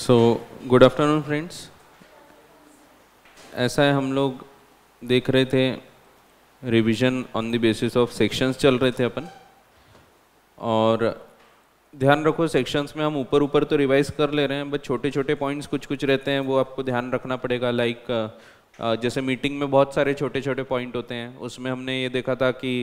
So good afternoon friends. ऐसा है, हम लोग देख रहे थे revision on the basis of sections चल रहे थे अपन। और ध्यान रखो, सेक्शंस में हम ऊपर ऊपर तो रिवाइज कर ले रहे हैं, बट छोटे छोटे पॉइंट्स कुछ कुछ रहते हैं, वो आपको ध्यान रखना पड़ेगा। लाइक जैसे मीटिंग में बहुत सारे छोटे छोटे पॉइंट होते हैं, उसमें हमने ये देखा था कि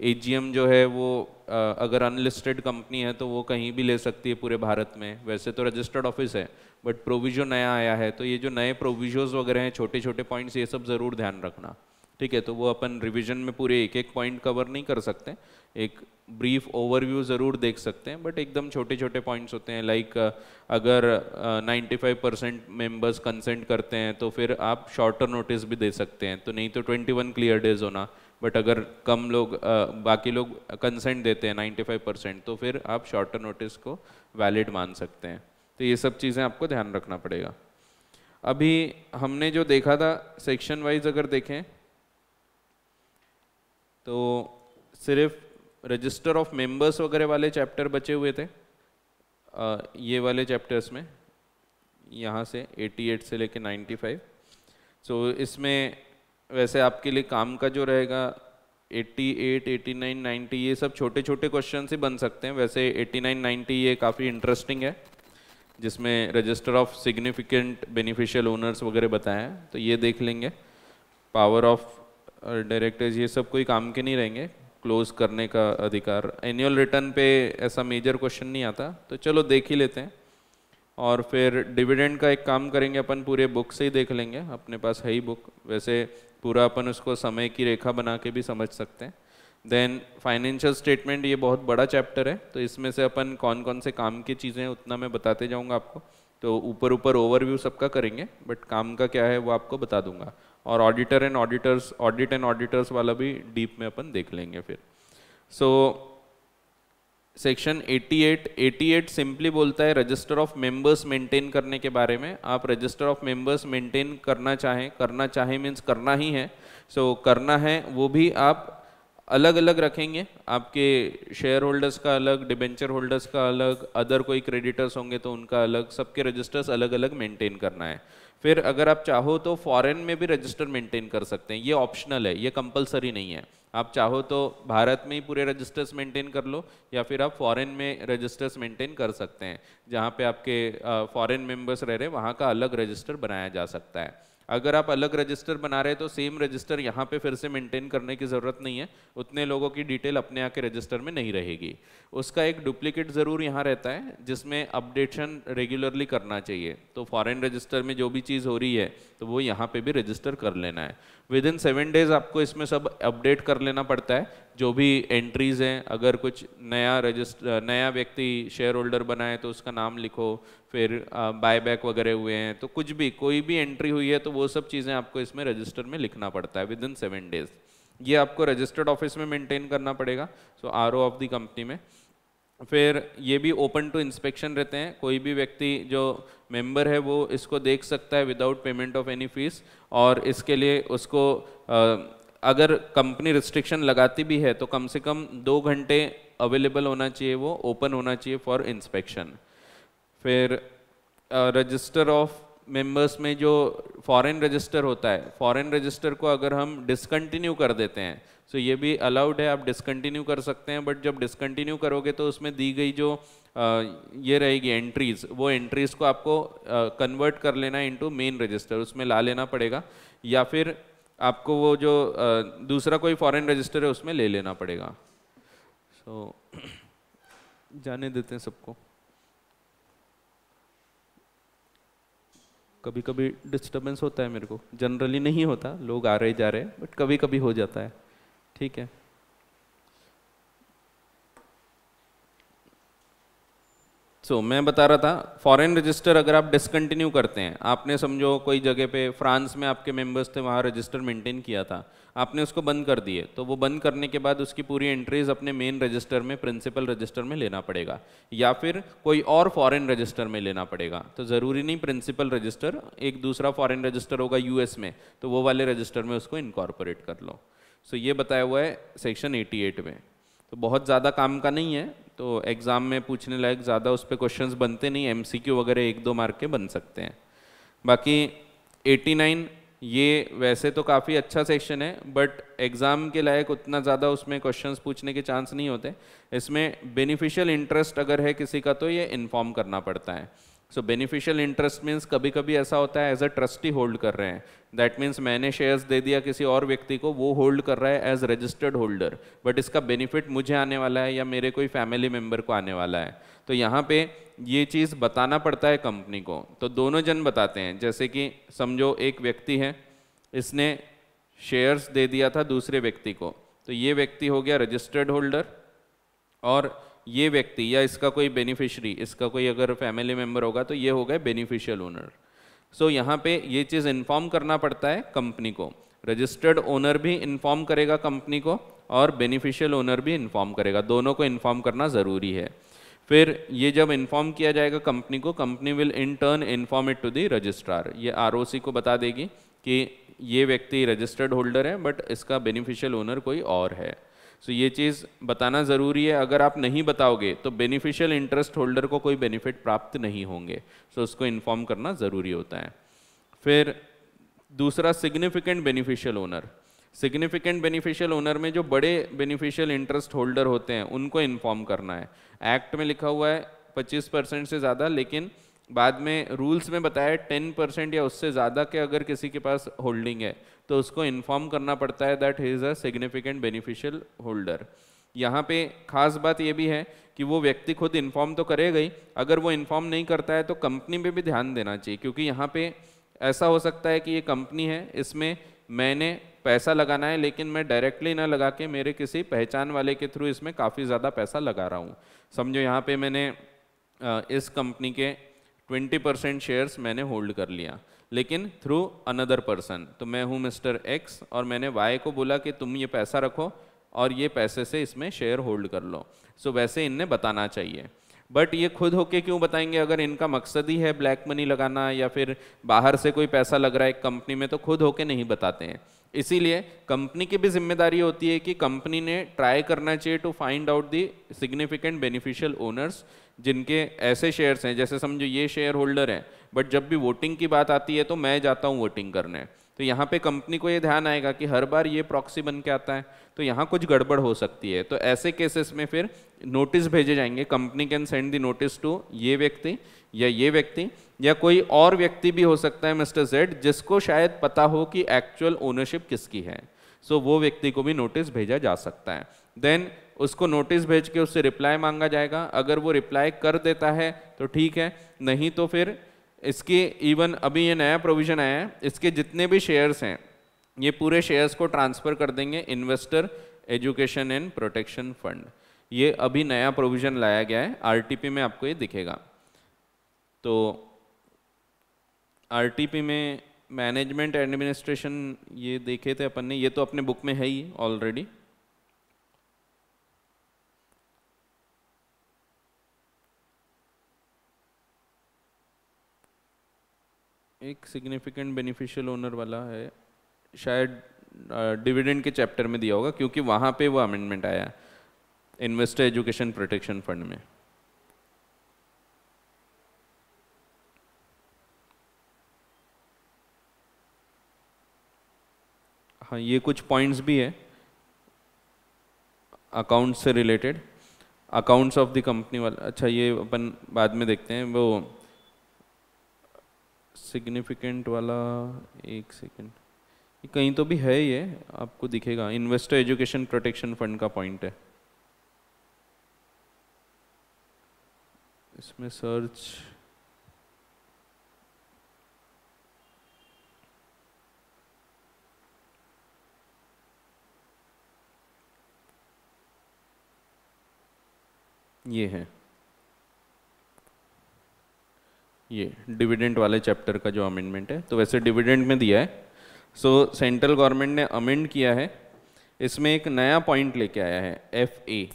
एजीएम जो है वो अगर अनलिस्टेड कंपनी है तो वो कहीं भी ले सकती है पूरे भारत में। वैसे तो रजिस्टर्ड ऑफिस है, बट प्रोविजो नया आया है, तो ये जो नए प्रोविजोज वगैरह हैं, छोटे छोटे पॉइंट्स, ये सब ज़रूर ध्यान रखना। ठीक है, तो वो अपन रिवीजन में पूरे एक एक पॉइंट कवर नहीं कर सकते, एक ब्रीफ ओवरव्यू ज़रूर देख सकते हैं, बट एकदम छोटे छोटे पॉइंट्स होते हैं। लाइक अगर 95% मेंबर्स कंसेंट करते हैं तो फिर आप शॉर्टर नोटिस भी दे सकते हैं, तो नहीं तो 21 क्लियर डेज होना। बट अगर कम लोग बाकी लोग कंसेंट देते हैं 95%, तो फिर आप शॉर्टर नोटिस को वैलिड मान सकते हैं। तो ये सब चीज़ें आपको ध्यान रखना पड़ेगा। अभी हमने जो देखा था सेक्शन वाइज अगर देखें तो सिर्फ रजिस्टर ऑफ मेंबर्स वगैरह वाले चैप्टर बचे हुए थे ये वाले चैप्टर्स में, यहाँ से 88 से लेके 95। सो इसमें वैसे आपके लिए काम का जो रहेगा 88, 89, 90 ये सब छोटे छोटे क्वेश्चन ही बन सकते हैं। वैसे 89, 90 ये काफ़ी इंटरेस्टिंग है, जिसमें register of significant beneficial owners वगैरह बताया है, तो ये देख लेंगे। पावर ऑफ डायरेक्टर्स ये सब कोई काम के नहीं रहेंगे, क्लोज करने का अधिकार। एनुअल रिटर्न पे ऐसा मेजर क्वेश्चन नहीं आता, तो चलो देख ही लेते हैं। और फिर डिविडेंड का एक काम करेंगे अपन, पूरे बुक से ही देख लेंगे, अपने पास है ही बुक। वैसे पूरा अपन उसको समय की रेखा बना के भी समझ सकते हैं। देन फाइनेंशियल स्टेटमेंट, ये बहुत बड़ा चैप्टर है, तो इसमें से अपन कौन कौन से काम की चीज़ें हैं उतना मैं बताते जाऊंगा आपको। तो ऊपर ऊपर ओवरव्यू सबका करेंगे, बट काम का क्या है वो आपको बता दूंगा। और ऑडिट एंड ऑडिटर्स वाला भी डीप में अपन देख लेंगे फिर। सो सेक्शन 88 सिंपली बोलता है रजिस्टर ऑफ मेंबर्स मेंटेन करने के बारे में। आप रजिस्टर ऑफ मेंबर्स मेंटेन करना चाहें मीन्स करना ही है। सो करना है, वो भी आप अलग अलग रखेंगे। आपके शेयर होल्डर्स का अलग, डिबेंचर होल्डर्स का अलग, अदर कोई क्रेडिटर्स होंगे तो उनका अलग, सबके रजिस्टर्स अलग अलग मेंटेन करना है। फिर अगर आप चाहो तो फॉरेन में भी रजिस्टर मेंटेन कर सकते हैं, ये ऑप्शनल है, ये कंपलसरी नहीं है। आप चाहो तो भारत में ही पूरे रजिस्टर्स मेंटेन कर लो, या फिर आप फॉरेन में रजिस्टर्स मेंटेन कर सकते हैं। जहाँ पे आपके फॉरेन मेंबर्स रह रहे हैं वहाँ का अलग रजिस्टर बनाया जा सकता है। अगर आप अलग रजिस्टर बना रहे हैं तो सेम रजिस्टर यहाँ पे फिर से मेंटेन करने की ज़रूरत नहीं है, उतने लोगों की डिटेल अपने आके रजिस्टर में नहीं रहेगी। उसका एक डुप्लीकेट ज़रूर यहाँ रहता है जिसमें अपडेशन रेगुलरली करना चाहिए। तो फॉरेन रजिस्टर में जो भी चीज़ हो रही है तो वो यहाँ पे भी रजिस्टर कर लेना है। विद इन 7 डेज आपको इसमें सब अपडेट कर लेना पड़ता है, जो भी एंट्रीज़ हैं। अगर कुछ नया व्यक्ति शेयर होल्डर बना है तो उसका नाम लिखो, फिर बायबैक वगैरह हुए हैं तो कुछ भी, कोई भी एंट्री हुई है तो वो सब चीज़ें आपको इसमें रजिस्टर में लिखना पड़ता है विद इन 7 डेज। ये आपको रजिस्टर्ड ऑफिस में मेंटेन करना पड़ेगा, सो आरओ ऑफ द कंपनी में। फिर ये भी ओपन टू इंस्पेक्शन रहते हैं, कोई भी व्यक्ति जो मेंबर है वो इसको देख सकता है without payment of any fees. और इसके लिए उसको अगर कंपनी रिस्ट्रिक्शन लगाती भी है तो कम से कम 2 घंटे अवेलेबल होना चाहिए, वो ओपन होना चाहिए फॉर इंस्पेक्शन। फिर रजिस्टर ऑफ मेंबर्स में जो फॉरेन रजिस्टर होता है, फॉरेन रजिस्टर को अगर हम डिसकंटिन्यू कर देते हैं तो ये भी अलाउड है, आप डिसकंटिन्यू कर सकते हैं। बट जब डिसकंटिन्यू करोगे तो उसमें दी गई जो ये रहेगी एंट्रीज, वो एंट्रीज को आपको कन्वर्ट कर लेना इनटू मेन रजिस्टर, उसमें ला लेना पड़ेगा। या फिर आपको वो जो दूसरा कोई फॉरेन रजिस्टर है उसमें ले लेना पड़ेगा। सो जाने देते हैं सबको। कभी कभी डिस्टर्बेंस होता है मेरे को, जनरली नहीं होता, लोग आ रहे जा रहे हैं, बट कभी कभी हो जाता है। ठीक है, मैं बता रहा था फॉरेन रजिस्टर अगर आप डिसकंटिन्यू करते हैं, आपने समझो कोई जगह पे फ्रांस में आपके मेंबर्स थे, वहाँ रजिस्टर मेंटेन किया था, आपने उसको बंद कर दिए, तो वो बंद करने के बाद उसकी पूरी एंट्रीज अपने मेन रजिस्टर में, प्रिंसिपल रजिस्टर में लेना पड़ेगा, या फिर कोई और फॉरेन रजिस्टर में लेना पड़ेगा। तो ज़रूरी नहीं प्रिंसिपल रजिस्टर, एक दूसरा फॉरेन रजिस्टर होगा यूएस में, तो वो वाले रजिस्टर में उसको इनकॉर्पोरेट कर लो। सो ये बताया हुआ है सेक्शन 88 में। तो बहुत ज़्यादा काम का नहीं है, तो एग्ज़ाम में पूछने लायक ज़्यादा उस पर क्वेश्चंस बनते नहीं, एमसीक्यू वगैरह 1-2 मार्क के बन सकते हैं। बाकी 89 ये वैसे तो काफ़ी अच्छा सेक्शन है, बट एग्ज़ाम के लायक उतना ज़्यादा उसमें क्वेश्चंस पूछने के चांस नहीं होते। इसमें बेनिफिशियल इंटरेस्ट अगर है किसी का तो ये इन्फॉर्म करना पड़ता है। सो बेनिफिशियल इंटरेस्ट मीन्स कभी कभी ऐसा होता है एज अ ट्रस्टी होल्ड कर रहे हैं, दैट मीन्स मैंने शेयर्स दे दिया किसी और व्यक्ति को, वो होल्ड कर रहा है एज रजिस्टर्ड होल्डर, बट इसका बेनिफिट मुझे आने वाला है या मेरे कोई फैमिली मेम्बर को आने वाला है। तो यहाँ पे ये चीज़ बताना पड़ता है कंपनी को। तो दोनों जन बताते हैं, जैसे कि समझो एक व्यक्ति है, इसने शेयर्स दे दिया था दूसरे व्यक्ति को, तो ये व्यक्ति हो गया रजिस्टर्ड होल्डर, और ये व्यक्ति या इसका कोई बेनिफिशियरी, इसका कोई अगर फैमिली मेम्बर होगा तो ये हो गए बेनिफिशियल ओनर। सो यहाँ पे ये चीज़ इन्फॉर्म करना पड़ता है कंपनी को। रजिस्टर्ड ओनर भी इन्फॉर्म करेगा कंपनी को और बेनिफिशियल ओनर भी इन्फॉर्म करेगा, दोनों को इन्फॉर्म करना ज़रूरी है। फिर ये जब इन्फॉर्म किया जाएगा कंपनी को, company will in turn inform it to the registrar. ये आरओसी को बता देगी कि ये व्यक्ति रजिस्टर्ड होल्डर है बट इसका बेनिफिशियल ओनर कोई और है। सो ये चीज़ बताना ज़रूरी है, अगर आप नहीं बताओगे तो बेनिफिशियल इंटरेस्ट होल्डर को कोई बेनिफिट प्राप्त नहीं होंगे। सो उसको इन्फॉर्म करना ज़रूरी होता है। फिर दूसरा significant beneficial owner. Significant beneficial owner में जो बड़े बेनिफिशियल इंटरेस्ट होल्डर होते हैं उनको इन्फॉर्म करना है। एक्ट में लिखा हुआ है 25% से ज़्यादा, लेकिन बाद में रूल्स में बताया 10% या उससे ज़्यादा के अगर किसी के पास होल्डिंग है तो उसको इन्फॉर्म करना पड़ता है that he is a significant beneficial holder. यहाँ पे खास बात ये भी है कि वो व्यक्ति खुद इन्फॉर्म तो करेगा ही, अगर वो इन्फॉर्म नहीं करता है तो कंपनी पे भी ध्यान देना चाहिए, क्योंकि यहाँ पे ऐसा हो सकता है कि ये कंपनी है, इसमें मैंने पैसा लगाना है लेकिन मैं डायरेक्टली ना लगा के मेरे किसी पहचान वाले के थ्रू इसमें काफ़ी ज़्यादा पैसा लगा रहा हूँ। समझो यहाँ पे मैंने इस कंपनी के 20% शेयर्स मैंने होल्ड कर लिया, लेकिन थ्रू अनदर पर्सन। तो मैं हूँ मिस्टर एक्स और मैंने वाई को बोला कि तुम ये पैसा रखो और ये पैसे से इसमें शेयर होल्ड कर लो। सो वैसे इन्हें बताना चाहिए, बट ये खुद होके क्यों बताएंगे? अगर इनका मकसद ही है ब्लैक मनी लगाना या फिर बाहर से कोई पैसा लग रहा है कंपनी में, तो खुद होके नहीं बताते हैं। इसीलिए कंपनी की भी जिम्मेदारी होती है कि कंपनी ने ट्राई करना चाहिए to find out the significant beneficial owners, जिनके ऐसे शेयर्स हैं, जैसे समझो ये शेयर होल्डर है बट जब भी वोटिंग की बात आती है तो मैं जाता हूँ वोटिंग करने, तो यहाँ पे कंपनी को ये ध्यान आएगा कि हर बार ये प्रॉक्सी बन के आता है, तो यहाँ कुछ गड़बड़ हो सकती है। तो ऐसे केसेस में फिर नोटिस भेजे जाएंगे, company can send the notice to ये व्यक्ति या ये व्यक्ति या कोई और व्यक्ति भी हो सकता है मिस्टर जेड, जिसको शायद पता हो कि एक्चुअल ओनरशिप किसकी है। सो वो व्यक्ति को भी नोटिस भेजा जा सकता है। देन उसको नोटिस भेज के उससे रिप्लाई मांगा जाएगा, अगर वो रिप्लाई कर देता है तो ठीक है, नहीं तो फिर इसकी इवन अभी ये नया प्रोविज़न आया है, इसके जितने भी शेयर्स हैं ये पूरे शेयर्स को ट्रांसफ़र कर देंगे investor education and protection fund. ये अभी नया प्रोविज़न लाया गया है, आरटीपी में आपको ये दिखेगा। तो आरटीपी में मैनेजमेंट एडमिनिस्ट्रेशन ये देखे थे अपन ने, ये तो अपने बुक में है ही ऑलरेडी। एक सिग्निफिकेंट बेनिफिशियल ओनर वाला है, शायद डिविडेंड के चैप्टर में दिया होगा, क्योंकि वहाँ पे वो अमेंडमेंट आया इन्वेस्टर एजुकेशन प्रोटेक्शन फंड में। हाँ, ये कुछ पॉइंट्स भी है अकाउंट से related, accounts of the company वाला। अच्छा, ये अपन बाद में देखते हैं, वो सिग्निफिकेंट वाला, एक सेकंड, कहीं तो भी है, ये आपको दिखेगा, इन्वेस्टर एजुकेशन प्रोटेक्शन फंड का पॉइंट है इसमें। सर्च ये है, ये डिविडेंड वाले चैप्टर का जो अमेंडमेंट है, तो वैसे डिविडेंड में दिया है। सो सेंट्रल गवर्नमेंट ने अमेंड किया है, इसमें एक नया पॉइंट लेके आया है, FA।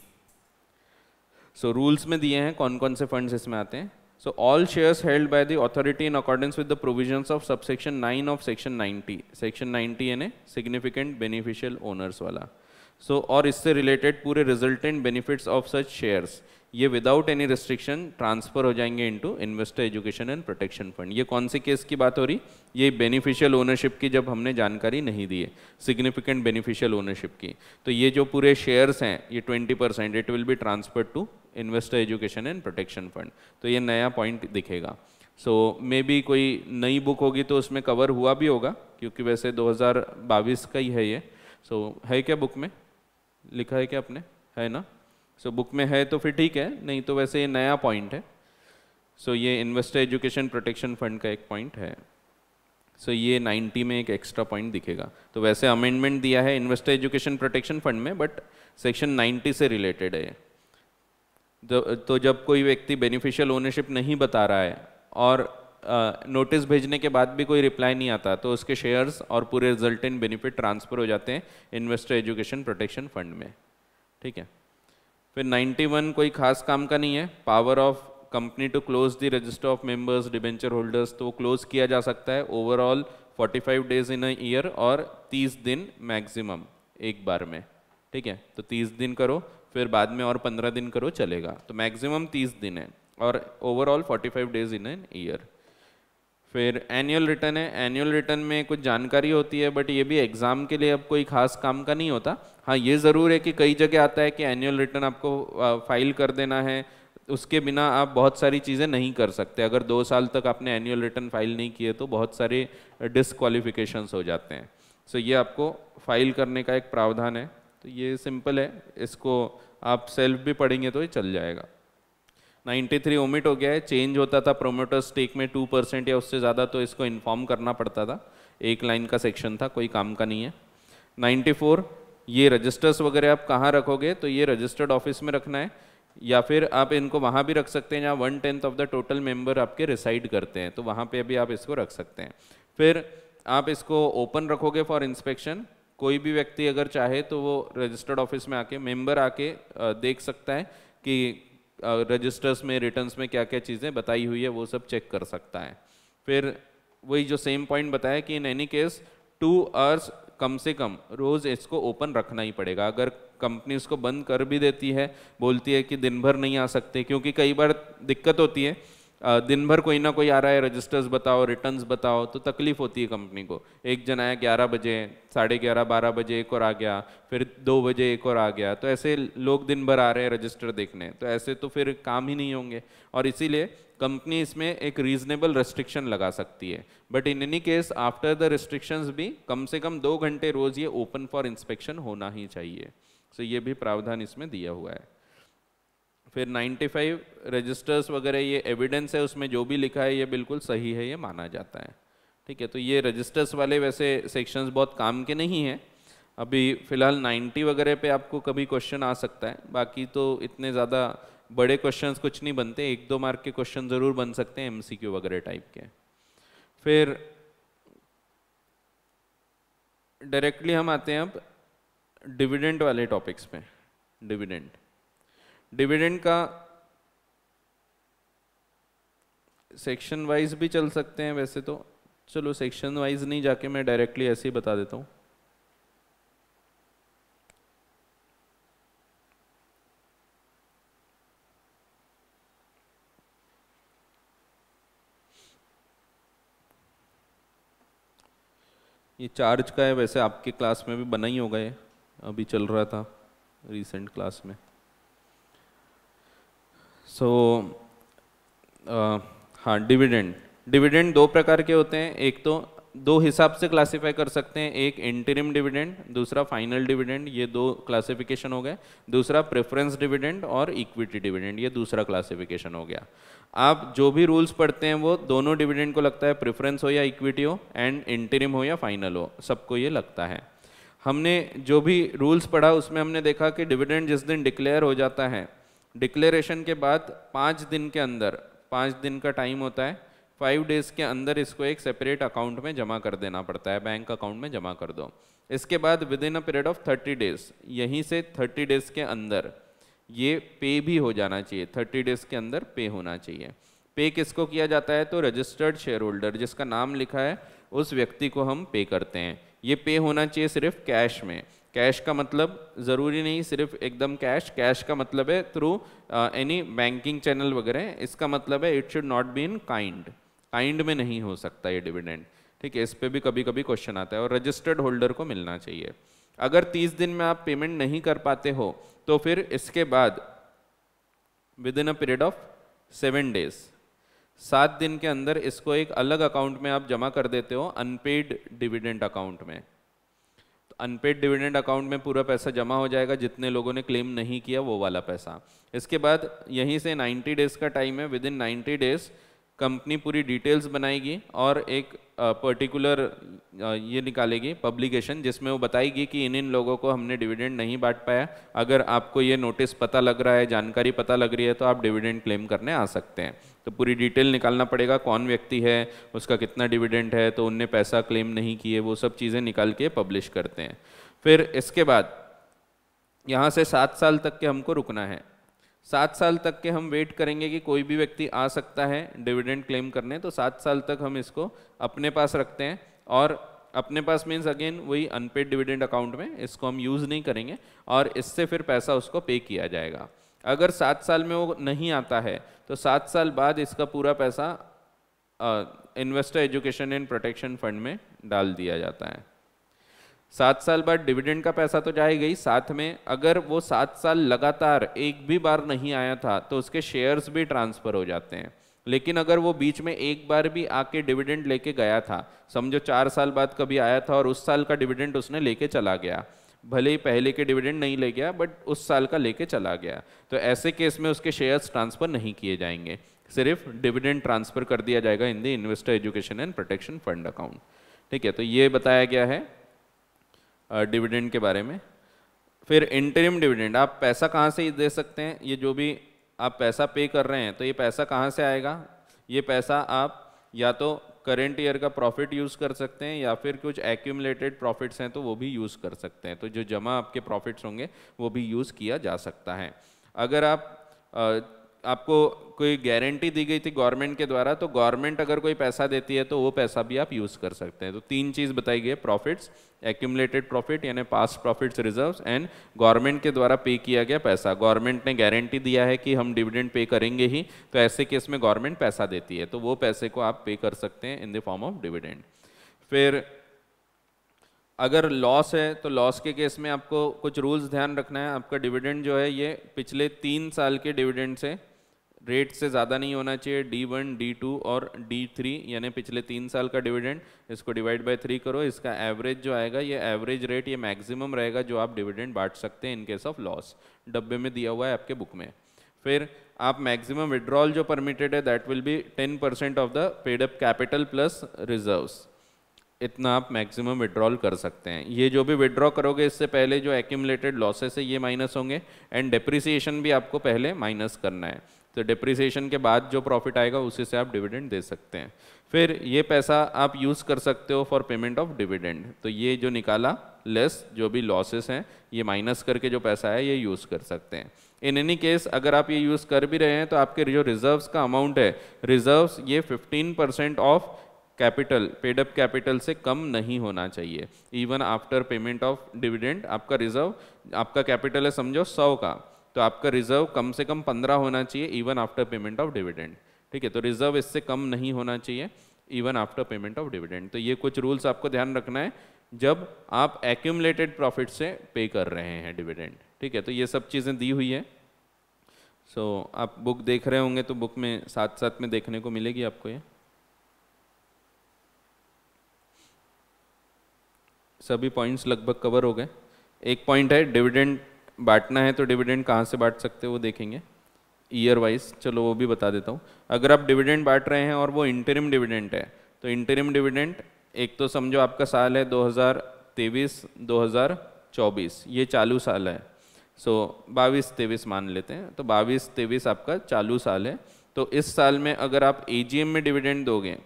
सो रूल्स में दिए हैं कौन कौन से फंड्स इसमें आते हैं। So all shares held by the authority in accordance with the provisions of subsection 9 of section 90। Section 90 यानी सिग्निफिकेंट बेनिफिशियल ओनर्स वाला। और इससे रिलेटेड पूरे resultant benefits of such shares ये विदाउट एनी रिस्ट्रिक्शन ट्रांसफर हो जाएंगे into investor education and protection fund. ये कौन से केस की बात हो रही? ये बेनिफिशियल ओनरशिप की जब हमने जानकारी नहीं दी है, सिग्निफिकेंट बेनिफिशियल ओनरशिप की, तो ये जो पूरे शेयर्स हैं ये 20% it will be transfer to investor education and protection fund. तो ये नया पॉइंट दिखेगा। मे बी कोई नई बुक होगी तो उसमें कवर हुआ भी होगा, क्योंकि वैसे 2022 का ही है ये। है क्या बुक में लिखा है क्या आपने? है ना? बुक में है तो फिर ठीक है, नहीं तो वैसे ये नया पॉइंट है। ये इन्वेस्टर एजुकेशन प्रोटेक्शन फंड का एक पॉइंट है। ये 90 में एक एक्स्ट्रा पॉइंट दिखेगा। तो वैसे अमेंडमेंट दिया है इन्वेस्टर एजुकेशन प्रोटेक्शन फंड में, बट सेक्शन 90 से रिलेटेड है। तो जब कोई व्यक्ति बेनिफिशियल ओनरशिप नहीं बता रहा है और नोटिस भेजने के बाद भी कोई रिप्लाई नहीं आता, तो उसके शेयर्स और पूरे रिजल्टेंट बेनिफिट ट्रांसफर हो जाते हैं इन्वेस्टर एजुकेशन प्रोटेक्शन फंड में। ठीक है। फिर 91 कोई खास काम का नहीं है। Power of company to close the register of members debenture holders, तो वो क्लोज किया जा सकता है overall 45 days in a year और 30 दिन मैक्सिमम एक बार में। ठीक है, तो 30 दिन करो, फिर बाद में और 15 दिन करो, चलेगा। तो मैक्सिमम 30 दिन है और overall 45 days in an year. फिर एनुअल रिटर्न है। एनुअल रिटर्न में कुछ जानकारी होती है, बट ये भी एग्जाम के लिए अब कोई खास काम का नहीं होता। हाँ, ये ज़रूर है कि कई जगह आता है कि एनुअल रिटर्न आपको फाइल कर देना है, उसके बिना आप बहुत सारी चीज़ें नहीं कर सकते। अगर 2 साल तक आपने एनुअल रिटर्न फाइल नहीं किए तो बहुत सारे डिसक्वालिफिकेशंस हो जाते हैं। ये आपको फाइल करने का एक प्रावधान है। तो ये सिंपल है, इसको आप सेल्फ भी पढ़ेंगे तो ये चल जाएगा। 93 ओमिट हो गया है। चेंज होता था प्रोमोटर स्टेक में 2% या उससे ज़्यादा, तो इसको इन्फॉर्म करना पड़ता था। एक लाइन का सेक्शन था, कोई काम का नहीं है। 94 ये रजिस्टर्स वगैरह आप कहाँ रखोगे, तो ये रजिस्टर्ड ऑफिस में रखना है, या फिर आप इनको वहाँ भी रख सकते हैं जहाँ 1/10 ऑफ द टोटल मेंबर आपके रिसाइड करते हैं, तो वहाँ पे भी आप इसको रख सकते हैं। फिर आप इसको ओपन रखोगे फॉर इंस्पेक्शन। कोई भी व्यक्ति अगर चाहे तो वो रजिस्टर्ड ऑफिस में आके, मेंबर आके देख सकता है कि रजिस्टर्स में, रिटर्न्स में क्या क्या चीज़ें बताई हुई है, वो सब चेक कर सकता है। फिर वही जो सेम पॉइंट बताया कि इन एनी केस 2 आवर्स कम से कम रोज़ इसको ओपन रखना ही पड़ेगा। अगर कंपनी उसको बंद कर भी देती है, बोलती है कि दिन भर नहीं आ सकते, क्योंकि कई बार दिक्कत होती है, दिन भर कोई ना कोई आ रहा है, रजिस्टर्स बताओ, रिटर्न्स बताओ, तो तकलीफ होती है कंपनी को। एक जन आया 11 बजे, 11:30, 12 बजे एक और आ गया, फिर 2 बजे एक और आ गया, तो ऐसे लोग दिन भर आ रहे हैं रजिस्टर देखने, तो ऐसे तो फिर काम ही नहीं होंगे। और इसीलिए कंपनी इसमें एक रीजनेबल रेस्ट्रिक्शन लगा सकती है। But in any case after the restrictions भी कम से कम 2 घंटे रोज ये ओपन फॉर इंस्पेक्शन होना ही चाहिए। ये भी प्रावधान इसमें दिया हुआ है। फिर 95 रजिस्टर्स वगैरह ये एविडेंस है, उसमें जो भी लिखा है ये बिल्कुल सही है, ये माना जाता है। ठीक है, तो ये रजिस्टर्स वाले वैसे सेक्शंस बहुत काम के नहीं हैं। अभी फ़िलहाल 90 वगैरह पे आपको कभी क्वेश्चन आ सकता है, बाकी तो इतने ज़्यादा बड़े क्वेश्चंस कुछ नहीं बनते। 1-2 मार्क के क्वेश्चन ज़रूर बन सकते हैं MCQ वगैरह टाइप के। फिर डायरेक्टली हम आते हैं अब डिविडेंड वाले टॉपिक्स पे। डिविडेंड का सेक्शन वाइज भी चल सकते हैं वैसे तो, चलो सेक्शन वाइज नहीं जाके मैं डायरेक्टली ऐसे ही बता देता हूँ। ये चार्ज का है, वैसे आपके क्लास में भी बना ही होगा, ये अभी चल रहा था रिसेंट क्लास में। हाँ, डिविडेंड 2 प्रकार के होते हैं। एक तो 2 हिसाब से क्लासिफाई कर सकते हैं, एक इंटरिम डिविडेंड, दूसरा फाइनल डिविडेंड, ये 2 क्लासिफिकेशन हो गए। दूसरा प्रेफरेंस डिविडेंड और इक्विटी डिविडेंड, ये दूसरा क्लासिफिकेशन हो गया। आप जो भी रूल्स पढ़ते हैं वो दोनों डिविडेंड को लगता है, प्रेफरेंस हो या इक्विटी हो, एंड इंटरिम हो या फाइनल हो, सबको ये लगता है। हमने जो भी रूल्स पढ़ा उसमें हमने देखा कि डिविडेंड जिस दिन डिक्लेयर हो जाता है, डिक्लेरेशन के बाद 5 दिन के अंदर, 5 दिन का टाइम होता है, 5 डेज के अंदर इसको एक सेपरेट अकाउंट में जमा कर देना पड़ता है, बैंक अकाउंट में जमा कर दो। इसके बाद with in a period of 30 days, यहीं से 30 डेज के अंदर ये पे भी हो जाना चाहिए, 30 डेज के अंदर पे होना चाहिए। पे किसको किया जाता है, तो रजिस्टर्ड शेयर होल्डर जिसका नाम लिखा है उस व्यक्ति को हम पे करते हैं। ये पे होना चाहिए सिर्फ कैश में। कैश का मतलब ज़रूरी नहीं सिर्फ एकदम कैश, कैश का मतलब है थ्रू एनी बैंकिंग चैनल वगैरह, इसका मतलब है it should not be in kind, kind में नहीं हो सकता ये डिविडेंड, ठीक है। इस पे भी कभी कभी क्वेश्चन आता है, और रजिस्टर्ड होल्डर को मिलना चाहिए। अगर 30 दिन में आप पेमेंट नहीं कर पाते हो तो फिर इसके बाद with in a period of 7 days, 7 दिन के अंदर इसको एक अलग अकाउंट में आप जमा कर देते हो, अनपेड डिविडेंड अकाउंट में। तो अनपेड डिविडेंड अकाउंट में पूरा पैसा जमा हो जाएगा, जितने लोगों ने क्लेम नहीं किया वो वाला पैसा। इसके बाद यहीं से 90 डेज का टाइम है, विद इन 90 डेज कंपनी पूरी डिटेल्स बनाएगी और एक पर्टिकुलर ये निकालेगी पब्लिकेशन, जिसमें वो बताएगी कि इन लोगों को हमने डिविडेंड नहीं बांट पाया। अगर आपको ये नोटिस पता लग रहा है, जानकारी पता लग रही है, तो आप डिविडेंड क्लेम करने आ सकते हैं। तो पूरी डिटेल निकालना पड़ेगा, कौन व्यक्ति है, उसका कितना डिविडेंड है, तो उनने पैसा क्लेम नहीं किए, वो सब चीज़ें निकाल के पब्लिश करते हैं। फिर इसके बाद यहाँ से 7 साल तक के हमको रुकना है। 7 साल तक के हम वेट करेंगे कि कोई भी व्यक्ति आ सकता है डिविडेंड क्लेम करने, तो 7 साल तक हम इसको अपने पास रखते हैं। और अपने पास मीन्स अगेन वही अनपेड डिविडेंड अकाउंट में, इसको हम यूज़ नहीं करेंगे और इससे फिर पैसा उसको पे किया जाएगा। अगर 7 साल में वो नहीं आता है तो 7 साल बाद इसका पूरा पैसा investor education and protection fund में डाल दिया जाता है। 7 साल बाद डिविडेंड का पैसा तो जाएगा ही, साथ में अगर वो 7 साल लगातार एक भी बार नहीं आया था तो उसके शेयर्स भी ट्रांसफ़र हो जाते हैं। लेकिन अगर वो बीच में एक बार भी आके डिविडेंड लेके गया था, समझो 4 साल बाद कभी आया था और उस साल का डिविडेंड उसने लेके चला गया, भले ही पहले के डिविडेंड नहीं ले गया बट उस साल का लेके चला गया, तो ऐसे केस में उसके शेयर्स ट्रांसफ़र नहीं किए जाएंगे, सिर्फ डिविडेंड ट्रांसफ़र कर दिया जाएगा in the investor education and protection fund account. ठीक है, तो ये बताया गया है डिविडेंड के बारे में। फिर इंटरिम डिविडेंड, आप पैसा कहाँ से दे सकते हैं, ये जो भी आप पैसा पे कर रहे हैं तो ये पैसा कहाँ से आएगा, ये पैसा आप या तो करेंट ईयर का प्रॉफिट यूज़ कर सकते हैं या फिर कुछ एक्यूमुलेटेड प्रॉफिट्स हैं तो वो भी यूज़ कर सकते हैं। तो जो जमा आपके प्रॉफिट्स होंगे वो भी यूज़ किया जा सकता है। अगर आपको कोई गारंटी दी गई थी गवर्नमेंट के द्वारा, तो गवर्नमेंट अगर कोई पैसा देती है तो वो पैसा भी आप यूज़ कर सकते हैं। तो 3 चीज़ बताई गई है, प्रॉफिट्स, एक्यूमुलेटेड प्रॉफिट यानी past profits reserves, and government के द्वारा पे किया गया पैसा। गवर्नमेंट ने गारंटी दिया है कि हम डिविडेंड पे करेंगे ही, तो ऐसे केस में गवर्नमेंट पैसा देती है, तो वो पैसे को आप पे कर सकते हैं in the form of dividend. फिर अगर लॉस है तो लॉस के केस में आपको कुछ रूल्स ध्यान रखना है। आपका डिविडेंड जो है ये पिछले 3 साल के डिविडेंड से रेट से ज़्यादा नहीं होना चाहिए। D1, D2 और D3 यानी पिछले 3 साल का डिविडेंड, इसको डिवाइड बाय 3 करो, इसका एवरेज जो आएगा ये एवरेज रेट, ये मैक्सिमम रहेगा जो आप डिविडेंड बांट सकते हैं इन केस ऑफ लॉस। डब्बे में दिया हुआ है आपके बुक में। फिर आप मैक्सिमम विड्रॉल जो परमिटेड है that will be 10% of the paid up capital plus reserves, इतना आप मैक्सिमम विड्रॉल कर सकते हैं। ये जो भी विड्रॉ करोगे इससे पहले जो एक्यूमुलेटेड लॉसेस है ये माइनस होंगे, एंड डेप्रिसिएशन भी आपको पहले माइनस करना है। तो डेप्रिसिएशन के बाद जो प्रॉफिट आएगा उसी से आप डिविडेंड दे सकते हैं। फिर ये पैसा आप यूज़ कर सकते हो फॉर पेमेंट ऑफ डिविडेंड। तो ये जो निकाला लेस जो भी लॉसेस हैं ये माइनस करके जो पैसा है ये यूज़ कर सकते हैं। इन एनी केस अगर आप ये यूज़ कर भी रहे हैं तो आपके जो रिजर्व्स का अमाउंट है, रिजर्व्स ये 15% of capital, paid up capital से कम नहीं होना चाहिए। Even after payment of dividend आपका रिजर्व, आपका कैपिटल है समझो 100 का, तो आपका रिजर्व कम से कम 15 होना चाहिए even after payment of dividend. ठीक है, तो रिजर्व इससे कम नहीं होना चाहिए even after payment of dividend. तो ये कुछ रूल्स आपको ध्यान रखना है जब आप एक्यूमुलेटेड प्रॉफिट से पे कर रहे हैं डिविडेंड। ठीक है, तो ये सब चीज़ें दी हुई है। सो आप बुक देख रहे होंगे तो बुक में साथ साथ में देखने को मिलेगी आपको ये सभी पॉइंट्स लगभग कवर हो गए। एक पॉइंट है डिविडेंड बांटना है, तो डिविडेंड कहाँ से बांट सकते हो वो देखेंगे ईयर वाइज, चलो वो भी बता देता हूँ। अगर आप डिविडेंड बांट रहे हैं और वो इंटरिम डिविडेंड है तो इंटरिम डिविडेंड एक तो समझो आपका साल है 2023-2024, ये चालू साल है। सो 22-23 मान लेते हैं, तो 22-23 आपका चालू साल है। तो इस साल में अगर आप एजीएम में डिविडेंड दोगे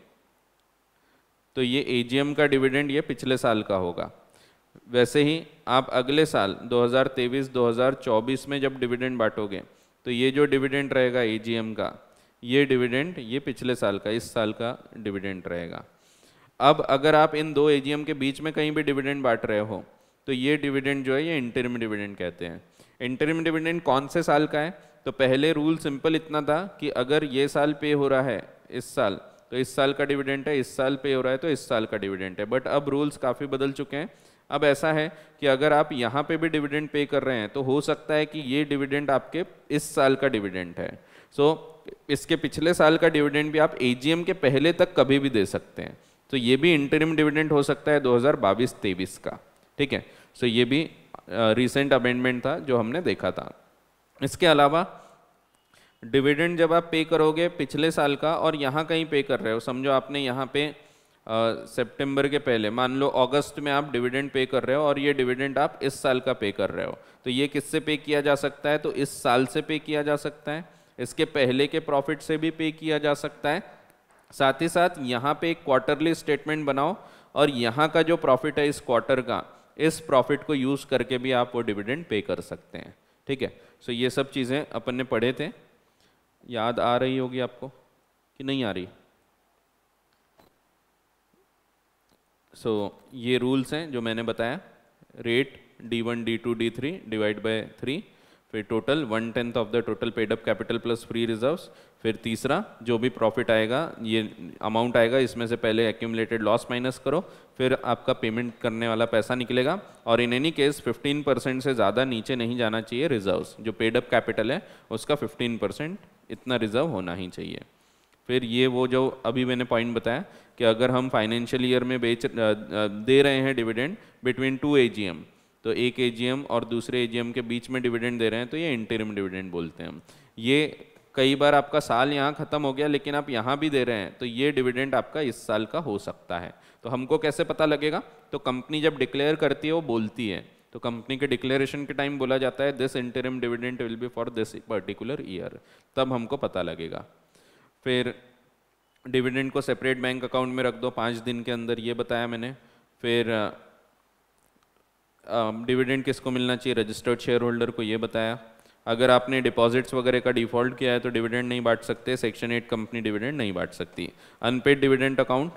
तो ये एजीएम का डिविडेंड ये पिछले साल का होगा। वैसे ही आप अगले साल 2023-2024 में जब डिविडेंड बांटोगे तो ये जो डिविडेंड रहेगा एजीएम का, ये डिविडेंड ये पिछले साल का, इस साल का डिविडेंड रहेगा। अब अगर आप इन 2 एजीएम के बीच में कहीं भी डिविडेंड बांट रहे हो तो ये डिविडेंड जो है ये इंटरिम डिविडेंड कहते हैं। इंटरिम डिविडेंड कौन से साल का है? तो पहले रूल सिंपल इतना था कि अगर ये साल पे हो रहा है इस साल, तो इस साल का डिविडेंड है, इस साल पे हो रहा है तो इस साल का डिविडेंड है। बट अब रूल्स काफ़ी बदल चुके हैं। अब ऐसा है कि अगर आप यहाँ पे भी डिविडेंड पे कर रहे हैं तो हो सकता है कि ये डिविडेंड आपके इस साल का डिविडेंड है। सो इसके पिछले साल का डिविडेंड भी आप एजीएम के पहले तक कभी भी दे सकते हैं। तो ये भी इंटरिम डिविडेंड हो सकता है 2022-23 का। ठीक है, सो ये भी रिसेंट अमेंडमेंट था जो हमने देखा था। इसके अलावा डिविडेंड जब आप पे करोगे पिछले साल का और यहाँ कहीं पे कर रहे हो, समझो आपने यहाँ पे सितंबर के पहले, मान लो अगस्त में आप डिविडेंड पे कर रहे हो और ये डिविडेंड आप इस साल का पे कर रहे हो, तो ये किससे पे किया जा सकता है? तो इस साल से पे किया जा सकता है, इसके पहले के प्रॉफिट से भी पे किया जा सकता है। साथ ही साथ यहाँ पे एक क्वार्टरली स्टेटमेंट बनाओ और यहाँ का जो प्रॉफिट है इस क्वार्टर का, इस प्रॉफिट को यूज़ करके भी आप वो डिविडेंड पे कर सकते हैं। ठीक है, सो ये सब चीज़ें अपन ने पढ़े थे। याद आ रही होगी आपको कि नहीं आ रही? सो ये रूल्स हैं जो मैंने बताया। Rate D1 D2 D3 divide by 3, फिर total 1/10 of the total paid up capital plus free reserves, फिर तीसरा जो भी प्रॉफिट आएगा, ये अमाउंट आएगा, इसमें से पहले एक्यूमुलेटेड लॉस माइनस करो, फिर आपका पेमेंट करने वाला पैसा निकलेगा। और इन एनी केस 15% से ज़्यादा नीचे नहीं जाना चाहिए रिजर्व्स, जो पेड अप कैपिटल है उसका 15% इतना रिजर्व होना ही चाहिए। फिर ये वो जो अभी मैंने पॉइंट बताया कि अगर हम फाइनेंशियल ईयर में दे रहे हैं डिविडेंड बिटवीन 2 AGM, तो एक AGM और दूसरे AGM के बीच में डिविडेंड दे रहे हैं तो ये इंटरिम डिविडेंड बोलते हैं हम। ये कई बार आपका साल यहाँ ख़त्म हो गया लेकिन आप यहाँ भी दे रहे हैं तो ये डिविडेंड आपका इस साल का हो सकता है। तो हमको कैसे पता लगेगा? तो कंपनी जब डिक्लेयर करती है वो बोलती है, तो कंपनी के डिक्लेरेशन के टाइम बोला जाता है this interim dividend will be for this particular year, तब हमको पता लगेगा। फिर डिविडेंड को सेपरेट बैंक अकाउंट में रख दो 5 दिन के अंदर, ये बताया मैंने। फिर डिविडेंड किसको मिलना चाहिए? रजिस्टर्ड शेयर होल्डर को, ये बताया। अगर आपने डिपॉजिट्स वगैरह का डिफ़ॉल्ट किया है तो डिविडेंड नहीं बांट सकते, सेक्शन 8 कंपनी डिविडेंड नहीं बांट सकती। अनपेड डिविडेंड अकाउंट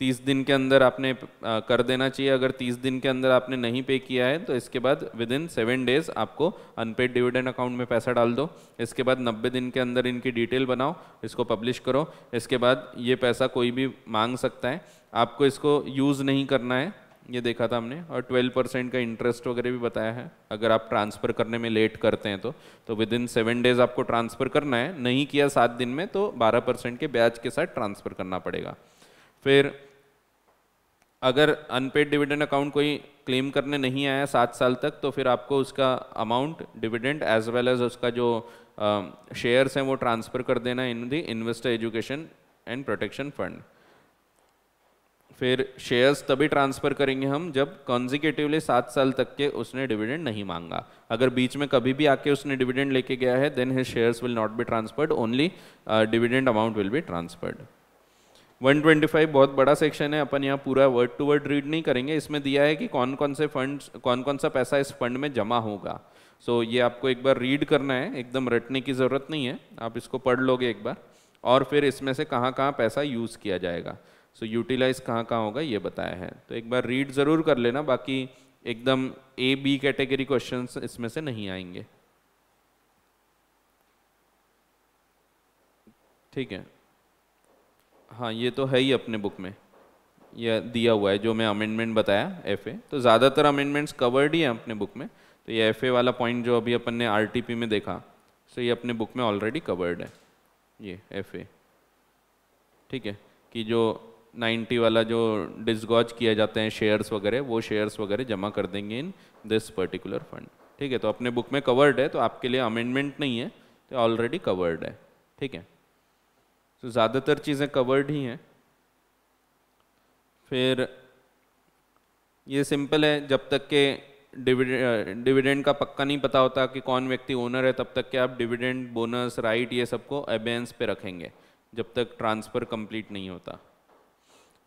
30 दिन के अंदर आपने कर देना चाहिए। अगर 30 दिन के अंदर आपने नहीं पे किया है तो इसके बाद विदिन 7 डेज आपको अनपेड डिविडेंड अकाउंट में पैसा डाल दो। इसके बाद 90 दिन के अंदर इनकी डिटेल बनाओ, इसको पब्लिश करो। इसके बाद ये पैसा कोई भी मांग सकता है, आपको इसको यूज़ नहीं करना है, ये देखा था हमने। और 12% का इंटरेस्ट वगैरह भी बताया है अगर आप ट्रांसफ़र करने में लेट करते हैं तो विदिन 7 डेज आपको ट्रांसफ़र करना है। नहीं किया 7 दिन में तो 12% के ब्याज के साथ ट्रांसफ़र करना पड़ेगा। फिर अगर अनपेड डिविडेंड अकाउंट कोई क्लेम करने नहीं आया 7 साल तक तो फिर आपको उसका amount dividend as well as उसका जो शेयर्स हैं वो ट्रांसफ़र कर देना in the investor education and protection fund. फिर शेयर्स तभी ट्रांसफ़र करेंगे हम जब कॉन्जिक्यूटिवली 7 साल तक के उसने डिविडेंड नहीं मांगा। अगर बीच में कभी भी आके उसने डिविडेंड लेके गया है then his shares will not be transferred, only dividend amount will be transferred. 125 बहुत बड़ा सेक्शन है, अपन यहाँ पूरा वर्ड टू वर्ड रीड नहीं करेंगे। इसमें दिया है कि कौन कौन से फंड्स, कौन कौन सा पैसा इस फंड में जमा होगा। सो ये आपको एक बार रीड करना है, एकदम रटने की ज़रूरत नहीं है, आप इसको पढ़ लोगे एक बार। और फिर इसमें से कहाँ कहाँ पैसा यूज़ किया जाएगा, सो यूटिलाइज कहाँ कहाँ होगा ये बताया है। तो एक बार रीड ज़रूर कर लेना, बाकी एकदम A-B कैटेगरी क्वेश्चंस इसमें से नहीं आएंगे। ठीक है, हाँ ये तो है ही अपने बुक में, यह दिया हुआ है जो मैं अमेंडमेंट बताया FA, तो ज़्यादातर अमेंडमेंट्स कवर्ड ही हैं अपने बुक में। तो ये FA वाला पॉइंट जो अभी अपन ने RTP में देखा, सो ये अपने बुक में ऑलरेडी कवर्ड है ये FA। ठीक है, कि जो 90 वाला जो डिसगॉज किया जाते हैं शेयर्स वगैरह, वो शेयर्स वगैरह जमा कर देंगे इन दिस पर्टिकुलर फंड। ठीक है, तो अपने बुक में कवर्ड है, तो आपके लिए अमेंडमेंट नहीं है, तो ऑलरेडी कवर्ड है। ठीक है, तो ज़्यादातर चीज़ें कवर्ड ही हैं। फिर ये सिंपल है, जब तक के डिविडेंड का पक्का नहीं पता होता कि कौन व्यक्ति ओनर है, तब तक के आप डिविडेंड, बोनस, राइट ये सबको अबेंस पे रखेंगे जब तक ट्रांसफ़र कंप्लीट नहीं होता।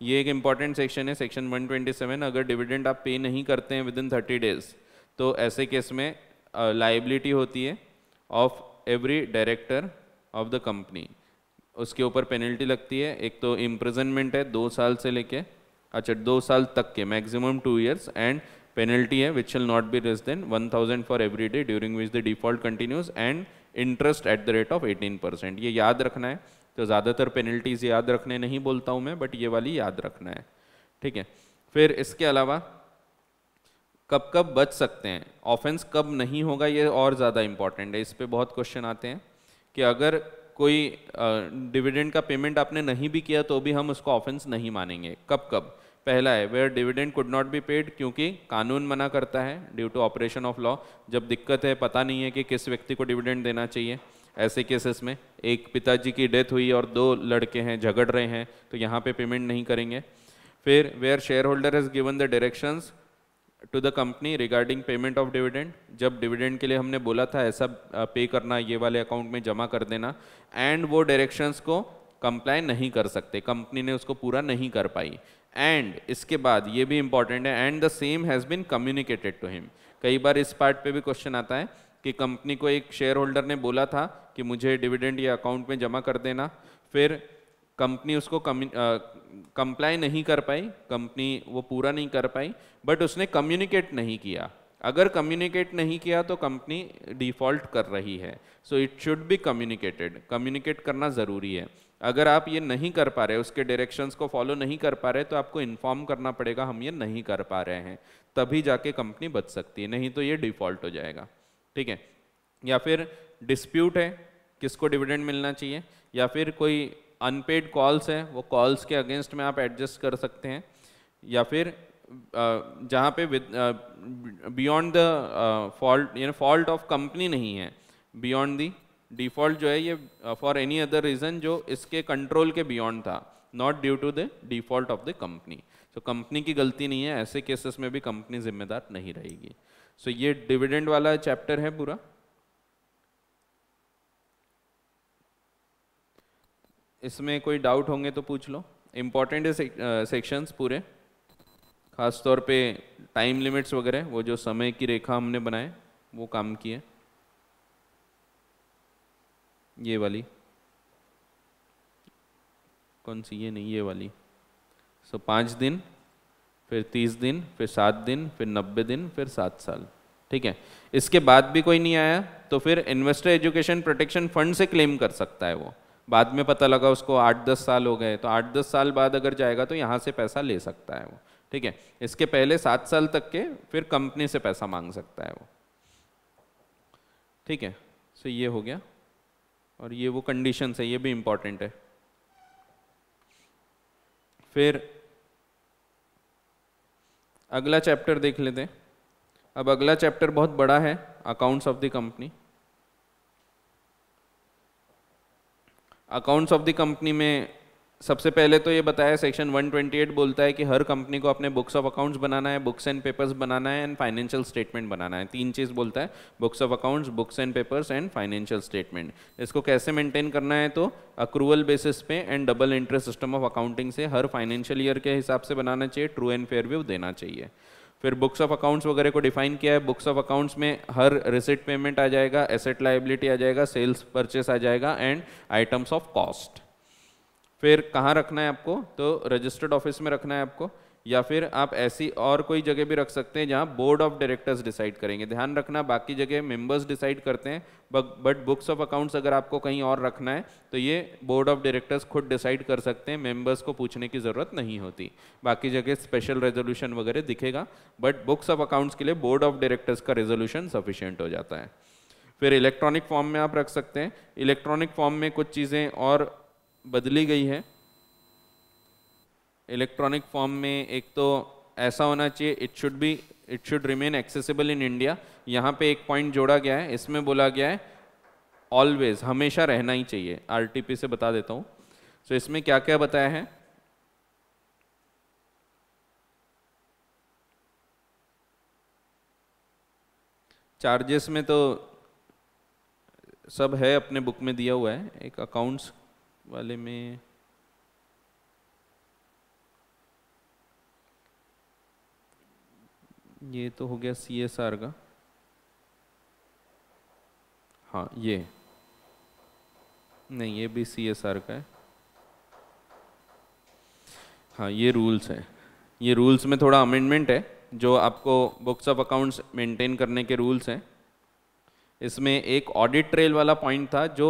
ये एक इम्पॉर्टेंट सेक्शन है, सेक्शन 127। अगर डिविडेंड आप पे नहीं करते हैं विदिन 30 डेज तो ऐसे केस में लाइबिलिटी होती है of every director of the company, उसके ऊपर पेनल्टी लगती है। एक तो इम्प्रिजनमेंट है 2 साल से लेके 2 साल तक के, मैक्सिमम 2 years, एंड पेनल्टी है विच shall not be less than 1000 for every day during which the default continues and interest at the rate of 18%। ये याद रखना है। तो ज़्यादातर पेनल्टीज याद रखने नहीं बोलता हूँ मैं, बट ये वाली याद रखना है, ठीक है। फिर इसके अलावा कब कब बच सकते हैं, ऑफेंस कब नहीं होगा, ये और ज़्यादा इंपॉर्टेंट है। इस पे बहुत क्वेश्चन आते हैं कि अगर कोई डिविडेंड का पेमेंट आपने नहीं भी किया तो भी हम उसको ऑफेंस नहीं मानेंगे। कब कब? पहला है where dividend could not be paid, क्योंकि कानून मना करता है, due to operation of law. जब दिक्कत है, पता नहीं है कि किस व्यक्ति को डिविडेंड देना चाहिए, ऐसे केसेस में एक पिताजी की डेथ हुई और 2 लड़के हैं झगड़ रहे हैं, तो यहाँ पे पेमेंट नहीं करेंगे। फिर where share holder has given the directions to the company regarding payment of dividend, जब डिविडेंड के लिए हमने बोला था ऐसा पे करना, ये वाले अकाउंट में जमा कर देना, एंड वो डायरेक्शंस को कंप्लाई नहीं कर सकते, कंपनी ने उसको पूरा नहीं कर पाई। एंड इसके बाद ये भी इंपॉर्टेंट है, and the same has been communicated to him. कई बार इस पार्ट पे भी क्वेश्चन आता है कि कंपनी को एक शेयर होल्डर ने बोला था कि मुझे डिविडेंड ये अकाउंट में जमा कर देना, फिर कंपनी उसको कंप्लाई नहीं कर पाई, कंपनी वो पूरा नहीं कर पाई, बट उसने कम्युनिकेट नहीं किया। अगर कम्युनिकेट नहीं किया तो कंपनी डिफ़ॉल्ट कर रही है। So it should be communicated, communicate करना ज़रूरी है। अगर आप ये नहीं कर पा रहे, उसके डायरेक्शंस को फॉलो नहीं कर पा रहे, तो आपको इन्फॉर्म करना पड़ेगा हम ये नहीं कर पा रहे हैं, तभी जाके कंपनी बच सकती है, नहीं तो ये डिफ़ॉल्ट हो जाएगा, ठीक है। या फिर डिस्प्यूट है, किसको डिविडेंड मिलना चाहिए, या फिर कोई अनपेड कॉल्स है, वो कॉल्स के अगेंस्ट में आप एडजस्ट कर सकते हैं, या फिर जहाँ पे बियॉन्ड द फॉल्ट, यानी फॉल्ट ऑफ कंपनी नहीं है, बियॉन्ड दी डिफ़ॉल्ट जो है ये फॉर एनी अदर रीज़न जो इसके कंट्रोल के बियॉन्ड था, not due to the default of the company. So company की गलती नहीं है, ऐसे केसेस में भी कंपनी जिम्मेदार नहीं रहेगी। सो ये डिविडेंड वाला चैप्टर है पूरा। इसमें कोई डाउट होंगे तो पूछ लो। इम्पॉर्टेंट है सेक्शंस पूरे, खास तौर पे टाइम लिमिट्स वगैरह, वो जो समय की रेखा हमने बनाए वो काम किए। ये वाली कौन सी, ये नहीं, ये वाली। सो 5 दिन, फिर 30 दिन, फिर 7 दिन, फिर 90 दिन, फिर 7 साल, ठीक है। इसके बाद भी कोई नहीं आया तो फिर इन्वेस्टर एजुकेशन प्रोटेक्शन फंड से क्लेम कर सकता है वो। बाद में पता लगा उसको 8-10 साल हो गए, तो 8-10 साल बाद अगर जाएगा तो यहाँ से पैसा ले सकता है वो, ठीक है। इसके पहले 7 साल तक के फिर कंपनी से पैसा मांग सकता है वो, ठीक है। सो ये हो गया, और ये वो कंडीशंस है, ये भी इम्पॉर्टेंट है। फिर अगला चैप्टर देख लेते हैं। अब अगला चैप्टर बहुत बड़ा है, accounts of the company. Accounts of the company में सबसे पहले तो ये बताया, सेक्शन 128 बोलता है कि हर कंपनी को अपने बुक्स ऑफ अकाउंट्स बनाना है, बुक्स एंड पेपर्स बनाना है, एंड फाइनेंशियल स्टेटमेंट बनाना है। 3 चीज़ बोलता है, books of accounts, books and papers and financial statement. इसको कैसे मेंटेन करना है, तो अक्रूवल बेसिस पे and double interest system of accounting से हर फाइनेंशियल ईयर के हिसाब से बनाना चाहिए, ट्रू एंड फेयर व्यू देना चाहिए। फिर बुक्स ऑफ अकाउंट्स वगैरह को डिफाइन किया है। बुक्स ऑफ अकाउंट्स में हर रिसिट पेमेंट आ जाएगा, एसेट लायबिलिटी आ जाएगा, सेल्स परचेस आ जाएगा, एंड आइटम्स ऑफ कॉस्ट। फिर कहाँ रखना है आपको, तो रजिस्टर्ड ऑफिस में रखना है आपको, या फिर आप ऐसी और कोई जगह भी रख सकते हैं जहाँ बोर्ड ऑफ डायरेक्टर्स डिसाइड करेंगे। ध्यान रखना, बाकी जगह मेंबर्स डिसाइड करते हैं, बट बुक्स ऑफ अकाउंट्स अगर आपको कहीं और रखना है तो ये बोर्ड ऑफ डायरेक्टर्स खुद डिसाइड कर सकते हैं, मेंबर्स को पूछने की ज़रूरत नहीं होती। बाकी जगह स्पेशल रेजोल्यूशन वगैरह दिखेगा, बट बुक्स ऑफ अकाउंट्स के लिए बोर्ड ऑफ डायरेक्टर्स का रेजोल्यूशन सफिशिएंट हो जाता है। फिर इलेक्ट्रॉनिक फॉर्म में आप रख सकते हैं। इलेक्ट्रॉनिक फॉर्म में कुछ चीज़ें और बदली गई है। इलेक्ट्रॉनिक फॉर्म में एक तो ऐसा होना चाहिए, it should remain accessible in India. यहाँ पे एक पॉइंट जोड़ा गया है, इसमें बोला गया है ऑलवेज, हमेशा रहना ही चाहिए। आरटीपी से बता देता हूँ। सो इसमें क्या क्या बताया है, चार्जेस में तो सब है, अपने बुक में दिया हुआ है। एक अकाउंट्स वाले में ये तो हो गया CSR का, हाँ ये नहीं, ये भी CSR का है। हाँ ये रूल्स है, ये रूल्स में थोड़ा अमेंडमेंट है, जो आपको बुक्स ऑफ अकाउंट्स मेंटेन करने के रूल्स हैं, इसमें एक ऑडिट ट्रेल वाला पॉइंट था जो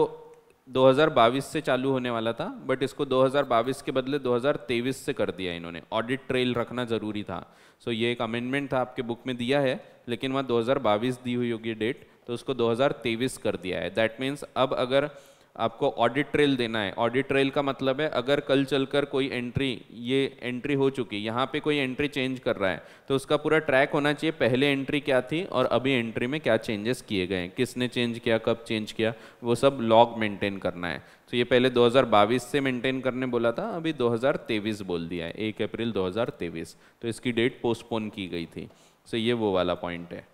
2022 से चालू होने वाला था, बट इसको 2022 के बदले 2023 से कर दिया इन्होंने। ऑडिट ट्रेल रखना ज़रूरी था। सो ये एक अमेंडमेंट था, आपके बुक में दिया है, लेकिन वहाँ 2022 दी हुई होगी डेट, तो उसको 2023 कर दिया है। दैट मीन्स अब अगर आपको ऑडिट ट्रेल देना है, ऑडिट ट्रेल का मतलब है अगर कल चलकर कोई एंट्री, ये एंट्री हो चुकी, यहाँ पे कोई एंट्री चेंज कर रहा है, तो उसका पूरा ट्रैक होना चाहिए पहले एंट्री क्या थी और अभी एंट्री में क्या चेंजेस किए गए हैं, किसने चेंज किया, कब चेंज किया, वो सब लॉग मेंटेन करना है। तो ये पहले 2022 से मेंटेन करने बोला था, अभी 2023 बोल दिया है, 1 अप्रैल 2023, तो इसकी डेट पोस्टपोन की गई थी। सो ये वो वाला पॉइंट है।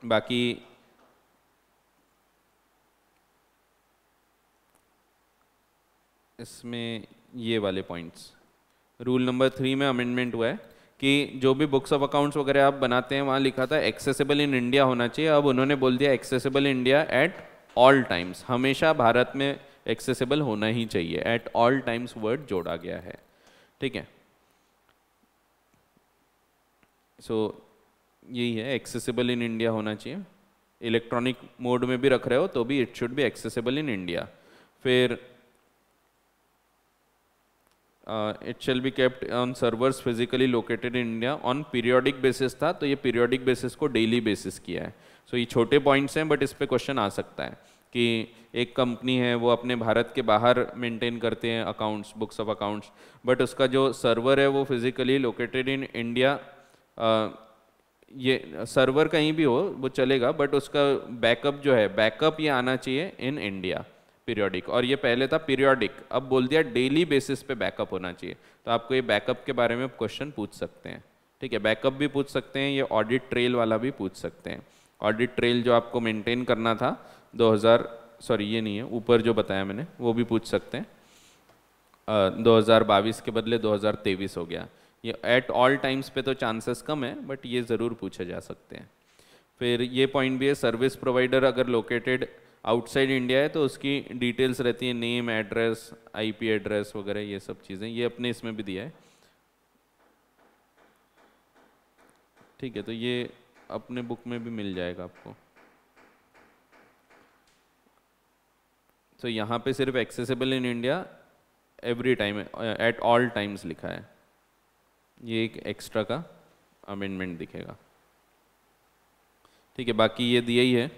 बाकी इसमें ये वाले पॉइंट्स, रूल नंबर 3 में अमेंडमेंट हुआ है कि जो भी बुक्स ऑफ अकाउंट्स वगैरह आप बनाते हैं, वहाँ लिखा था एक्सेसिबल इन इंडिया होना चाहिए, अब उन्होंने बोल दिया accessible India at all times, हमेशा भारत में एक्सेसिबल होना ही चाहिए, एट ऑल टाइम्स वर्ड जोड़ा गया है। ठीक है, सो यही है, एक्सेसिबल इन इंडिया होना चाहिए। इलेक्ट्रॉनिक मोड में भी रख रहे हो तो भी it should be accessible in India. फिर it shall be kept on servers physically located in India on periodic basis था, तो ये पीरियोडिक बेसिस को डेली बेसिस किया है। सो ये छोटे पॉइंट्स हैं, बट इस पे क्वेश्चन आ सकता है कि एक कंपनी है वो अपने भारत के बाहर मेंटेन करते हैं accounts, books of accounts, but उसका जो सर्वर है वो फिजिकली लोकेटेड इन इंडिया, ये सर्वर कहीं भी हो वो चलेगा, बट उसका बैकअप जो है, बैकअप ये आना चाहिए इन इंडिया पीरियोडिक, और ये पहले था पीरियोडिक, अब बोल दिया डेली बेसिस पे बैकअप होना चाहिए। तो आपको ये बैकअप के बारे में क्वेश्चन पूछ सकते हैं। ठीक है, बैकअप भी पूछ सकते हैं, ये ऑडिट ट्रेल वाला भी पूछ सकते हैं। ऑडिट ट्रेल जो आपको मेंटेन करना था 2000, सॉरी ये नहीं है, ऊपर जो बताया मैंने वो भी पूछ सकते हैं। 2022 के बदले 2023 हो गया। ये एट ऑल टाइम्स पे तो चांसेस कम है, बट ये ज़रूर पूछे जा सकते हैं। फिर ये पॉइंट भी है, सर्विस प्रोवाइडर अगर लोकेटेड आउटसाइड इंडिया है तो उसकी डिटेल्स रहती है, नेम, एड्रेस, आईपी एड्रेस वगैरह, ये सब चीज़ें, ये अपने इसमें भी दिया है। ठीक है, तो ये अपने बुक में भी मिल जाएगा आपको। तो यहाँ पे सिर्फ accessible in India every time, at all times लिखा है, ये एक एक्स्ट्रा का अमेंडमेंट दिखेगा। ठीक है, बाकी ये दिया ही है।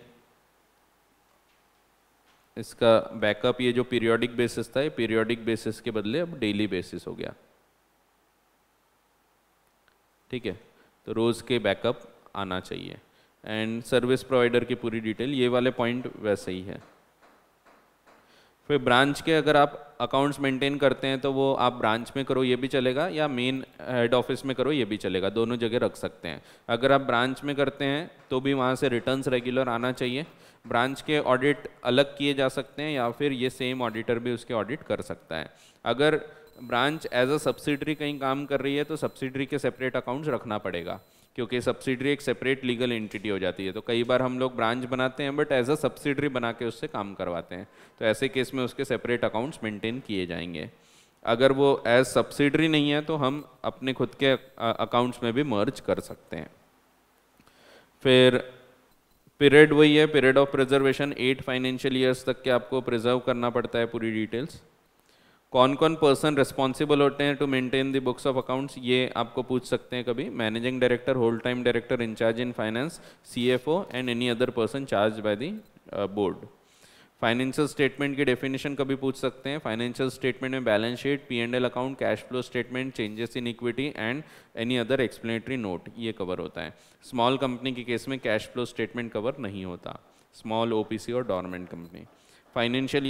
इसका बैकअप ये जो पीरियोडिक बेसिस था, ये पीरियोडिक बेसिस के बदले अब डेली बेसिस हो गया। ठीक है, तो रोज़ के बैकअप आना चाहिए, एंड सर्विस प्रोवाइडर की पूरी डिटेल, ये वाले पॉइंट वैसे ही है। फिर ब्रांच के अगर आप अकाउंट्स मेंटेन करते हैं तो वो आप ब्रांच में करो ये भी चलेगा, या मेन हेड ऑफिस में करो ये भी चलेगा, दोनों जगह रख सकते हैं। अगर आप ब्रांच में करते हैं तो भी वहाँ से रिटर्न्स रेगुलर आना चाहिए। ब्रांच के ऑडिट अलग किए जा सकते हैं, या फिर ये सेम ऑडिटर भी उसके ऑडिट कर सकता है। अगर ब्रांच एज अ सब्सिडरी कहीं काम कर रही है तो सब्सिडरी के सेपरेट अकाउंट्स रखना पड़ेगा, क्योंकि सब्सिडरी एक सेपरेट लीगल एंटिटी हो जाती है। तो कई बार हम लोग ब्रांच बनाते हैं बट एज अ सब्सिडरी बना के उससे काम करवाते हैं, तो ऐसे केस में उसके सेपरेट अकाउंट्स मेंटेन किए जाएंगे। अगर वो एज सब्सिडरी नहीं है तो हम अपने खुद के अकाउंट्स में भी मर्ज कर सकते हैं। फिर पीरियड वही है, period of preservation 8 financial years तक के आपको प्रिजर्व करना पड़ता है पूरी डिटेल्स। कौन कौन पर्सन रिस्पॉन्सिबल होते हैं to maintain the books of accounts, ये आपको पूछ सकते हैं कभी। Managing director, whole time director incharge in finance, CFO and any other person charge by the board. Financial statement की डेफिनेशन कभी पूछ सकते हैं। फाइनेंशियल स्टेटमेंट में balance sheet, P&L account, cash flow statement, changes in equity and any other explanatory note, ये cover होता है। Small company के केस में कैश फ्लो स्टेटमेंट कवर नहीं होता, स्मॉल ओपीसी और dormant company. Financial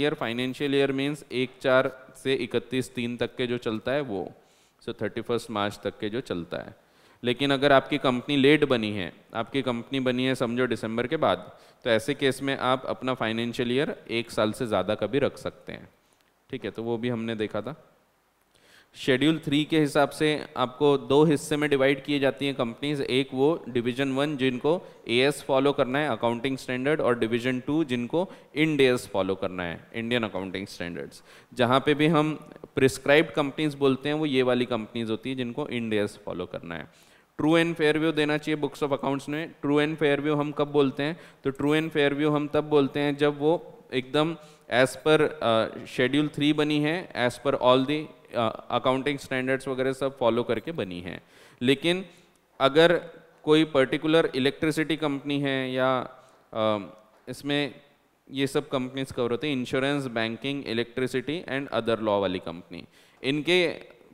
year means 1/4 से 31/3 तक के जो चलता है वो, सो 31 मार्च तक के जो चलता है। लेकिन अगर आपकी कंपनी लेट बनी है, आपकी कंपनी बनी है समझो दिसंबर के बाद, तो ऐसे केस में आप अपना फाइनेंशियल ईयर 1 साल से ज़्यादा का भी रख सकते हैं। ठीक है, तो वो भी हमने देखा था। शेड्यूल 3 के हिसाब से आपको 2 हिस्से में डिवाइड किए जाती हैं कंपनीज। एक वो डिवीजन 1 जिनको AS फॉलो करना है, अकाउंटिंग स्टैंडर्ड, और डिवीजन 2 जिनको इंड AS फॉलो करना है, इंडियन अकाउंटिंग स्टैंडर्ड्स। जहाँ पे भी हम प्रिस्क्राइब्ड कंपनीज बोलते हैं वो ये वाली कंपनीज होती है जिनको इंड AS फॉलो करना है। ट्रू एंड फेयर व्यू देना चाहिए बुक्स ऑफ अकाउंट्स में। ट्रू एंड फेयर व्यू हम कब बोलते हैं? तो ट्रू एंड फेयर व्यू हम तब बोलते हैं जब वो एकदम एज पर शेड्यूल 3 बनी है, as per all the accounting standards वगैरह सब फॉलो करके बनी है। लेकिन अगर कोई पर्टिकुलर इलेक्ट्रिसिटी कंपनी है या इसमें ये सब कंपनीज कवर होते हैं, insurance, banking, electricity and other law वाली कंपनी, इनके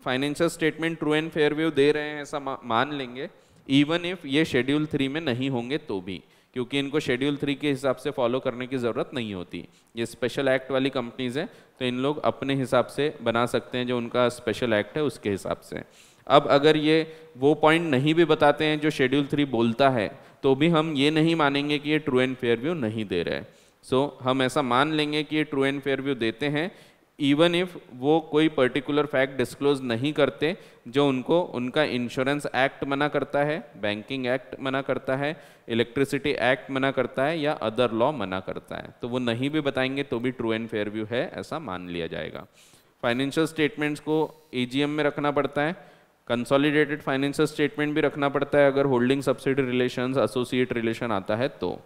financial statement true and fair view दे रहे हैं ऐसा मान लेंगे, इवन इफ ये शेड्यूल 3 में नहीं होंगे तो भी, क्योंकि इनको शेड्यूल 3 के हिसाब से फॉलो करने की ज़रूरत नहीं होती। ये स्पेशल एक्ट वाली कंपनीज हैं तो इन लोग अपने हिसाब से बना सकते हैं, जो उनका स्पेशल एक्ट है उसके हिसाब से। अब अगर ये वो पॉइंट नहीं भी बताते हैं जो शेड्यूल 3 बोलता है, तो भी हम ये नहीं मानेंगे कि ये ट्रू एंड फेयर व्यू नहीं दे रहे। सो हम ऐसा मान लेंगे कि ये ट्रू एंड फेयर व्यू देते हैं, इवन इफ वो कोई पर्टिकुलर फैक्ट डिस्क्लोज नहीं करते जो उनको उनका इंश्योरेंस एक्ट मना करता है, बैंकिंग एक्ट मना करता है, इलेक्ट्रिसिटी एक्ट मना करता है या अदर लॉ मना करता है, तो वो नहीं भी बताएंगे तो भी ट्रू एंड फेयर व्यू है ऐसा मान लिया जाएगा। फाइनेंशियल स्टेटमेंट्स को एजीएम में रखना पड़ता है, कंसोलिडेटेड फाइनेंशियल स्टेटमेंट भी रखना पड़ता है अगर holding subsidy relations, associate relation आता है तो।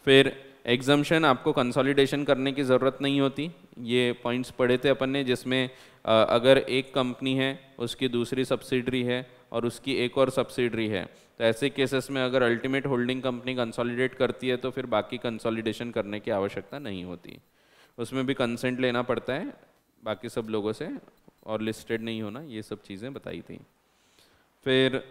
फिर एग्जम्पशन, आपको कंसोलिडेशन करने की ज़रूरत नहीं होती। ये पॉइंट्स पढ़े थे अपन ने, जिसमें अगर एक कंपनी है, उसकी दूसरी सब्सिडरी है और उसकी एक और सब्सिडरी है, तो ऐसे केसेस में अगर अल्टीमेट होल्डिंग कंपनी कंसोलिडेट करती है तो फिर बाकी कंसोलिडेशन करने की आवश्यकता नहीं होती। उसमें भी कंसेंट लेना पड़ता है बाकी सब लोगों से और लिस्टेड नहीं होना, ये सब चीज़ें बताई थी। फिर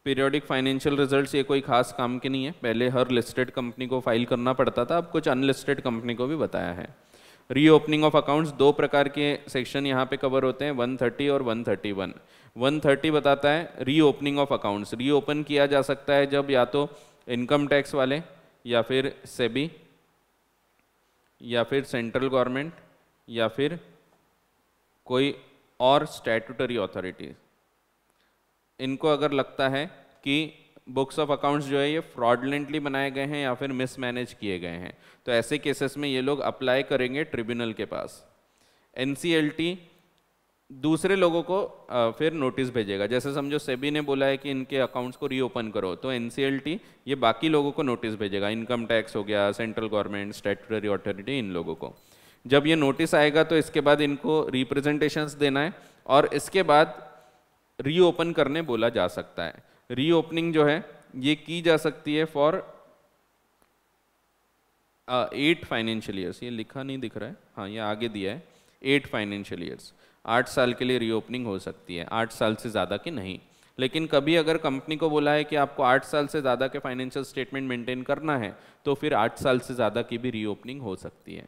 पीरियोडिक फाइनेंशियल रिजल्ट्स, ये कोई खास काम के नहीं है, पहले हर लिस्टेड कंपनी को फाइल करना पड़ता था, अब कुछ अनलिस्टेड कंपनी को भी बताया है। रीओपनिंग ऑफ अकाउंट्स, दो प्रकार के सेक्शन यहाँ पे कवर होते हैं, 130 और 131। 130 बताता है रीओपनिंग ऑफ अकाउंट्स, रीओपन किया जा सकता है जब या तो इनकम टैक्स वाले या फिर सेबी या फिर सेंट्रल गवर्नमेंट या फिर कोई और स्टैट्यूटरी अथॉरिटी, इनको अगर लगता है कि बुक्स ऑफ अकाउंट्स जो है ये फ्रॉडलेंटली बनाए गए हैं या फिर मिसमैनेज किए गए हैं, तो ऐसे केसेस में ये लोग अप्लाई करेंगे ट्रिब्यूनल के पास। एनसीएलटी दूसरे लोगों को फिर नोटिस भेजेगा, जैसे समझो सेबी ने बोला है कि इनके अकाउंट्स को रीओपन करो, तो एनसीएलटी ये बाकी लोगों को नोटिस भेजेगा, इनकम टैक्स हो गया, सेंट्रल गवर्नमेंट, स्टैट्यूटरी अथॉरिटी, इन लोगों को। जब ये नोटिस आएगा तो इसके बाद इनको रिप्रेजेंटेशंस देना है और इसके बाद रीओपन करने बोला जा सकता है। रीओपनिंग जो है ये की जा सकती है फॉर 8 फाइनेंशियल ईयर्स, ये लिखा नहीं दिख रहा है, हाँ ये आगे दिया है, 8 फाइनेंशियल ईयर्स, 8 साल के लिए रीओपनिंग हो सकती है, 8 साल से ज़्यादा की नहीं। लेकिन कभी अगर कंपनी को बोला है कि आपको 8 साल से ज़्यादा के फाइनेंशियल स्टेटमेंट मेंटेन करना है तो फिर 8 साल से ज़्यादा की भी रीओपनिंग हो सकती है,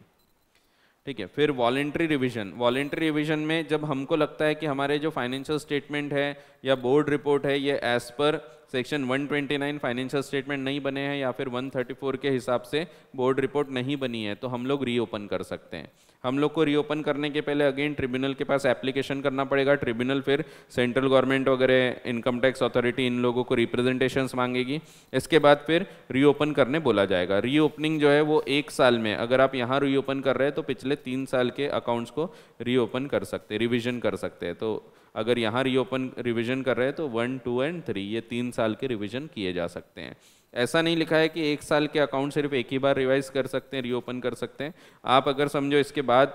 ठीक है। फिर वॉलेंट्री रिवीजन, वॉलेंट्री रिवीजन में जब हमको लगता है कि हमारे जो फाइनेंशियल स्टेटमेंट है या बोर्ड रिपोर्ट है ये as per section 129 financial statement नहीं बने हैं या फिर 134 के हिसाब से बोर्ड रिपोर्ट नहीं बनी है, तो हम लोग रीओपन कर सकते हैं। हम लोग को रीओपन करने के पहले अगेन ट्रिब्यूनल के पास एप्लीकेशन करना पड़ेगा, ट्रिब्यूनल फिर सेंट्रल गवर्नमेंट वगैरह, इनकम टैक्स अथॉरिटी, इन लोगों को रिप्रेजेंटेशंस मांगेगी, इसके बाद फिर रीओपन करने बोला जाएगा। रीओपनिंग जो है वो 1 साल में, अगर आप यहाँ रीओपन कर रहे हैं तो पिछले 3 साल के अकाउंट्स को रीओपन कर सकते हैं, रिविजन कर सकते हैं। तो अगर यहाँ रीओपन रिविजन कर रहे हैं तो 1, 2 एंड 3 ये 3 साल के रिविजन किए जा सकते हैं। ऐसा नहीं लिखा है कि 1 साल के अकाउंट सिर्फ एक ही बार रिवाइज कर सकते हैं, रीओपन कर सकते हैं। आप अगर समझो इसके बाद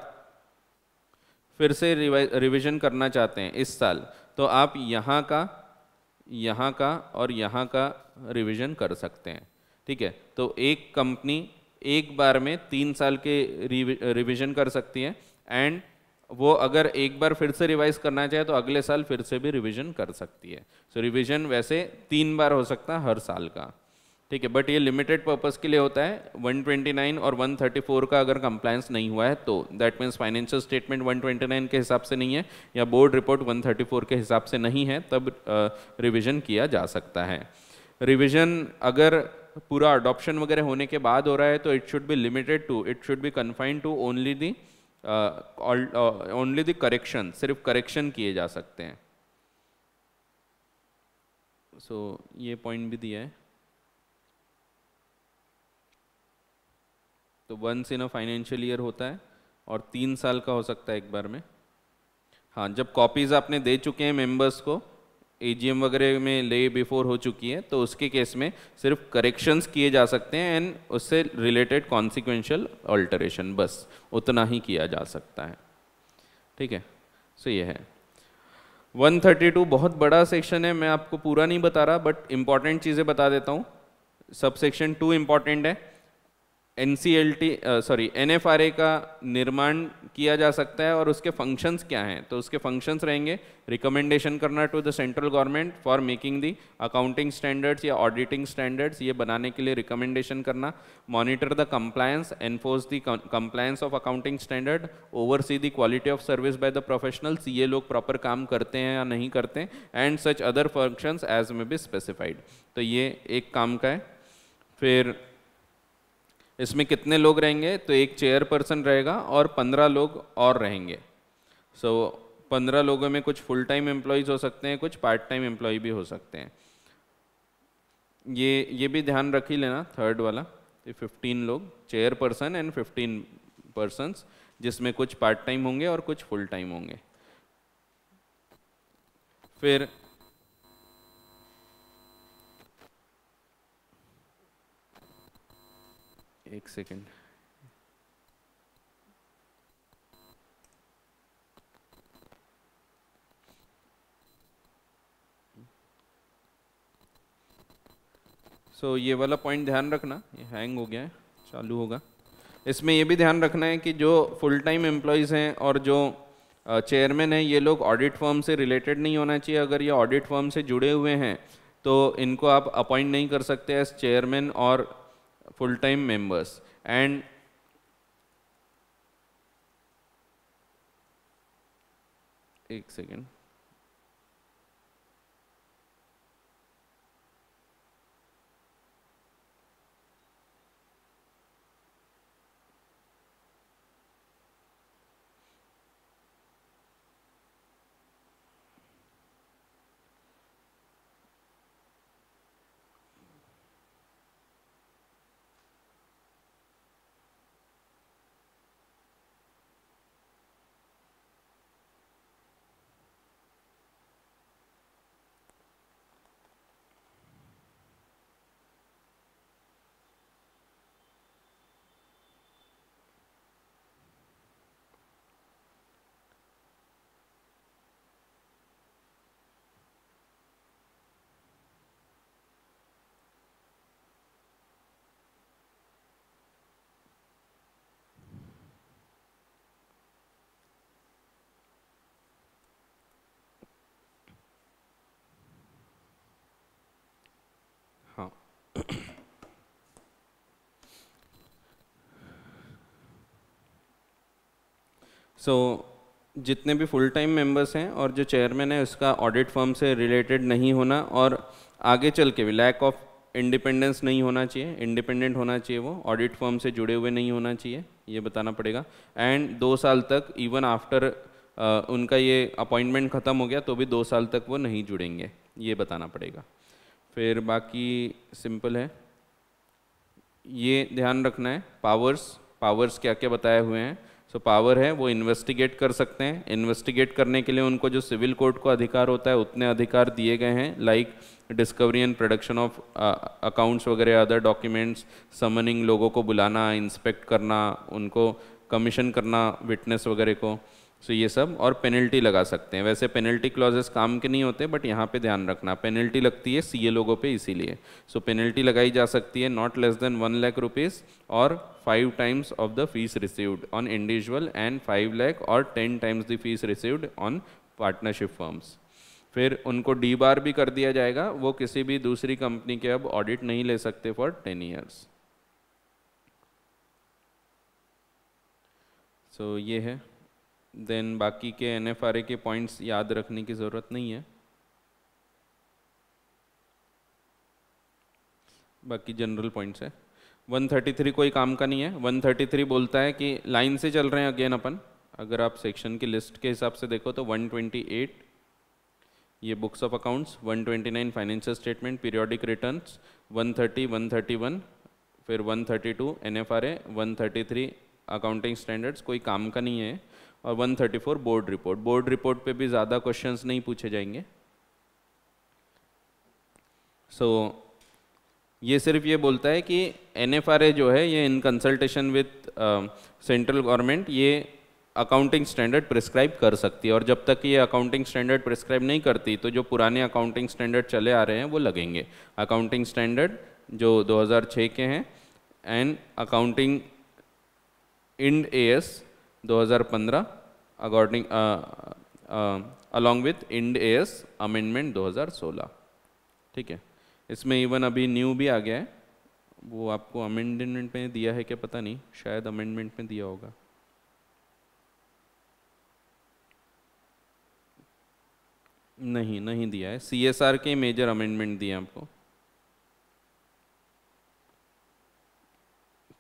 फिर से रिविजन करना चाहते हैं इस साल, तो आप यहाँ का और यहाँ का रिविजन कर सकते हैं, ठीक है। तो एक कंपनी एक बार में 3 साल के रिविजन कर सकती है, एंड वो अगर एक बार फिर से रिवाइज करना चाहे तो अगले साल फिर से भी रिवीजन कर सकती है। सो रिवीजन वैसे 3 बार हो सकता है हर साल का, ठीक है, बट ये लिमिटेड पर्पस के लिए होता है। 129 और 134 का अगर कंप्लायंस नहीं हुआ है तो दैट मीन्स फाइनेंशियल स्टेटमेंट 129 के हिसाब से नहीं है या बोर्ड रिपोर्ट 134 के हिसाब से नहीं है, तब रिवीजन किया जा सकता है। रिवीजन अगर पूरा अडॉप्शन वगैरह होने के बाद हो रहा है तो it should be limited to, it should be confined to only the correction, सिर्फ करेक्शन किए जा सकते हैं। सो ये पॉइंट भी दिया है। तो 1 इन अ फाइनेंशियल ईयर होता है और 3 साल का हो सकता है एक बार में। हाँ, जब कॉपीज़ आपने दे चुके हैं मेंबर्स को, एजीएम वगैरह में ले बिफोर हो चुकी है, तो उसके केस में सिर्फ करेक्शंस किए जा सकते हैं एंड उससे रिलेटेड कॉन्सिक्वेंशियल ऑल्टरेशन, बस उतना ही किया जा सकता है। ठीक है, सो ये है 132। बहुत बड़ा सेक्शन है, मैं आपको पूरा नहीं बता रहा, बट इंपॉर्टेंट चीज़ें बता देता हूँ। सब सेक्शन 2 इंपॉर्टेंट है। एनएफआरए का निर्माण किया जा सकता है और उसके फंक्शंस क्या हैं, तो उसके फंक्शंस रहेंगे रिकमेंडेशन करना to the central government for making the accounting standards या ऑडिटिंग स्टैंडर्ड्स, ये बनाने के लिए रिकमेंडेशन करना, monitor the compliance, enforce the compliance of accounting standard, oversee the quality of service by the professionals, ये लोग प्रॉपर काम करते हैं या नहीं करते, and such other functions as may be specified. तो ये एक काम का है। फिर इसमें कितने लोग रहेंगे, तो एक चेयरपर्सन रहेगा और 15 लोग और रहेंगे। सो 15 लोगों में कुछ फुल टाइम एम्प्लॉयज़ हो सकते हैं, कुछ पार्ट टाइम एम्प्लॉय भी हो सकते हैं। ये भी ध्यान रख ही लेना, थर्ड वाला, 15 लोग चेयरपर्सन एंड 15 पर्सन्स, जिसमें कुछ पार्ट टाइम होंगे और कुछ फुल टाइम होंगे। फिर एक सेकेंड, सो ये वाला पॉइंट ध्यान रखना, ये हैंग हो गया है, चालू होगा। इसमें ये भी ध्यान रखना है कि जो फुल टाइम एम्प्लॉयज़ हैं और जो चेयरमैन है, ये लोग ऑडिट फर्म से रिलेटेड नहीं होना चाहिए। अगर ये ऑडिट फर्म से जुड़े हुए हैं तो इनको आप अपॉइंट नहीं कर सकते एज चेयरमैन और फुल टाइम मेंबर्स। एंड एक सेकेंड, हाँ जितने भी फुल टाइम मेंबर्स हैं और जो चेयरमैन है, उसका ऑडिट फर्म से रिलेटेड नहीं होना और आगे चल के भी लैक ऑफ इंडिपेंडेंस नहीं होना चाहिए, इंडिपेंडेंट होना चाहिए, वो ऑडिट फर्म से जुड़े हुए नहीं होना चाहिए, ये बताना पड़ेगा। एंड 2 साल तक, इवन आफ्टर उनका ये अपॉइंटमेंट ख़त्म हो गया तो भी 2 साल तक वो नहीं जुड़ेंगे, ये बताना पड़ेगा। फिर बाकी सिंपल है, ये ध्यान रखना है। पावर्स क्या क्या बताए हुए हैं। सो पावर है, वो इन्वेस्टिगेट कर सकते हैं। इन्वेस्टिगेट करने के लिए उनको जो सिविल कोर्ट को अधिकार होता है उतने अधिकार दिए गए हैं, like discovery and production of accounts वगैरह, अदर डॉक्यूमेंट्स, समनिंग लोगों को बुलाना, इंस्पेक्ट करना, उनको कमीशन करना विटनेस वगैरह को। सो ये सब, और पेनल्टी लगा सकते हैं। वैसे पेनल्टी क्लॉजेस काम के नहीं होते, बट यहाँ पे ध्यान रखना, पेनल्टी लगती है सीए लोगों पे, इसीलिए। सो पेनल्टी लगाई जा सकती है not less than 1 lakh rupees और 5 times of the fees received on individual and 5 lakh और 10 times the fees received on partnership firms. फिर उनको डी बार भी कर दिया जाएगा, वो किसी भी दूसरी कंपनी के अब ऑडिट नहीं ले सकते फॉर 10 years। सो ये है। देन बाकी के एनएफआरए के पॉइंट्स याद रखने की ज़रूरत नहीं है, बाकी जनरल पॉइंट्स है। 133 कोई काम का नहीं है। 133 बोलता है कि लाइन से चल रहे हैं अगेन अपन, अगर आप सेक्शन की लिस्ट के हिसाब से देखो तो 128 ये books of accounts, 129 financial statement periodic returns, 130 131, फिर 132 एनएफआरए, 133 अकाउंटिंग स्टैंडर्ड्स, कोई काम का नहीं है। और 134 बोर्ड रिपोर्ट। बोर्ड रिपोर्ट पे भी ज़्यादा क्वेश्चंस नहीं पूछे जाएंगे। सो ये सिर्फ ये बोलता है कि NFRA जो है ये in consultation with central government ये अकाउंटिंग स्टैंडर्ड प्रिस्क्राइब कर सकती है, और जब तक ये अकाउंटिंग स्टैंडर्ड प्रिस्क्राइब नहीं करती तो जो पुराने अकाउंटिंग स्टैंडर्ड चले आ रहे हैं वो लगेंगे। अकाउंटिंग स्टैंडर्ड जो 2006 के हैं and accounting Ind AS 2015 according along with Ind AS amendment 2016। ठीक है, इसमें इवन अभी न्यू भी आ गया है, वो आपको अमेंडमेंट में दिया है क्या पता नहीं, शायद अमेंडमेंट में दिया होगा। नहीं दिया है, CSR के मेजर अमेंडमेंट दिए आपको।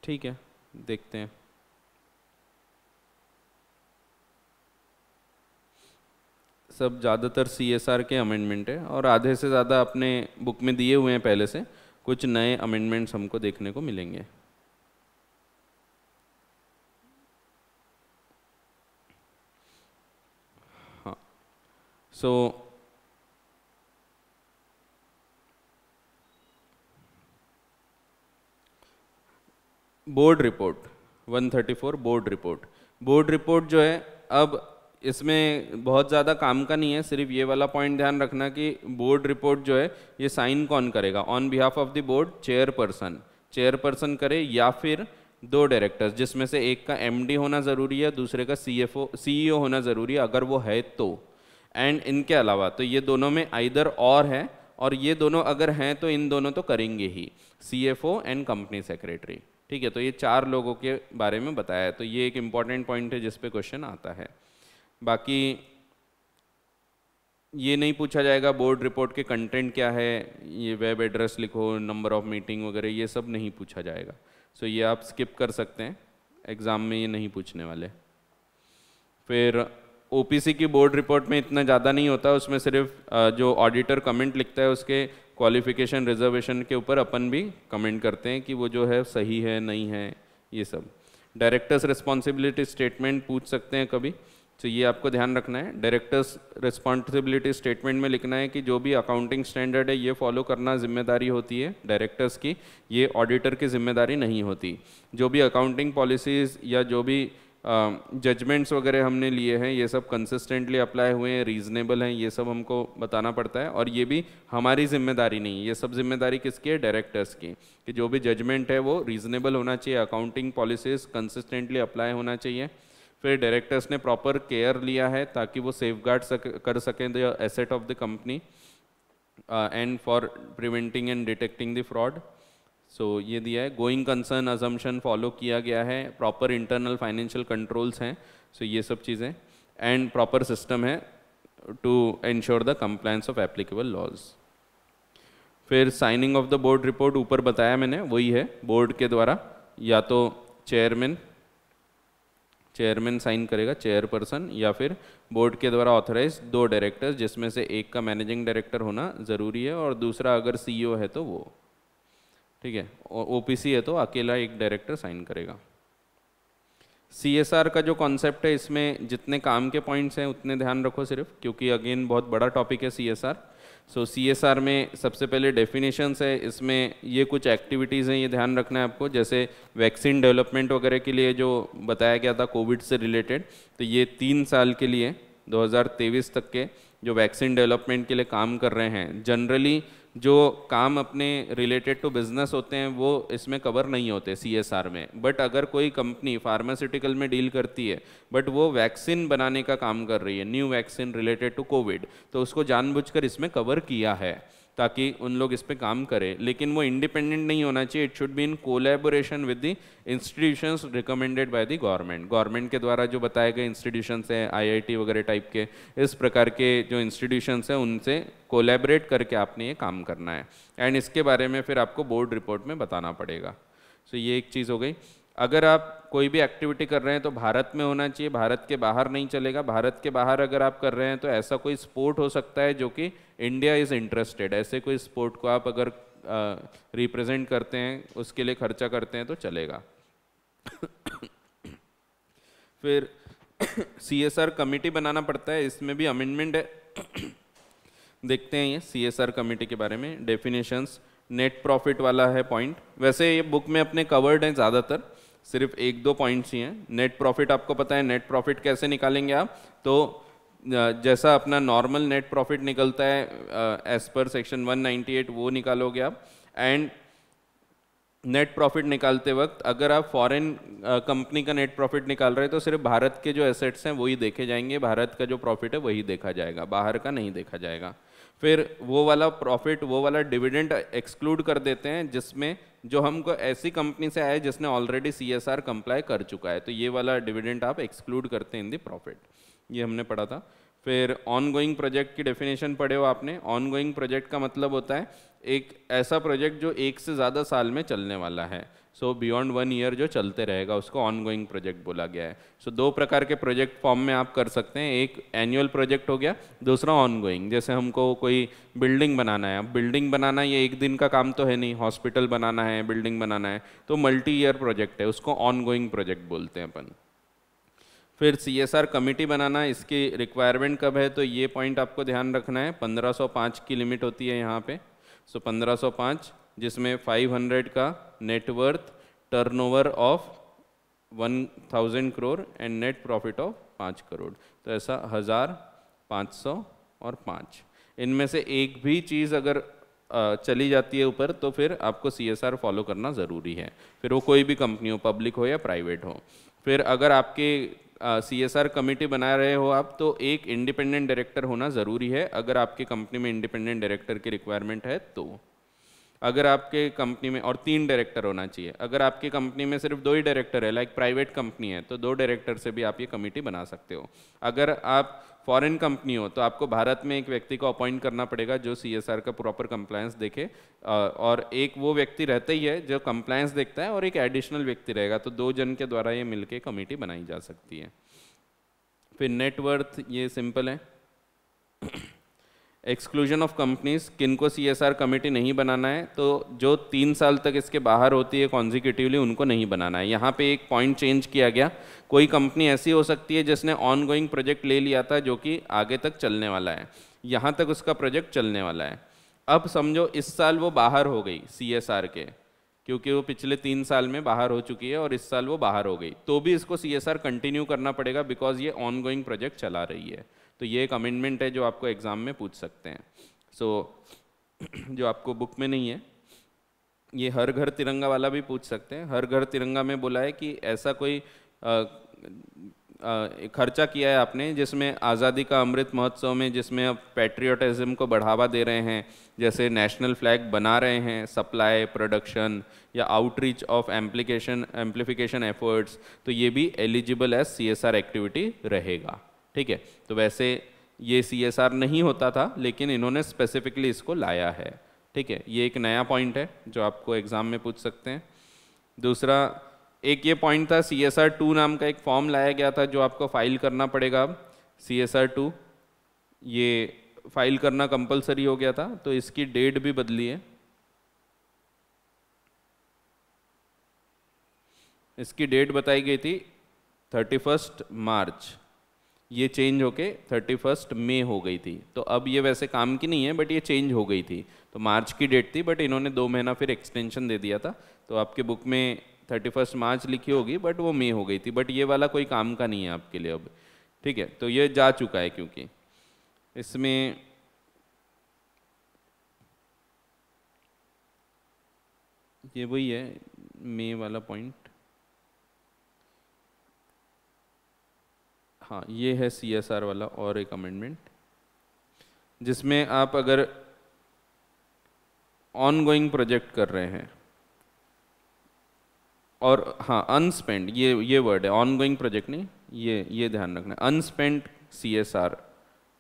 ठीक है, देखते हैं। सब ज़्यादातर CSR के अमेंडमेंट है और आधे से ज़्यादा अपने बुक में दिए हुए हैं पहले से, कुछ नए अमेंडमेंट्स हमको देखने को मिलेंगे। हाँ, सो बोर्ड रिपोर्ट 134 बोर्ड रिपोर्ट जो है, अब इसमें बहुत ज़्यादा काम का नहीं है, सिर्फ ये वाला पॉइंट ध्यान रखना कि बोर्ड रिपोर्ट जो है ये साइन कौन करेगा। On behalf of the board chairperson करे या फिर 2 डायरेक्टर्स, जिसमें से एक का MD होना ज़रूरी है, दूसरे का CEO होना ज़रूरी है अगर वो है तो। एंड इनके अलावा तो ये दोनों में आइदर और है, और ये दोनों अगर हैं तो इन दोनों तो करेंगे ही, CFO एंड कंपनी सेक्रेटरी। ठीक है, तो ये 4 लोगों के बारे में बताया है, तो ये एक इम्पॉर्टेंट पॉइंट है जिस पे क्वेश्चन आता है। बाकी ये नहीं पूछा जाएगा बोर्ड रिपोर्ट के कंटेंट क्या है, ये वेब एड्रेस लिखो, नंबर ऑफ मीटिंग वगैरह, ये सब नहीं पूछा जाएगा। सो ये आप स्किप कर सकते हैं, एग्ज़ाम में ये नहीं पूछने वाले। फिर OPC की बोर्ड रिपोर्ट में इतना ज़्यादा नहीं होता, उसमें सिर्फ जो ऑडिटर कमेंट लिखता है उसके क्वालिफिकेशन रिजर्वेशन के ऊपर अपन भी कमेंट करते हैं कि वो जो है सही है नहीं है, ये सब। डायरेक्टर्स रिस्पॉन्सिबिलिटी स्टेटमेंट पूछ सकते हैं कभी, तो ये आपको ध्यान रखना है। डायरेक्टर्स रिस्पॉन्सिबिलिटी स्टेटमेंट में लिखना है कि जो भी अकाउंटिंग स्टैंडर्ड है ये फॉलो करना जिम्मेदारी होती है डायरेक्टर्स की, ये ऑडिटर की जिम्मेदारी नहीं होती। जो भी अकाउंटिंग पॉलिसीज़ या जो भी जजमेंट्स वगैरह हमने लिए हैं ये सब कंसिस्टेंटली अप्लाई हुए हैं, रीजनेबल हैं, ये सब हमको बताना पड़ता है। और ये भी हमारी जिम्मेदारी नहीं, ये सब जिम्मेदारी किसकी है, डायरेक्टर्स की, कि जो भी जजमेंट है वो रीजनेबल होना चाहिए, अकाउंटिंग पॉलिसीज़ कंसिस्टेंटली अप्लाई होना चाहिए। फिर डायरेक्टर्स ने प्रॉपर केयर लिया है ताकि वो सेफगार्ड कर सकें the asset of the company and for preventing and detecting the fraud. So ये दिया है। गोइंग कंसर्न अजम्पशन फॉलो किया गया है, प्रॉपर इंटरनल फाइनेंशियल कंट्रोल्स हैं, सो ये सब चीज़ें, एंड प्रॉपर सिस्टम है to ensure the compliance of applicable laws. फिर signing off the board report ऊपर बताया मैंने, वही है बोर्ड के द्वारा, या तो चेयरमैन साइन करेगा, चेयरपर्सन, या फिर बोर्ड के द्वारा ऑथराइज 2 डायरेक्टर्स, जिसमें से एक का मैनेजिंग डायरेक्टर होना ज़रूरी है और दूसरा अगर CEO है तो वो। ठीक है, और OPC है तो अकेला एक डायरेक्टर साइन करेगा। CSR का जो कॉन्सेप्ट है, इसमें जितने काम के पॉइंट्स हैं उतने ध्यान रखो सिर्फ, क्योंकि अगेन बहुत बड़ा टॉपिक है CSR। सो CSR में सबसे पहले डेफिनेशंस है, इसमें ये कुछ एक्टिविटीज़ हैं, ये ध्यान रखना है आपको, जैसे वैक्सीन डेवलपमेंट वगैरह के लिए जो बताया गया था कोविड से रिलेटेड, तो ये 3 साल के लिए 2023 तक के जो वैक्सीन डेवलपमेंट के लिए काम कर रहे हैं, जनरली जो काम अपने रिलेटेड टू बिजनेस होते हैं वो इसमें कवर नहीं होते CSR में। बट अगर कोई कंपनी फार्मास्यूटिकल में डील करती है बट वो वैक्सीन बनाने का काम कर रही है, new vaccine related to Covid, तो उसको जानबूझकर इसमें कवर किया है ताकि उन लोग इस पे काम करें। लेकिन वो इंडिपेंडेंट नहीं होना चाहिए, it should be in collaboration with the institutions recommended by the government के द्वारा जो बताए गए इंस्टीट्यूशंस हैं, IIT वगैरह टाइप के, इस प्रकार के जो इंस्टीट्यूशंस हैं उनसे कोलैबोरेट करके आपने ये काम करना है, एंड इसके बारे में फिर आपको बोर्ड रिपोर्ट में बताना पड़ेगा। सो ये एक चीज़ हो गई। अगर आप कोई भी एक्टिविटी कर रहे हैं तो भारत में होना चाहिए, भारत के बाहर नहीं चलेगा। भारत के बाहर अगर आप कर रहे हैं तो ऐसा कोई स्पोर्ट हो सकता है जो कि इंडिया इज़ इंटरेस्टेड, ऐसे कोई स्पोर्ट को आप अगर रिप्रेजेंट करते हैं, उसके लिए खर्चा करते हैं तो चलेगा। फिर CSR कमेटी बनाना पड़ता है, इसमें भी अमेंडमेंट है। देखते हैं ये CSR कमेटी के बारे में डेफिनेशंस। नेट प्रॉफिट वाला है पॉइंट, वैसे ये बुक में अपने कवर्ड हैं ज़्यादातर, सिर्फ एक दो पॉइंट्स ही हैं। नेट प्रॉफिट आपको पता है, नेट प्रॉफिट कैसे निकालेंगे आप, तो जैसा अपना नॉर्मल नेट प्रॉफिट निकलता है एज पर सेक्शन 198 वो निकालोगे आप। एंड नेट प्रॉफिट निकालते वक्त अगर आप फॉरेन कंपनी का नेट प्रॉफिट निकाल रहे हैं तो सिर्फ भारत के जो एसेट्स हैं वही देखे जाएंगे, भारत का जो प्रॉफिट है वही देखा जाएगा, बाहर का नहीं देखा जाएगा। फिर वो वाला प्रॉफिट, वो वाला डिविडेंड एक्सक्लूड कर देते हैं जिसमें जो हमको ऐसी कंपनी से आए जिसने ऑलरेडी CSR कंप्लाई कर चुका है, तो ये वाला डिविडेंड आप एक्सक्लूड करते हैं इन दी प्रॉफिट, ये हमने पढ़ा था। फिर ऑन गोइंग प्रोजेक्ट की डेफिनेशन पढ़े हो आपने। ऑन गोइंग प्रोजेक्ट का मतलब होता है एक ऐसा प्रोजेक्ट जो एक से ज़्यादा साल में चलने वाला है, सो बियॉन्ड 1 ईयर जो चलते रहेगा उसको ऑन गोइंग प्रोजेक्ट बोला गया है। सो दो प्रकार के प्रोजेक्ट फॉर्म में आप कर सकते हैं, एक एनुअल प्रोजेक्ट हो गया, दूसरा ऑन गोइंग। जैसे हमको कोई बिल्डिंग बनाना है, अब बिल्डिंग बनाना ये एक दिन का काम तो है नहीं, हॉस्पिटल बनाना है, बिल्डिंग बनाना है, तो मल्टी ईयर प्रोजेक्ट है, उसको ऑन गोइंग प्रोजेक्ट बोलते हैं अपन। फिर CSR कमेटी बनाना, इसकी रिक्वायरमेंट कब है, तो ये पॉइंट आपको ध्यान रखना है। 1505 की लिमिट होती है यहाँ पे, सो 1505 जिसमें 500 का net worth, turnover of 1000 crore and net profit of 5 crore, तो ऐसा 1000, 500 और 5, इनमें से एक भी चीज़ अगर चली जाती है ऊपर तो फिर आपको CSR फॉलो करना ज़रूरी है, फिर वो कोई भी कंपनी हो, पब्लिक हो या प्राइवेट हो। फिर अगर आपके CSR कमेटी बना रहे हो आप, तो एक इंडिपेंडेंट डायरेक्टर होना ज़रूरी है, अगर आपकी कंपनी में इंडिपेंडेंट डायरेक्टर की रिक्वायरमेंट है तो। अगर आपके कंपनी में, और 3 डायरेक्टर होना चाहिए, अगर आपकी कंपनी में सिर्फ 2 ही डायरेक्टर है, लाइक प्राइवेट कंपनी है, तो 2 डायरेक्टर से भी आप ये कमेटी बना सकते हो। अगर आप फॉरेन कंपनी हो तो आपको भारत में एक व्यक्ति को अपॉइंट करना पड़ेगा जो CSR का प्रॉपर कंप्लायंस देखे, और एक वो व्यक्ति रहता ही है जो कंप्लायंस देखता है और एक एडिशनल व्यक्ति रहेगा, तो 2 जन के द्वारा ये मिलके कमेटी बनाई जा सकती है। फिर नेटवर्थ, ये सिंपल है। एक्सक्लूजन ऑफ कंपनीज, किनको CSR कमेटी नहीं बनाना है, तो जो 3 साल तक इसके बाहर होती है कॉन्जिक्यूटिवली उनको नहीं बनाना है। यहाँ पे एक पॉइंट चेंज किया गया, कोई कंपनी ऐसी हो सकती है जिसने ऑन गोइंग प्रोजेक्ट ले लिया था जो कि आगे तक चलने वाला है, यहाँ तक उसका प्रोजेक्ट चलने वाला है। अब समझो इस साल वो बाहर हो गई CSR के, क्योंकि वो पिछले 3 साल में बाहर हो चुकी है और इस साल वो बाहर हो गई, तो भी इसको CSR कंटिन्यू करना पड़ेगा बिकॉज ये ऑन गोइंग प्रोजेक्ट चला रही है। तो ये एक अमेंडमेंट है जो आपको एग्ज़ाम में पूछ सकते हैं। सो जो आपको बुक में नहीं है, ये हर घर तिरंगा वाला भी पूछ सकते हैं। हर घर तिरंगा में बोला है कि ऐसा कोई खर्चा किया है आपने जिसमें आज़ादी का अमृत महोत्सव में, जिसमें अब पैट्रियोटिज्म को बढ़ावा दे रहे हैं, जैसे नेशनल फ्लैग बना रहे हैं, सप्लाई, प्रोडक्शन या आउटरीच ऑफ एम्प्लीफिकेशन एफर्ट्स, तो ये भी एलिजिबल एज CSR एक्टिविटी रहेगा। ठीक है, तो वैसे ये CSR नहीं होता था लेकिन इन्होंने स्पेसिफिकली इसको लाया है। ठीक है, ये एक नया पॉइंट है जो आपको एग्ज़ाम में पूछ सकते हैं। दूसरा एक ये पॉइंट था, CSR 2 नाम का एक फॉर्म लाया गया था जो आपको फाइल करना पड़ेगा। अब CSR 2 ये फाइल करना कंपलसरी हो गया था, तो इसकी डेट भी बदली है। इसकी डेट बताई गई थी 31 मार्च, ये चेंज होके 31 मई हो गई थी। तो अब ये वैसे काम की नहीं है बट ये चेंज हो गई थी, तो मार्च की डेट थी बट इन्होंने 2 महीना फिर एक्सटेंशन दे दिया था, तो आपके बुक में 31 मार्च लिखी होगी बट वो मई हो गई थी, बट ये वाला कोई काम का नहीं है आपके लिए अब। ठीक है, तो ये जा चुका है क्योंकि इसमें ये वही है मई वाला पॉइंट। हाँ, ये है CSR वाला और एक अमेंडमेंट जिसमें आप अगर ऑन गोइंग प्रोजेक्ट कर रहे हैं और हाँ अनस्पेंड, ये वर्ड है, ऑन गोइंग प्रोजेक्ट नहीं, ये ध्यान रखना है, अनस्पेंड CSR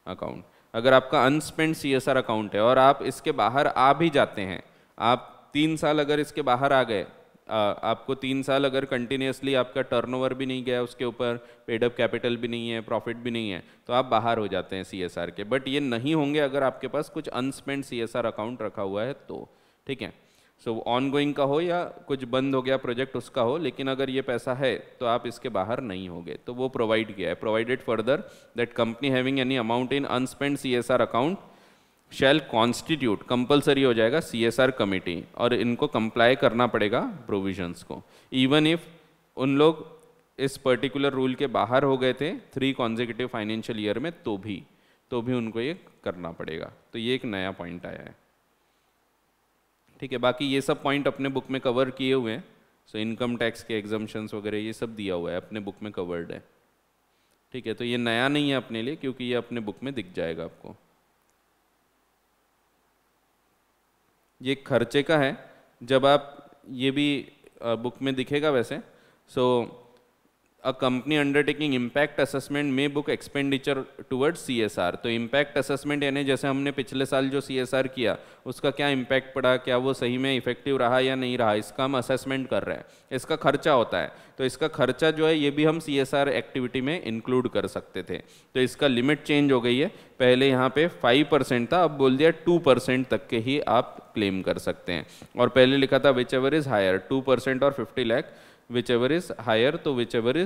अकाउंट। अगर आपका अनस्पेंड CSR अकाउंट है और आप इसके बाहर आ भी जाते हैं, आप 3 साल अगर इसके बाहर आ गए, आपको 3 साल अगर कंटिन्यूसली आपका टर्नओवर भी नहीं गया, उसके ऊपर पेड अप कैपिटल भी नहीं है, प्रॉफिट भी नहीं है, तो आप बाहर हो जाते हैं CSR के। बट ये नहीं होंगे अगर आपके पास कुछ अनस्पेंड CSR अकाउंट रखा हुआ है तो। ठीक है, सो ऑन गोइंग का हो या कुछ बंद हो गया प्रोजेक्ट उसका हो, लेकिन अगर ये पैसा है तो आप इसके बाहर नहीं होगे, तो वो प्रोवाइड किया है। Provided further that company having any amount in unspent CSR account shall constitute, compulsory हो जाएगा CSR कमेटी, और इनको कंप्लाई करना पड़ेगा प्रोविजंस को, इवन इफ उन लोग इस पर्टिकुलर रूल के बाहर हो गए थे 3 कॉन्जिक्यूटिव फाइनेंशियल ईयर में, तो भी उनको ये करना पड़ेगा। तो ये एक नया पॉइंट आया है। ठीक है, बाकी ये सब पॉइंट अपने बुक में कवर किए हुए हैं। सो इनकम टैक्स के एग्जम्पशंस वगैरह ये सब दिया हुआ है, अपने बुक में कवर्ड है। ठीक है, तो ये नया नहीं है अपने लिए, क्योंकि ये अपने बुक में दिख जाएगा आपको। ये खर्चे का है, जब आप ये भी बुक में दिखेगा वैसे। So a company undertaking impact assessment में बुक एक्सपेंडिचर टुवर्ड्स CSR। तो इम्पैक्ट असेसमेंट यानी जैसे हमने पिछले साल जो CSR किया उसका क्या इम्पैक्ट पड़ा, क्या वो सही में इफेक्टिव रहा या नहीं रहा, इसका हम असेसमेंट कर रहे हैं। इसका खर्चा होता है, तो इसका खर्चा जो है ये भी हम CSR एक्टिविटी में इंक्लूड कर सकते थे। तो इसका लिमिट चेंज हो गई है, पहले यहाँ पे 5% था, अब बोल दिया 2% तक के ही आप क्लेम कर सकते हैं। और पहले लिखा था विच एवर इज हायर 2% और 50 lakh, whichever is higher, तो विच एवर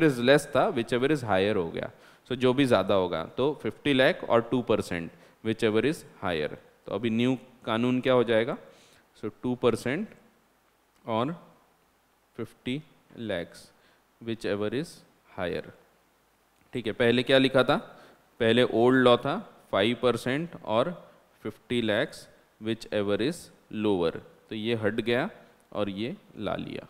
इज लेस था, विच एवर इज हायर हो गया। सो जो भी ज़्यादा होगा तो 50 लाख और 2%, विच एवर इज हायर। तो अभी न्यू कानून क्या हो जाएगा, सो 2% और 50 lakhs, whichever is higher. ठीक है, पहले क्या लिखा था, पहले ओल्ड लॉ था 5% और 50 lakhs, whichever is lower. तो ये हट गया और ये ला लिया।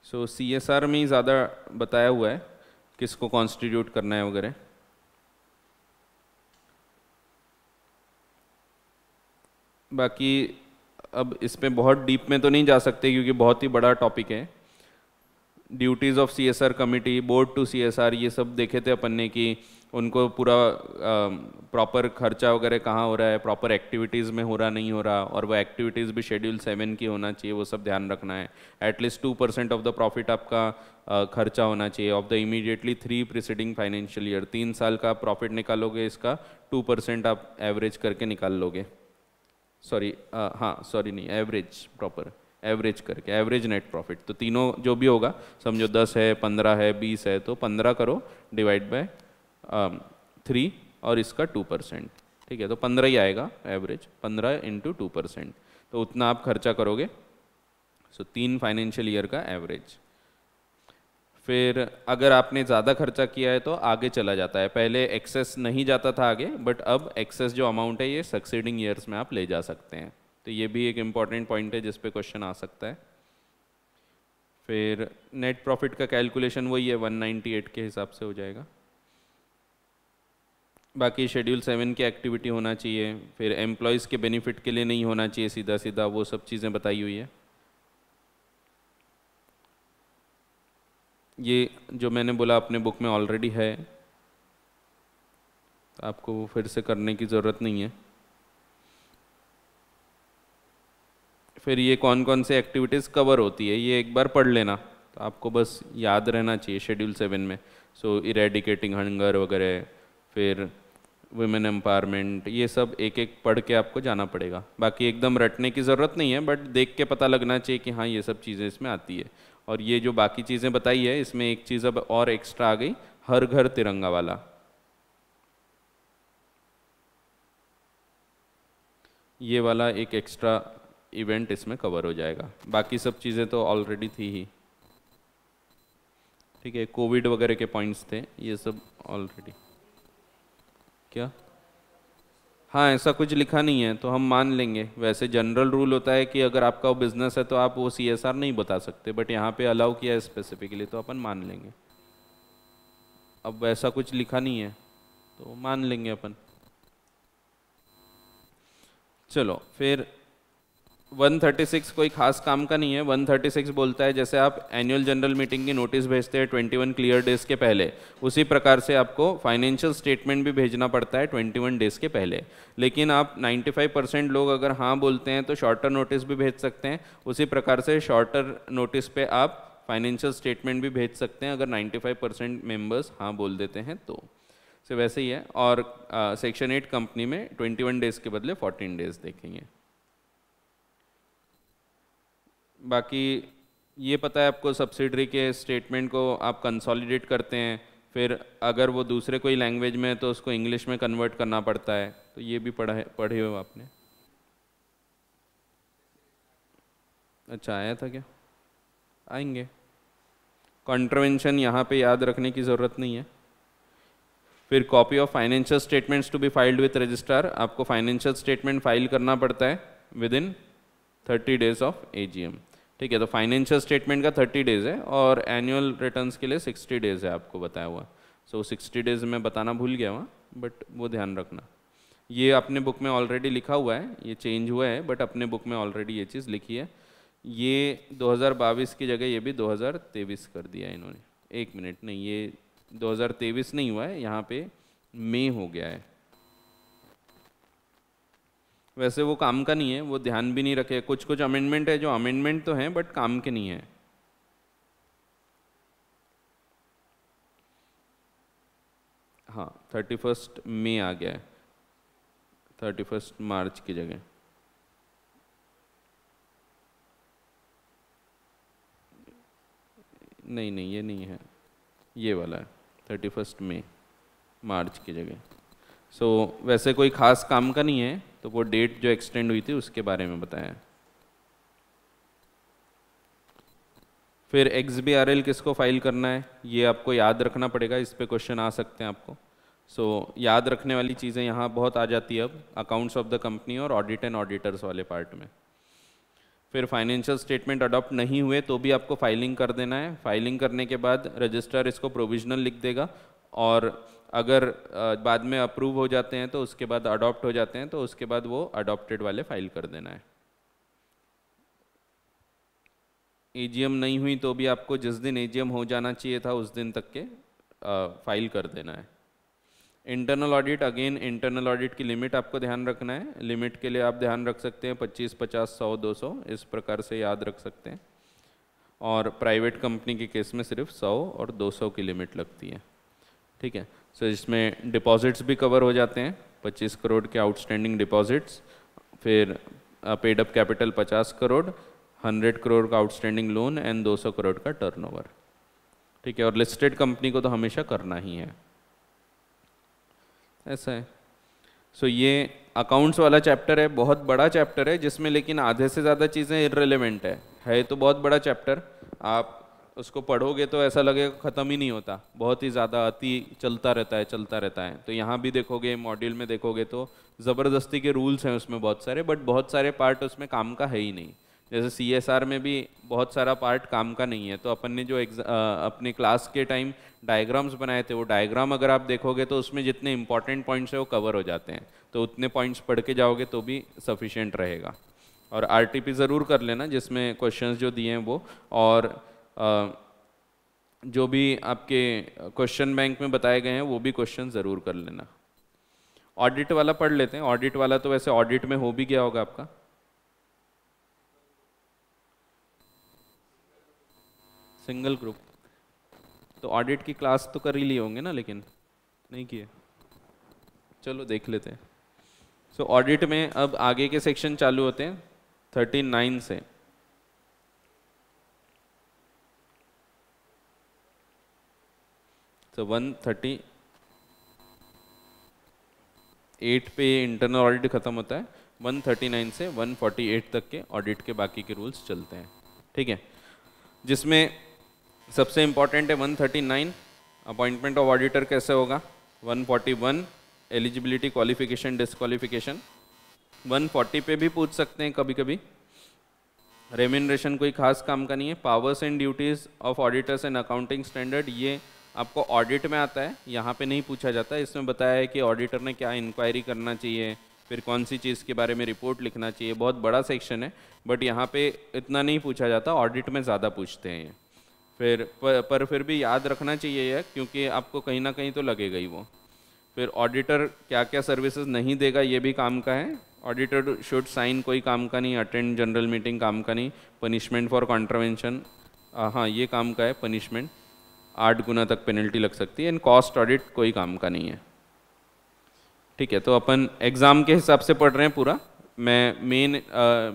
सो CSR में ही ज़्यादा बताया हुआ है किसको कॉन्स्टिट्यूट करना है वगैरह। बाकी अब इस पे बहुत डीप में तो नहीं जा सकते क्योंकि बहुत ही बड़ा टॉपिक है। Duties of CSR committee, board to CSR, ये सब देखे थे अपन ने कि उनको पूरा प्रॉपर खर्चा वगैरह कहाँ हो रहा है, प्रॉपर एक्टिविटीज़ में हो रहा नहीं हो रहा, और वो एक्टिविटीज़ भी शेड्यूल 7 की होना चाहिए, वो सब ध्यान रखना है। एटलीस्ट 2% ऑफ द प्रॉफिट आपका खर्चा होना चाहिए of the immediately 3 preceding financial year. 3 साल का प्रॉफिट निकालोगे, इसका 2% आप एवरेज करके निकाल लोगे। एवरेज, प्रॉपर एवरेज करके, एवरेज नेट प्रॉफिट। तो तीनों जो भी होगा, समझो 10 है, 15 है, 20 है, तो 15 करो डिवाइड बाय 3 और इसका 2%। ठीक है, तो 15 ही आएगा एवरेज, 15 × 2%, तो उतना आप खर्चा करोगे। सो 3 फाइनेंशियल ईयर का एवरेज। फिर अगर आपने ज़्यादा खर्चा किया है तो आगे चला जाता है, पहले एक्सेस नहीं जाता था आगे, बट अब एक्सेस जो अमाउंट है ये सक्सीडिंग ईयर्स में आप ले जा सकते हैं। तो ये भी एक इम्पॉर्टेंट पॉइंट है जिस पे क्वेश्चन आ सकता है। फिर नेट प्रॉफिट का कैलकुलेशन वही है, 198 के हिसाब से हो जाएगा। बाकी शेड्यूल 7 की एक्टिविटी होना चाहिए, फिर एम्प्लॉयज़ के बेनिफिट के लिए नहीं होना चाहिए सीधा सीधा, वो सब चीज़ें बताई हुई है। ये जो मैंने बोला अपने बुक में ऑलरेडी है, आपको वो फिर से करने की ज़रूरत नहीं है। फिर ये कौन कौन से एक्टिविटीज़ कवर होती है ये एक बार पढ़ लेना, तो आपको बस याद रहना चाहिए शेड्यूल 7 में। सो इरेडिकेटिंग हंगर वगैरह, फिर वुमेन एम्पावरमेंट, ये सब एक एक पढ़ के आपको जाना पड़ेगा। बाकी एकदम रटने की ज़रूरत नहीं है, बट देख के पता लगना चाहिए कि हाँ ये सब चीज़ें इसमें आती है। और ये जो बाकी चीज़ें बताई है इसमें एक चीज़ अब और एक्स्ट्रा आ गई, हर घर तिरंगा वाला। ये वाला एक एक्स्ट्रा इवेंट इसमें कवर हो जाएगा, बाकी सब चीज़ें तो ऑलरेडी थी ही। ठीक है, कोविड वगैरह के पॉइंट्स थे, ये सब ऑलरेडी। क्या? हाँ, ऐसा कुछ लिखा नहीं है तो हम मान लेंगे। वैसे जनरल रूल होता है कि अगर आपका वो बिजनेस है तो आप वो CSR नहीं बता सकते, बट यहाँ पे अलाउ किया है स्पेसिफिकली, तो अपन मान लेंगे। अब वैसा कुछ लिखा नहीं है तो मान लेंगे अपन। चलो फिर 136 कोई खास काम का नहीं है। 136 बोलता है जैसे आप एनुअल जनरल मीटिंग की नोटिस भेजते हैं 21 क्लियर डेज के पहले, उसी प्रकार से आपको फाइनेंशियल स्टेटमेंट भी भेजना पड़ता है 21 डेज के पहले। लेकिन आप 95% लोग अगर हाँ बोलते हैं तो शॉर्टर नोटिस भी भेज सकते हैं। उसी प्रकार से शॉर्टर नोटिस पे आप फाइनेंशियल स्टेटमेंट भी भेज सकते हैं अगर 95% मेंबर्स हाँ बोल देते हैं तो वैसे ही है। और सेक्शन 8 कंपनी में 21 डेज़ के बदले 14 डेज़ देखेंगे। बाकी ये पता है आपको सब्सिडरी के स्टेटमेंट को आप कंसोलिडेट करते हैं, फिर अगर वो दूसरे कोई लैंग्वेज में है तो उसको इंग्लिश में कन्वर्ट करना पड़ता है, तो ये भी पढ़े हो आपने। अच्छा आया था क्या? आएंगे। कॉन्ट्रवेंशन यहाँ पे याद रखने की ज़रूरत नहीं है। फिर copy of financial statements to be filed with registrar, आपको फाइनेंशियल स्टेटमेंट फाइल करना पड़ता है within 30 days of AGM। ठीक है, तो फाइनेंशियल स्टेटमेंट का 30 डेज़ है और एनुअल रिटर्न्स के लिए 60 डेज़ है आपको बताया हुआ। सो 60 डेज़ में बताना भूल गया वहाँ, बट वो ध्यान रखना। ये अपने बुक में ऑलरेडी लिखा हुआ है, ये चेंज हुआ है बट अपने बुक में ऑलरेडी ये चीज़ लिखी है। ये 2022 की जगह ये भी 2023 कर दिया है इन्होंने। एक मिनट, नहीं ये 2023 नहीं हुआ है, यहाँ पे मई हो गया है। वैसे वो काम का नहीं है, वो ध्यान भी नहीं रखे। कुछ कुछ अमेंडमेंट है जो अमेंडमेंट तो हैं बट काम के नहीं है। हाँ 31 मई आ गया है, 31 मार्च की जगह। नहीं नहीं ये नहीं है, ये वाला है 31 मई मार्च की जगह। सो वैसे कोई खास काम का नहीं है, तो वो डेट जो एक्सटेंड हुई थी उसके बारे में बताया। फिर XBRL किसको फाइल करना है ये आपको याद रखना पड़ेगा, इस पे क्वेश्चन आ सकते हैं आपको। सो याद रखने वाली चीज़ें यहाँ बहुत आ जाती है अब अकाउंट्स ऑफ द कंपनी और ऑडिट एंड ऑडिटर्स वाले पार्ट में। फिर फाइनेंशियल स्टेटमेंट अडॉप्ट नहीं हुए तो भी आपको फाइलिंग कर देना है। फाइलिंग करने के बाद रजिस्ट्रार इसको प्रोविजनल लिख देगा और अगर बाद में अप्रूव हो जाते हैं तो उसके बाद अडॉप्ट हो जाते हैं तो उसके बाद वो अडॉप्टेड वाले फाइल कर देना है। AGM नहीं हुई तो भी आपको जिस दिन AGM हो जाना चाहिए था उस दिन तक के फाइल कर देना है। Internal audit, again internal audit की लिमिट आपको ध्यान रखना है। लिमिट के लिए आप ध्यान रख सकते हैं 25, 50, 100, 200 इस प्रकार से याद रख सकते हैं। और प्राइवेट कंपनी के केस में सिर्फ 100 और 200 की लिमिट लगती है। ठीक है, सो इसमें डिपॉजिट्स भी कवर हो जाते हैं, 25 करोड़ के आउटस्टैंडिंग डिपॉजिट्स, फिर paid up capital 50 crore, 100 crore का आउटस्टैंडिंग लोन एंड 200 करोड़ का टर्नओवर। ठीक है, और लिस्टेड कंपनी को तो हमेशा करना ही है, ऐसा है। सो ये अकाउंट्स वाला चैप्टर है, बहुत बड़ा चैप्टर है जिसमें लेकिन आधे से ज़्यादा चीज़ें इररिलेवेंट है तो बहुत बड़ा चैप्टर। आप उसको पढ़ोगे तो ऐसा लगेगा ख़त्म ही नहीं होता, बहुत ही ज़्यादा अति चलता रहता है। तो यहाँ भी देखोगे, मॉड्यूल में देखोगे तो ज़बरदस्ती के रूल्स हैं उसमें बहुत सारे, बट बहुत सारे पार्ट उसमें काम का है ही नहीं। जैसे CSR में भी बहुत सारा पार्ट काम का नहीं है। तो अपन ने जो अपने क्लास के टाइम डायग्राम्स बनाए थे, वो डायग्राम अगर आप देखोगे तो उसमें जितने इंपॉर्टेंट पॉइंट्स है वो कवर हो जाते हैं, तो उतने पॉइंट्स पढ़ के जाओगे तो भी सफिशिएंट रहेगा। और RTP ज़रूर कर लेना जिसमें क्वेश्चंस जो दिए हैं वो, और जो भी आपके क्वेश्चन बैंक में बताए गए हैं वो भी क्वेश्चन ज़रूर कर लेना। ऑडिट वाला पढ़ लेते हैं। ऑडिट वाला तो वैसे ऑडिट में हो भी गया होगा आपका, सिंगल ग्रुप। तो ऑडिट की क्लास तो कर ही लिए होंगे ना, लेकिन नहीं किए, चलो देख लेते हैं। सो ऑडिट में अब आगे के सेक्शन चालू होते हैं 39 से। तो 138 पे इंटरनल ऑडिट खत्म होता है, 139 से 148 तक के ऑडिट के बाकी के रूल्स चलते हैं। ठीक है, जिसमें सबसे इम्पॉर्टेंट है 139 अपॉइंटमेंट ऑफ ऑडिटर कैसे होगा, 141 एलिजिबिलिटी क्वालिफिकेशन डिस्क्वालिफिकेशन, 140 पे भी पूछ सकते हैं कभी कभी। रेम्यूनरेशन कोई खास काम का नहीं है। Powers and duties of auditors and accounting standard, ये आपको ऑडिट में आता है, यहाँ पे नहीं पूछा जाता। इसमें बताया है कि ऑडिटर ने क्या इंक्वायरी करना चाहिए, फिर कौन सी चीज़ के बारे में रिपोर्ट लिखना चाहिए। बहुत बड़ा सेक्शन है, बट यहाँ पे इतना नहीं पूछा जाता, ऑडिट में ज़्यादा पूछते हैं। फिर फिर भी याद रखना चाहिए यह, क्योंकि आपको कहीं ना कहीं तो लगेगा ही वो। फिर ऑडिटर क्या क्या सर्विसेज नहीं देगा ये भी काम का है। ऑडिटर शुड साइन, कोई काम का नहीं। अटेंड जनरल मीटिंग काम का नहीं। पनिशमेंट फॉर कॉन्ट्रवेंशन हाँ ये काम का है पनिशमेंट, 8 गुना तक पेनल्टी लग सकती है। एंड कॉस्ट ऑडिट कोई काम का नहीं है। ठीक है, तो अपन एग्ज़ाम के हिसाब से पढ़ रहे हैं पूरा। मैं मेन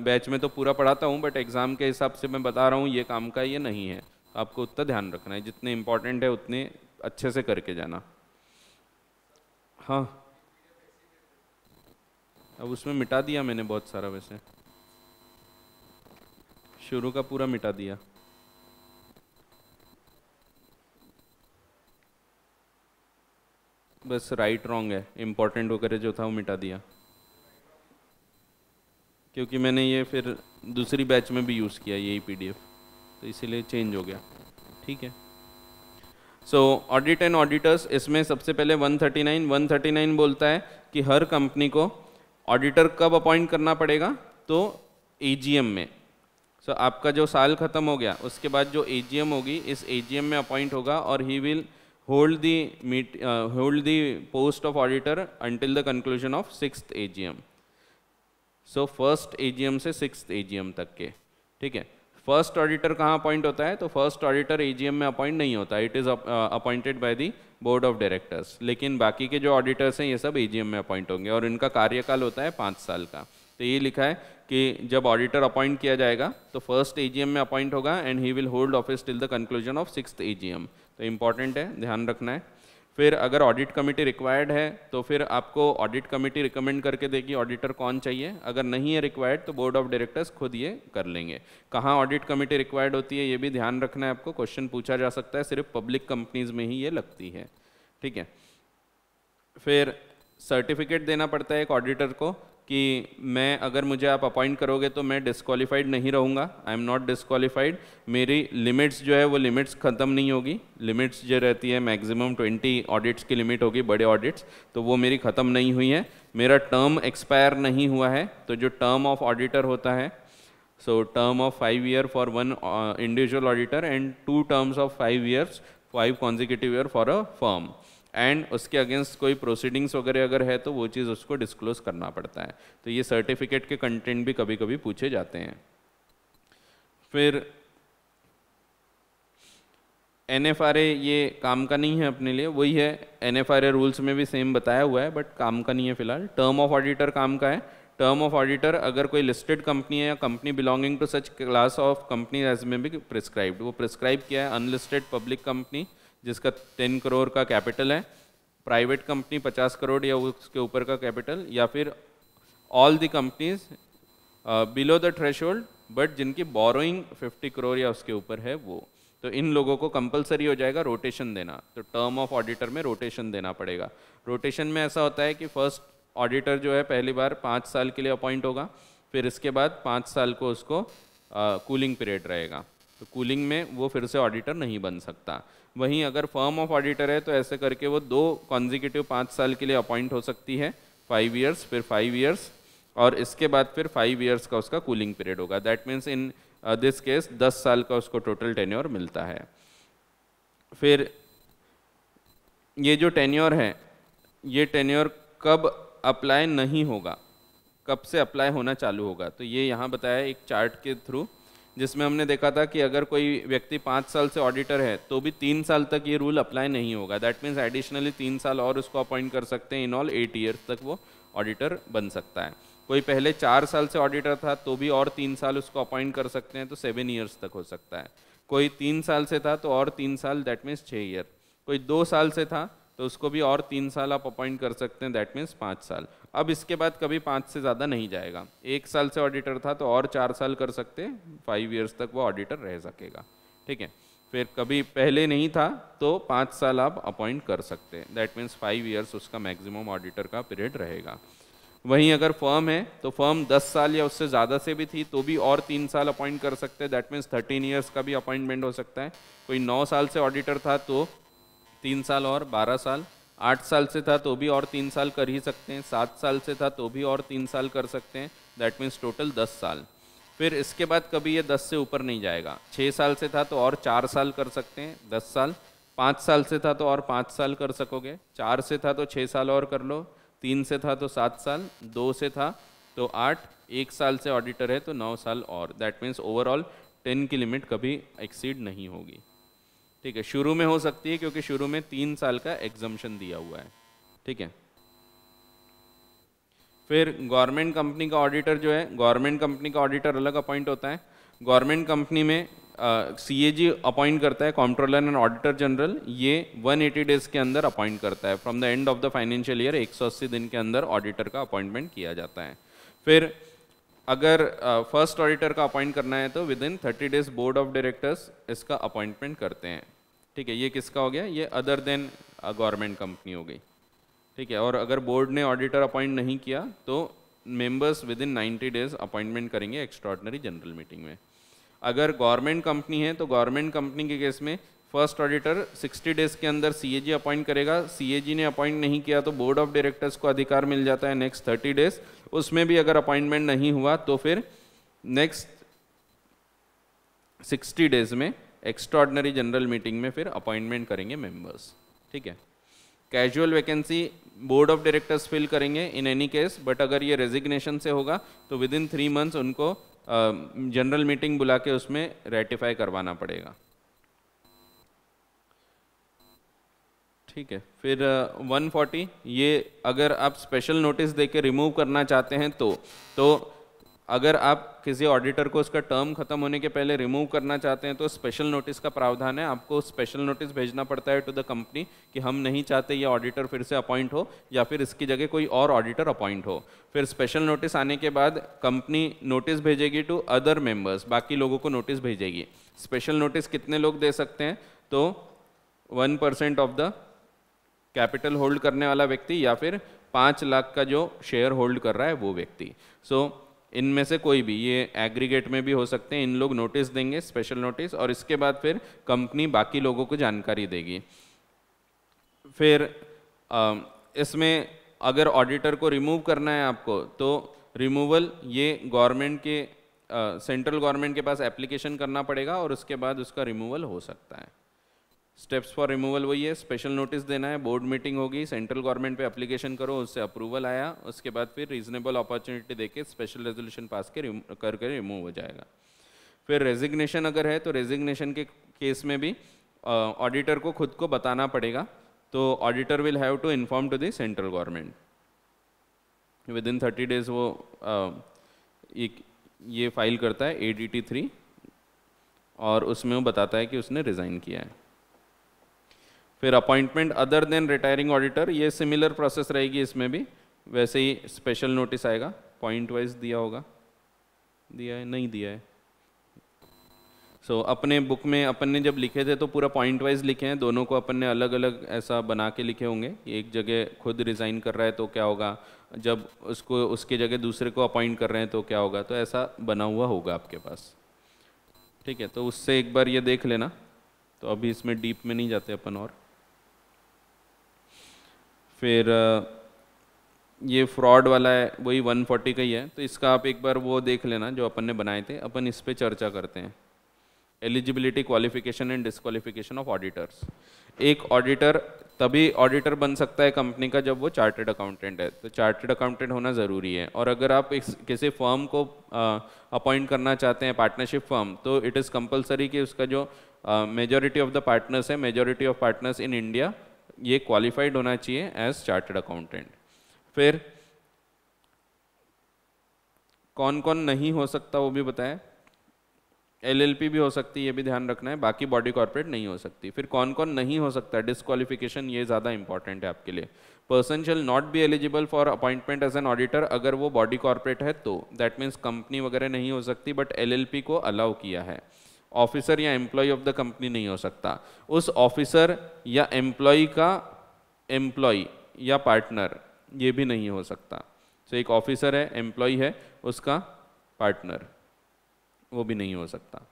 बैच में तो पूरा पढ़ाता हूँ, बट एग्ज़ाम के हिसाब से मैं बता रहा हूँ ये काम का ये नहीं है। तो आपको उतना ध्यान रखना है, जितने इम्पोर्टेंट है उतने अच्छे से करके जाना। हाँ, अब उसमें मिटा दिया मैंने बहुत सारा, वैसे शुरू का पूरा मिटा दिया। बस राइट रॉन्ग है, इम्पोर्टेंट वगैरह जो था वो मिटा दिया, क्योंकि मैंने ये फिर दूसरी बैच में भी यूज़ किया यही पीडीएफ, तो इसीलिए चेंज हो गया। ठीक है, सो ऑडिट एंड ऑडिटर्स, इसमें सबसे पहले 139 बोलता है कि हर कंपनी को ऑडिटर कब अपॉइंट करना पड़ेगा, तो एजीएम में। सो आपका जो साल ख़त्म हो गया उसके बाद जो एजीएम होगी, इस एजीएम में अपॉइंट होगा और he will hold the post of auditor until the conclusion of 6th AGM. So first AGM से 6th एजीएम तक के। ठीक है, फर्स्ट ऑडिटर कहाँ अपॉइंट होता है, तो फर्स्ट ऑडिटर एजीएम में अपॉइंट नहीं होता, it is appointed by the board of directors. लेकिन बाकी के जो ऑडिटर्स हैं ये सब एजीएम में अपॉइंट होंगे और इनका कार्यकाल होता है 5 साल का। तो ये लिखा है कि जब ऑडिटर अपॉइंट किया जाएगा तो फर्स्ट एजीएम में अपॉइंट होगा and he will hold office till the conclusion of 6th AGM. तो इंपॉर्टेंट है, ध्यान रखना है। फिर अगर ऑडिट कमेटी रिक्वायर्ड है तो फिर आपको ऑडिट कमेटी रिकमेंड करके देगी ऑडिटर कौन चाहिए। अगर नहीं है रिक्वायर्ड तो बोर्ड ऑफ डायरेक्टर्स खुद ये कर लेंगे। कहाँ ऑडिट कमेटी रिक्वायर्ड होती है ये भी ध्यान रखना है आपको, क्वेश्चन पूछा जा सकता है, सिर्फ पब्लिक कंपनीज में ही ये लगती है। ठीक है, फिर सर्टिफिकेट देना पड़ता है एक ऑडिटर को कि मैं, अगर मुझे आप अपॉइंट करोगे तो मैं डिस्क्वालीफाइड नहीं रहूँगा, आई एम नॉट डिस्क्वालीफाइड, मेरी लिमिट्स जो है वो लिमिट्स ख़त्म नहीं होगी। लिमिट्स जो रहती है मैक्सिमम 20 ऑडिट्स की लिमिट होगी, बड़े ऑडिट्स, तो वो मेरी ख़त्म नहीं हुई है। मेरा टर्म एक्सपायर नहीं हुआ है, तो जो टर्म ऑफ ऑडिटर होता है, so term of 5 year for 1 individual auditor and 2 terms of 5 years 5 consecutive year for a firm, and उसके अगेंस्ट कोई प्रोसीडिंग्स वगैरह अगर है तो वो चीज़ उसको डिस्क्लोज करना पड़ता है। तो ये सर्टिफिकेट के कंटेंट भी कभी कभी पूछे जाते हैं। फिर एनएफआरए ये काम का नहीं है अपने लिए, वही है एनएफआरए रूल्स में भी सेम बताया हुआ है, बट काम का नहीं है फिलहाल। टर्म ऑफ ऑडिटर काम का है। टर्म ऑफ ऑडिटर अगर कोई लिस्टेड कंपनी है या company belonging to such class of company as may be prescribed, वो प्रिस्क्राइब किया है अनलिस्टेड पब्लिक कंपनी जिसका 10 करोड़ का कैपिटल है, प्राइवेट कंपनी 50 करोड़ या उसके ऊपर का कैपिटल, या फिर all the companies below the threshold but जिनकी बोरोइंग 50 करोड़ या उसके ऊपर है वो। तो इन लोगों को कंपलसरी हो जाएगा रोटेशन देना। तो टर्म ऑफ ऑडिटर में रोटेशन देना पड़ेगा। रोटेशन में ऐसा होता है कि फर्स्ट ऑडिटर जो है पहली बार 5 साल के लिए अपॉइंट होगा, फिर इसके बाद 5 साल को उसको कूलिंग पीरियड रहेगा। तो कूलिंग में वो फिर से ऑडिटर नहीं बन सकता। वहीं अगर फर्म ऑफ ऑडिटर है तो ऐसे करके वो 2 कॉन्जिक्यूटिव 5 साल के लिए अपॉइंट हो सकती है, 5 ईयर्स फिर 5 ईयर्स, और इसके बाद फिर 5 ईयर्स का उसका कूलिंग पीरियड होगा। That means in this case 10 साल का उसको टोटल टेन्योर मिलता है। फिर ये जो टेन्योर है, ये टेन्योर कब अप्लाई नहीं होगा, कब से अप्लाई होना चालू होगा, तो ये यहाँ बताया एक चार्ट के थ्रू, जिसमें हमने देखा था कि अगर कोई व्यक्ति 5 साल से ऑडिटर है तो भी 3 साल तक ये रूल अप्लाई नहीं होगा। दैट मीन्स एडिशनली 3 साल और उसको अपॉइंट कर सकते हैं, इन ऑल 8 ईयर्स तक वो ऑडिटर बन सकता है। कोई पहले 4 साल से ऑडिटर था तो भी और 3 साल उसको अपॉइंट कर सकते हैं, तो 7 ईयर्स तक हो सकता है। कोई 3 साल से था तो और 3 साल, दैट मीन्स 6 ईयर। कोई 2 साल से था तो उसको भी और 3 साल आप अपॉइंट कर सकते हैं, दैट मीन्स 5 साल। अब इसके बाद कभी 5 से ज़्यादा नहीं जाएगा। 1 साल से ऑडिटर था तो और 4 साल कर सकते हैं, 5 ईयर्स तक वो ऑडिटर रह सकेगा। ठीक है, फिर कभी पहले नहीं था तो 5 साल आप अपॉइंट कर सकते हैं, दैट मीन्स 5 ईयर्स उसका मैक्सिमम ऑडिटर का पीरियड रहेगा। वहीं अगर फर्म है तो फर्म 10 साल या उससे ज़्यादा से भी थी तो भी और 3 साल अपॉइंट कर सकते हैं, दैट मीन्स 13 ईयर्स का भी अपॉइंटमेंट हो सकता है। कोई 9 साल से ऑडिटर था तो 3 साल और 12 साल, 8 साल से था तो भी और 3 साल कर ही सकते हैं, 7 साल से था तो भी और 3 साल कर सकते हैं, दैट मीन्स टोटल 10 साल। फिर इसके बाद कभी ये 10 से ऊपर नहीं जाएगा। 6 साल से था तो और 4 साल कर सकते हैं, 10 साल। 5 साल से था तो और 5 साल कर सकोगे, 4 से था तो 6 साल और कर लो, 3 से था तो 7 साल, 2 से था तो 8, 1 साल से ऑडिटर है तो 9 साल और, दैट मीन्स ओवरऑल 10 की लिमिट कभी एक्सीड नहीं होगी। ठीक है, शुरू में हो सकती है क्योंकि शुरू में 3 साल का एग्जम्पशन दिया हुआ है। ठीक है, फिर गवर्नमेंट कंपनी का ऑडिटर जो है, गवर्नमेंट कंपनी का ऑडिटर अलग अपॉइंट होता है। गवर्नमेंट कंपनी में सीएजी अपॉइंट करता है, कंट्रोलर एंड ऑडिटर जनरल, ये 180 डेज के अंदर अपॉइंट करता है। From the end of the financial year 180 दिन के अंदर ऑडिटर का अपॉइंटमेंट किया जाता है। फिर अगर फर्स्ट ऑडिटर का अपॉइंट करना है तो with in 30 days board of directors इसका अपॉइंटमेंट करते हैं। ठीक है, ये किसका हो गया, ये अदर देन गवर्नमेंट कंपनी हो गई। ठीक है, और अगर बोर्ड ने ऑडिटर अपॉइंट नहीं किया तो members with in 90 days appointment करेंगे एक्स्ट्राऑर्डिनरी जनरल मीटिंग में। अगर गवर्नमेंट कंपनी है तो गवर्नमेंट कंपनी के केस में फर्स्ट ऑडिटर 60 डेज के अंदर सीएजी अपॉइंट करेगा। सीएजी ने अपॉइंट नहीं किया तो बोर्ड ऑफ डायरेक्टर्स को अधिकार मिल जाता है नेक्स्ट 30 डेज। उसमें भी अगर अपॉइंटमेंट नहीं हुआ तो फिर नेक्स्ट 60 डेज में एक्स्ट्राऑर्डिनरी जनरल मीटिंग में फिर अपॉइंटमेंट करेंगे मेंबर्स। ठीक है, casual vacancy board of directors fill करेंगे इन एनी केस, बट अगर ये रेजिग्नेशन से होगा तो विद इन 3 मंथ्स उनको जनरल मीटिंग बुला के उसमें रेटिफाई करवाना पड़ेगा। ठीक है, फिर 140, ये अगर आप स्पेशल नोटिस देके रिमूव करना चाहते हैं तो अगर आप किसी ऑडिटर को उसका टर्म खत्म होने के पहले रिमूव करना चाहते हैं तो स्पेशल नोटिस का प्रावधान है। आपको स्पेशल नोटिस भेजना पड़ता है टू द कंपनी कि हम नहीं चाहते ये ऑडिटर फिर से अपॉइंट हो या फिर इसकी जगह कोई और ऑडिटर अपॉइंट हो। फिर स्पेशल नोटिस आने के बाद कंपनी नोटिस भेजेगी टू अदर मेंबर्स, बाकी लोगों को नोटिस भेजेगी। स्पेशल नोटिस कितने लोग दे सकते हैं, तो 1% ऑफ द कैपिटल होल्ड करने वाला व्यक्ति या फिर 5 लाख का जो शेयर होल्ड कर रहा है वो व्यक्ति। सो इनमें से कोई भी, ये एग्रीगेट में भी हो सकते हैं, इन लोग नोटिस देंगे स्पेशल नोटिस, और इसके बाद फिर कंपनी बाकी लोगों को जानकारी देगी। फिर इसमें अगर ऑडिटर को रिमूव करना है आपको तो रिमूवल ये गवर्नमेंट के सेंट्रल गवर्नमेंट के पास एप्लीकेशन करना पड़ेगा और उसके बाद उसका रिमूवल हो सकता है। स्टेप्स फॉर रिमूवल वही है, स्पेशल नोटिस देना है, बोर्ड मीटिंग होगी, सेंट्रल गवर्नमेंट पे एप्लीकेशन करो, उससे अप्रूवल आया, उसके बाद फिर रीजनेबल अपॉर्चुनिटी देके स्पेशल रेजोल्यूशन पास करके रिमूव हो जाएगा। फिर रेजिग्नेशन अगर है तो रेजिग्नेशन के केस में भी ऑडिटर को खुद को बताना पड़ेगा, तो auditor will have to inform to the central government within 30 days. वो ये फाइल करता है ADT 3 और उसमें वो बताता है कि उसने रिज़ाइन किया है। फिर appointment other than retiring auditor, ये सिमिलर प्रोसेस रहेगी इसमें भी, वैसे ही स्पेशल नोटिस आएगा, पॉइंट वाइज दिया होगा, दिया है नहीं दिया है। अपने बुक में अपन ने जब लिखे थे तो पूरा पॉइंट वाइज लिखे हैं, दोनों को अपन ने अलग अलग ऐसा बना के लिखे होंगे। एक जगह खुद रिज़ाइन कर रहा है तो क्या होगा, जब उसको उसके जगह दूसरे को अपॉइंट कर रहे हैं तो क्या होगा, तो ऐसा बना हुआ होगा आपके पास। ठीक है, तो उससे एक बार ये देख लेना। तो अभी इसमें डीप में नहीं जाते अपन। और फिर ये फ्रॉड वाला है, वही 140 का ही है, तो इसका आप एक बार वो देख लेना जो अपन ने बनाए थे। अपन इस पे चर्चा करते हैं, eligibility, qualification and disqualification of auditors. एक ऑडिटर तभी ऑडिटर बन सकता है कंपनी का जब वो चार्टर्ड अकाउंटेंट है, तो चार्टर्ड अकाउंटेंट होना ज़रूरी है। और अगर आप किसी फर्म को अपॉइंट करना चाहते हैं, पार्टनरशिप फर्म, तो इट इज़ कंपलसरी कि उसका जो मेजॉरिटी ऑफ द पार्टनर्स है, majority of partners in India, ये क्वालिफाइड होना चाहिए एज चार्टर्ड अकाउंटेंट। फिर कौन कौन नहीं हो सकता वो भी बताएं। LLP भी हो सकती है, ये भी ध्यान रखना है, बाकी बॉडी कॉर्पोरेट नहीं हो सकती। फिर कौन कौन नहीं हो सकता, डिस्क्वालिफिकेशन, ये ज़्यादा इंपॉर्टेंट है आपके लिए। Person shall not be eligible for appointment as an auditor, अगर वो बॉडी कॉर्पोरेट है तो, दैट मीन्स कंपनी वगैरह नहीं हो सकती, बट LLP को अलाउ किया है। ऑफिसर या एम्प्लॉय ऑफ द कंपनी नहीं हो सकता, उस ऑफिसर या एम्प्लॉय का एम्प्लॉय या पार्टनर, ये भी नहीं हो सकता। तो एक ऑफिसर है, एम्प्लॉय है, उसका पार्टनर, वो भी नहीं हो सकता।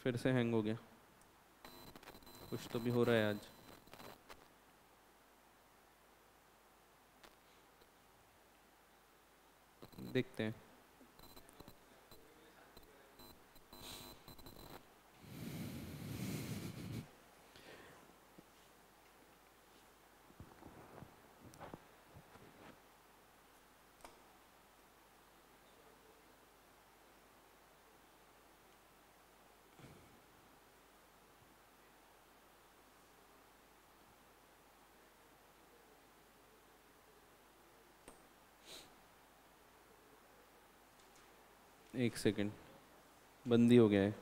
फिर से हैंग हो गया, कुछ तो भी हो रहा है आज। देखते हैं। एक सेकेंड, बंदी हो गया है।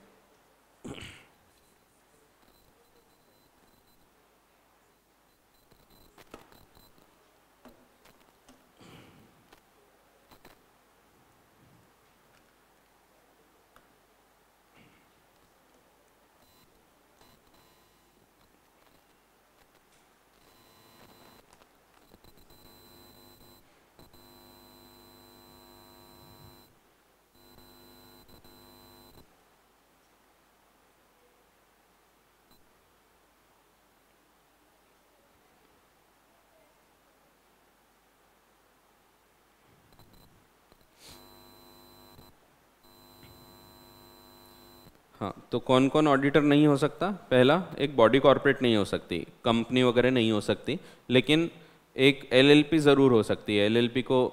हाँ, तो कौन कौन ऑडिटर नहीं हो सकता? पहला, एक बॉडी कॉर्पोरेट नहीं हो सकती, कंपनी वगैरह नहीं हो सकती, लेकिन एक एलएलपी ज़रूर हो सकती है, एलएलपी को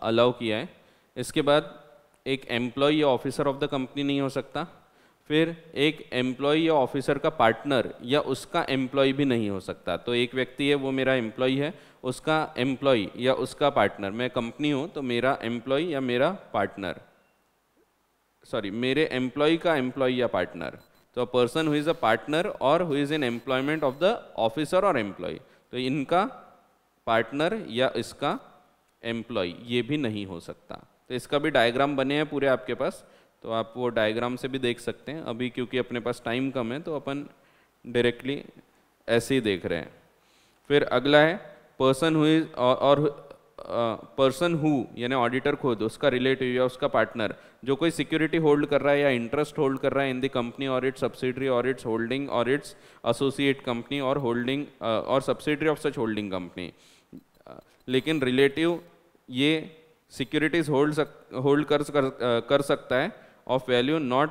अलाउ किया है। इसके बाद एक एम्प्लॉय या ऑफिसर ऑफ द कंपनी नहीं हो सकता। फिर एक एम्प्लॉय या ऑफिसर का पार्टनर या उसका एम्प्लॉय भी नहीं हो सकता। तो एक व्यक्ति है, वो मेरा एम्प्लॉय है, उसका एम्प्लॉय या उसका पार्टनर, मैं कंपनी हूँ तो मेरा एम्प्लॉय या मेरा पार्टनर, सॉरी, मेरे एम्प्लॉय का एम्प्लॉय या पार्टनर, तो a person who is a partner और who is in employment of the officer और एम्प्लॉय, तो इनका पार्टनर या इसका एम्प्लॉय ये भी नहीं हो सकता। तो इसका भी डायग्राम बने हैं पूरे आपके पास, तो आप वो डायग्राम से भी देख सकते हैं। अभी क्योंकि अपने पास टाइम कम है तो अपन डायरेक्टली ऐसे ही देख रहे हैं। फिर अगला है पर्सन हु इज, और पर्सन हु यानी ऑडिटर खुद, उसका रिलेटिव या उसका पार्टनर जो कोई सिक्योरिटी होल्ड कर रहा है या इंटरेस्ट होल्ड कर रहा है इन द कंपनी और इट्स सब्सिडरी और इट्स होल्डिंग और इट्स एसोसिएट कंपनी और होल्डिंग और subsidiary of such holding company. लेकिन रिलेटिव ये सिक्योरिटीज होल्ड कर सकता है of value not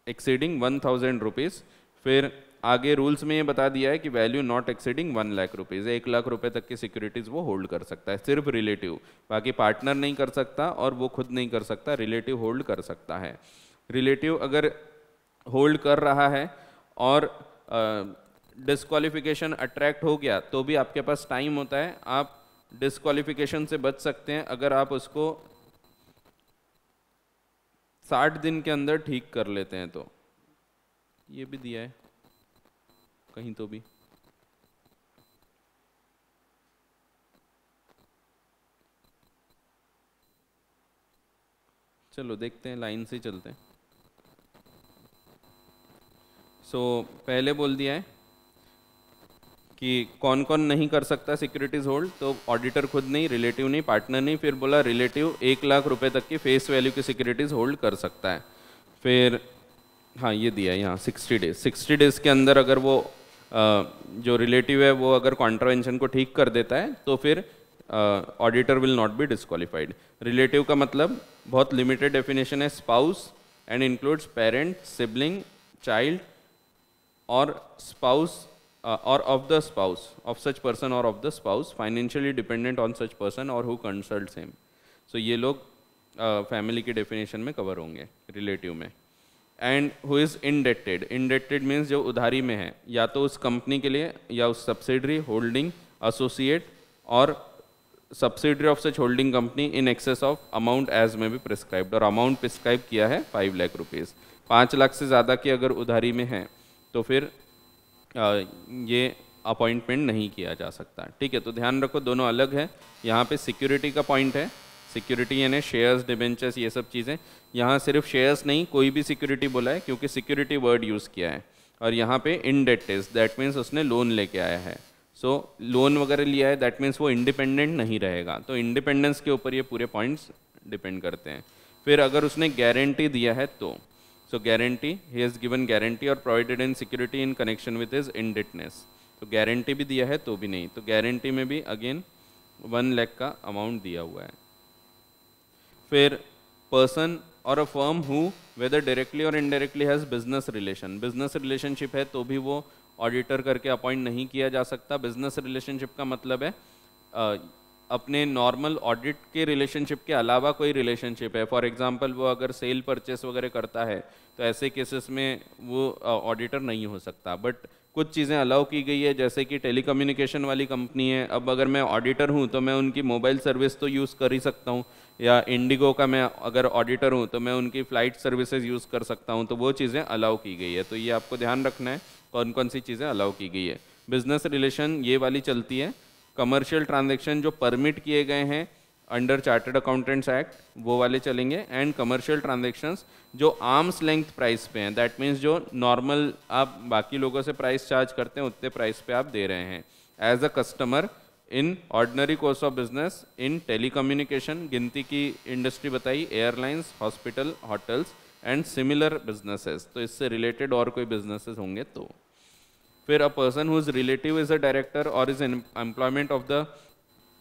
exceeding 1000 rupees. फिर आगे रूल्स में ये बता दिया है कि value not exceeding 1 lakh rupees, 1 lakh रुपए तक की सिक्योरिटीज वो होल्ड कर सकता है, सिर्फ रिलेटिव। बाकी पार्टनर नहीं कर सकता और वो खुद नहीं कर सकता, रिलेटिव होल्ड कर सकता है। रिलेटिव अगर होल्ड कर रहा है और डिस्क्वालिफिकेशन अट्रैक्ट हो गया तो भी आपके पास टाइम होता है, आप डिस्क्वालिफिकेशन से बच सकते हैं अगर आप उसको 60 दिन के अंदर ठीक कर लेते हैं। तो ये भी दिया है कहीं तो भी, चलो देखते हैं, लाइन से चलते हैं। पहले बोल दिया है कि कौन कौन नहीं कर सकता सिक्योरिटीज होल्ड, तो ऑडिटर खुद नहीं, रिलेटिव नहीं, पार्टनर नहीं। फिर बोला रिलेटिव 1 लाख रुपए तक की फेस वैल्यू की सिक्योरिटीज होल्ड कर सकता है। फिर हाँ ये दिया है यहाँ 60 डेज, 60 डेज के अंदर अगर वो जो रिलेटिव है वो अगर कॉन्ट्रावेंशन को ठीक कर देता है तो फिर auditor will not be disqualified. Relative का मतलब बहुत लिमिटेड डेफिनेशन है, spouse and includes parent, sibling, child और स्पाउस और of the spouse of such person और of the spouse financially dependent on such person और हु कंसल्ट्स हिम। सो ये लोग फैमिली की डेफिनेशन में कवर होंगे रिलेटिव में। And who is indebted, indebted means जो उधारी में है, या तो उस कंपनी के लिए या उस सब्सिडरी, होल्डिंग, एसोसिएट और subsidiary of such holding company in excess of amount as may be prescribed, और अमाउंट प्रिस्क्राइब किया है 5 लाख रुपीज़। 5 लाख से ज़्यादा की अगर उधारी में है तो फिर ये अपॉइंटमेंट नहीं किया जा सकता। ठीक है, तो ध्यान रखो दोनों अलग है। यहाँ पे सिक्योरिटी का पॉइंट है, सिक्योरिटी यानी शेयर्स, डिबेंचर्स, ये सब चीज़ें। यहाँ सिर्फ शेयर्स नहीं, कोई भी सिक्योरिटी बोला है क्योंकि सिक्योरिटी वर्ड यूज़ किया है। और यहाँ पे इंडेटेड, दैट मीन्स उसने लोन लेके आया है। सो लोन वगैरह लिया है, दैट मीन्स वो इंडिपेंडेंट नहीं रहेगा। तो इंडिपेंडेंस के ऊपर ये पूरे पॉइंट्स डिपेंड करते हैं। फिर अगर उसने गारंटी दिया है तो, so guarantee, he has given guarantee और provided in security in connection with his indebtedness, तो गारंटी भी दिया है तो भी नहीं, तो गारंटी में भी अगेन 1 लाख का अमाउंट दिया हुआ है। फिर पर्सन और a firm who whether directly और indirectly has business relation, business relationship है तो भी वो ऑडिटर करके अपॉइंट नहीं किया जा सकता। बिजनेस रिलेशनशिप का मतलब है अपने नॉर्मल ऑडिट के रिलेशनशिप के अलावा कोई रिलेशनशिप है। फॉर एग्जांपल वो अगर सेल परचेस वगैरह करता है तो ऐसे केसेस में वो ऑडिटर नहीं हो सकता। बट कुछ चीज़ें अलाउ की गई है, जैसे कि टेलीकम्युनिकेशन वाली कंपनी है, अब अगर मैं ऑडिटर हूँ तो मैं उनकी मोबाइल सर्विस तो यूज़ कर ही सकता हूँ, या इंडिगो का मैं अगर ऑडिटर हूँ तो मैं उनकी फ़्लाइट सर्विसेज यूज़ कर सकता हूँ, तो वो चीज़ें अलाउ की गई है। तो ये आपको ध्यान रखना है कौन कौन सी चीज़ें अलाउ की गई है। बिजनेस रिलेशन ये वाली चलती है। कमर्शियल ट्रांजेक्शन जो परमिट किए गए हैं अंडर चार्टर्ड अकाउंटेंट्स एक्ट वो वाले चलेंगे, एंड कमर्शियल ट्रांजेक्शंस जो आर्म्स लेंथ प्राइस पे हैं, दैट मीन्स जो नॉर्मल आप बाकी लोगों से प्राइस चार्ज करते हैं उतने प्राइस पे आप दे रहे हैं as a customer in ordinary course of business in telecommunication, गिनती की इंडस्ट्री बताई, airlines, hospital, hotels and similar businesses, तो इससे रिलेटेड और कोई बिजनेसेस होंगे तो। फिर a person whose relative is a director और is employment of the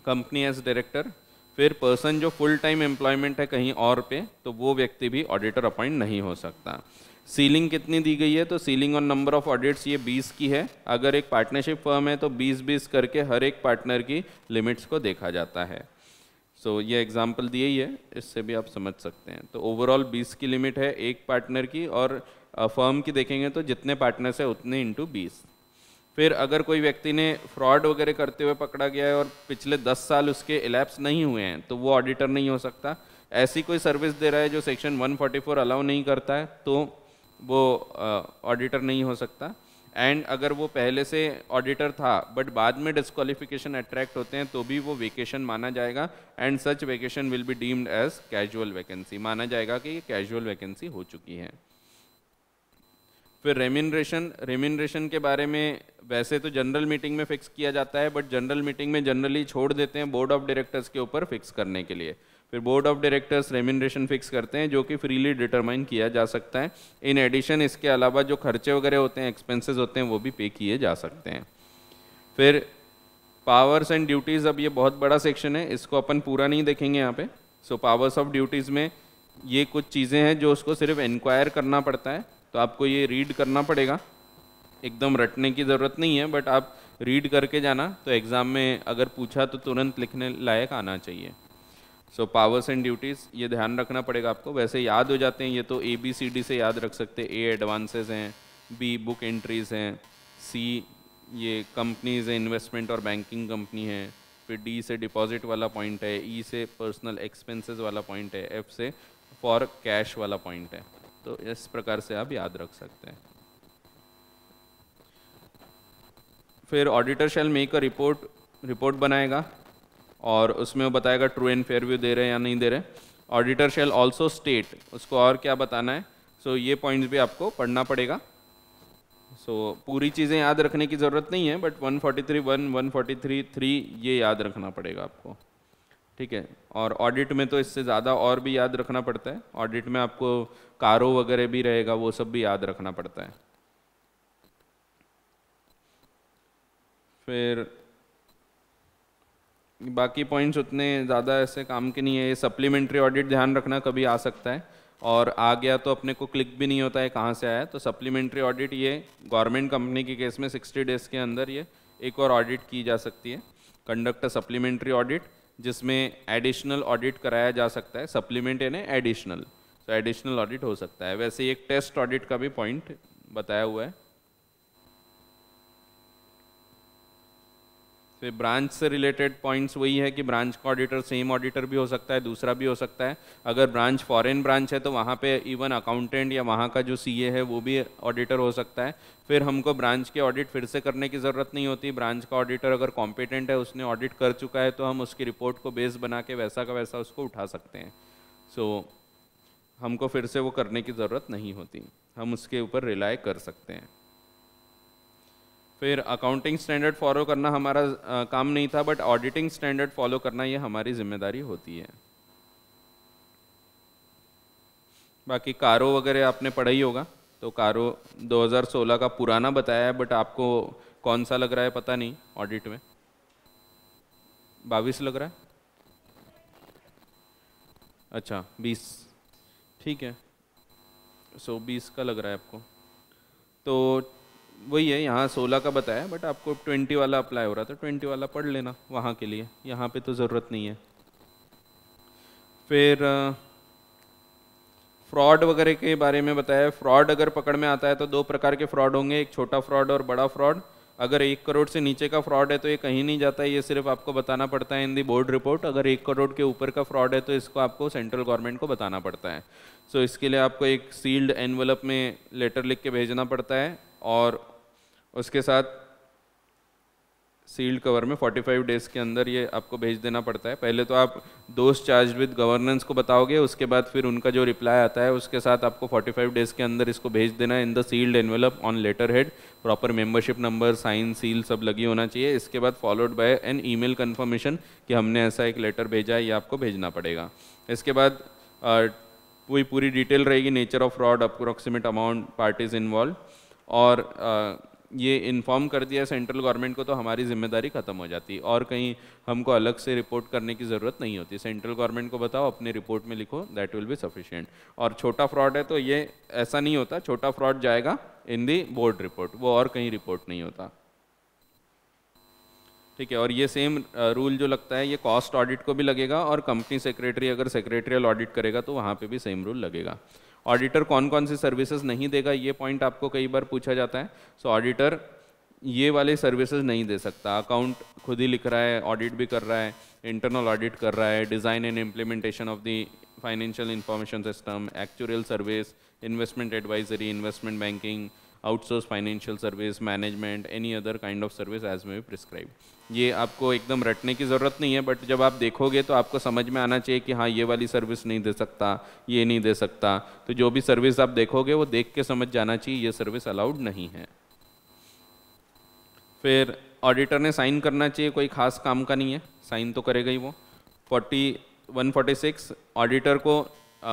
company as director. फिर पर्सन जो फुल टाइम एम्प्लॉयमेंट है कहीं और पे, तो वो व्यक्ति भी ऑडिटर अपॉइंट नहीं हो सकता। सीलिंग कितनी दी गई है, तो ceiling on number of audits ये 20 की है। अगर एक पार्टनरशिप फर्म है तो 20-20 करके हर एक पार्टनर की लिमिट्स को देखा जाता है। सो ये एग्जाम्पल दिए ही है, इससे भी आप समझ सकते हैं। तो ओवरऑल 20 की लिमिट है एक पार्टनर की, और फर्म की देखेंगे तो जितने पार्टनर्स है उतने इंटू 20। फिर अगर कोई व्यक्ति ने फ्रॉड वगैरह करते हुए पकड़ा गया है और पिछले 10 साल उसके इलैप्स नहीं हुए हैं तो वो ऑडिटर नहीं हो सकता। ऐसी कोई सर्विस दे रहा है जो सेक्शन 144 अलाउ नहीं करता है तो वो ऑडिटर नहीं हो सकता। एंड अगर वो पहले से ऑडिटर था बट बाद में डिस्क्वालिफिकेशन अट्रैक्ट होते हैं तो भी वो वेकेशन माना जाएगा, and such vacation will be deemed as casual vacancy, माना जाएगा कि ये कैजुअल वैकेंसी हो चुकी है। फिर रेम्यूनरेशन के बारे में वैसे तो जनरल मीटिंग में फिक्स किया जाता है, बट जनरल मीटिंग में जनरली छोड़ देते हैं बोर्ड ऑफ डायरेक्टर्स के ऊपर फिक्स करने के लिए। फिर board of directors remuneration fix करते हैं जो कि फ्रीली डिटरमाइन किया जा सकता है। इन एडिशन इसके अलावा जो खर्चे वगैरह होते हैं, एक्सपेंसेस होते हैं, वो भी पे किए जा सकते हैं। फिर पावर्स एंड ड्यूटीज़, अब ये बहुत बड़ा सेक्शन है, इसको अपन पूरा नहीं देखेंगे यहाँ पे। सो पावर्स ऑफ ड्यूटीज़ में ये कुछ चीज़ें हैं जो उसको सिर्फ इंक्वायर करना पड़ता है, तो आपको ये रीड करना पड़ेगा, एकदम रटने की ज़रूरत नहीं है, बट आप रीड करके जाना तो एग्ज़ाम में अगर पूछा तो तुरंत लिखने लायक आना चाहिए। सो पावर्स एंड ड्यूटीज़ ये ध्यान रखना पड़ेगा आपको, वैसे याद हो जाते हैं ये तो ABCD से याद रख सकते हैं। A एडवांसेस हैं, B बुक एंट्रीज़ हैं, C ये कंपनीज है, इन्वेस्टमेंट और बैंकिंग कंपनी है, फिर D से डिपॉजिट वाला पॉइंट है, E से पर्सनल एक्सपेंसेस वाला पॉइंट है, F से फॉर कैश वाला पॉइंट है। तो इस प्रकार से आप याद रख सकते हैं। फिर auditor shall make a report बनाएगा और उसमें वो बताएगा ट्रू एंड फेयर व्यू दे रहे हैं या नहीं दे रहे। ऑडिटर शैल ऑल्सो स्टेट, उसको और क्या बताना है, सो ये पॉइंट्स भी आपको पढ़ना पड़ेगा। सो पूरी चीज़ें याद रखने की ज़रूरत नहीं है, बट 143(1), 143(3) ये याद रखना पड़ेगा आपको, ठीक है। और ऑडिट में तो इससे ज़्यादा और भी याद रखना पड़ता है। ऑडिट में आपको कारो वगैरह भी रहेगा, वो सब भी याद रखना पड़ता है। फिर बाकी पॉइंट्स उतने ज़्यादा ऐसे काम के नहीं है। ये सप्लीमेंट्री ऑडिट ध्यान रखना कभी आ सकता है, और आ गया तो अपने को क्लिक भी नहीं होता है कहाँ से आया। तो सप्लीमेंट्री ऑडिट ये गवर्नमेंट कंपनी के केस में 60 डेज़ के अंदर ये एक और ऑडिट की जा सकती है। कंडक्ट अ सप्लीमेंट्री ऑडिट, जिसमें एडिशनल ऑडिट कराया जा सकता है। सप्लीमेंट यानी एडिशनल, तो एडिशनल ऑडिट हो सकता है। वैसे एक टेस्ट ऑडिट का भी पॉइंट बताया हुआ है। फिर ब्रांच से रिलेटेड पॉइंट्स वही है कि ब्रांच का ऑडिटर सेम ऑडिटर भी हो सकता है, दूसरा भी हो सकता है। अगर ब्रांच फॉरेन ब्रांच है तो वहाँ पे इवन अकाउंटेंट या वहाँ का जो CA है वो भी ऑडिटर हो सकता है। फिर हमको ब्रांच के ऑडिट फिर से करने की ज़रूरत नहीं होती। ब्रांच का ऑडिटर अगर कॉम्पिटेंट है, उसने ऑडिट कर चुका है, तो हम उसकी रिपोर्ट को बेस बना के वैसा का वैसा उसको उठा सकते हैं। सो हमको फिर से वो करने की ज़रूरत नहीं होती, हम उसके ऊपर रिलाई कर सकते हैं। फिर अकाउंटिंग स्टैंडर्ड फॉलो करना हमारा काम नहीं था, बट ऑडिटिंग स्टैंडर्ड फॉलो करना ये हमारी जिम्मेदारी होती है। बाकी कारो वगैरह आपने पढ़ा ही होगा, तो कारो 2016 का पुराना बताया है, बट आपको कौन सा लग रहा है पता नहीं। ऑडिट में 22 लग रहा है, अच्छा 20, ठीक है। सो 20 का लग रहा है आपको, तो वही है, यहाँ 16 का बताया, बट आपको 20 वाला अप्लाई हो रहा था, 20 वाला पढ़ लेना वहाँ के लिए, यहाँ पे तो ज़रूरत नहीं है। फिर फ्रॉड वगैरह के बारे में बताया। फ्रॉड अगर पकड़ में आता है तो दो प्रकार के फ्रॉड होंगे, एक छोटा फ्रॉड और बड़ा फ्रॉड। अगर 1 करोड़ से नीचे का फ्रॉड है तो ये कहीं नहीं जाता है, ये सिर्फ आपको बताना पड़ता है इन दी बोर्ड रिपोर्ट। अगर 1 करोड़ के ऊपर का फ्रॉड है तो इसको आपको सेंट्रल गवर्नमेंट को बताना पड़ता है। सो इसके लिए आपको एक सील्ड एनवलप में लेटर लिख के भेजना पड़ता है और उसके साथ सील्ड कवर में 45 डेज़ के अंदर ये आपको भेज देना पड़ता है। पहले तो आप दोस्त चार्ज विद गवर्नेंस को बताओगे, उसके बाद फिर उनका जो रिप्लाई आता है उसके साथ आपको 45 डेज़ के अंदर इसको भेज देना है in the sealed envelope on letter head. Proper membership number, sign, seal सब लगी होना चाहिए। इसके बाद followed by an email confirmation कि हमने ऐसा एक लेटर भेजा है, ये आपको भेजना पड़ेगा। इसके बाद पूरी डिटेल रहेगी, nature of fraud, approximate amount, parties involve, और ये इन्फॉर्म कर दिया सेंट्रल गवर्नमेंट को तो हमारी जिम्मेदारी ख़त्म हो जाती है और कहीं हमको अलग से रिपोर्ट करने की ज़रूरत नहीं होती। सेंट्रल गवर्नमेंट को बताओ, अपनी रिपोर्ट में लिखो, दैट विल बी सफिशिएंट। और छोटा फ्रॉड है तो ये ऐसा नहीं होता, छोटा फ्रॉड जाएगा इन दी बोर्ड रिपोर्ट, वो और कहीं रिपोर्ट नहीं होता। ठीक है, और ये सेम रूल जो लगता है ये कॉस्ट ऑडिट को भी लगेगा और कंपनी सेक्रेटरी अगर सेक्रेटरियल ऑडिट करेगा तो वहाँ पे भी सेम रूल लगेगा। ऑडिटर कौन कौन सी सर्विसेज नहीं देगा, ये पॉइंट आपको कई बार पूछा जाता है। सो ऑडिटर ये वाले सर्विसेज नहीं दे सकता। अकाउंट खुद ही लिख रहा है, ऑडिट भी कर रहा है, इंटरनल ऑडिट कर रहा है, design and implementation of the financial information system, actual service, investment advisory, investment banking, outsource financial service, management, any other kind of service as may be prescribe. ये आपको एकदम रटने की ज़रूरत नहीं है, बट जब आप देखोगे तो आपको समझ में आना चाहिए कि हाँ ये वाली सर्विस नहीं दे सकता, ये नहीं दे सकता। तो जो भी सर्विस आप देखोगे वो देख के समझ जाना चाहिए ये सर्विस अलाउड नहीं है। फिर ऑडिटर ने साइन करना चाहिए, कोई खास काम का नहीं है, साइन तो करेगा ही वो। 146 ऑडिटर को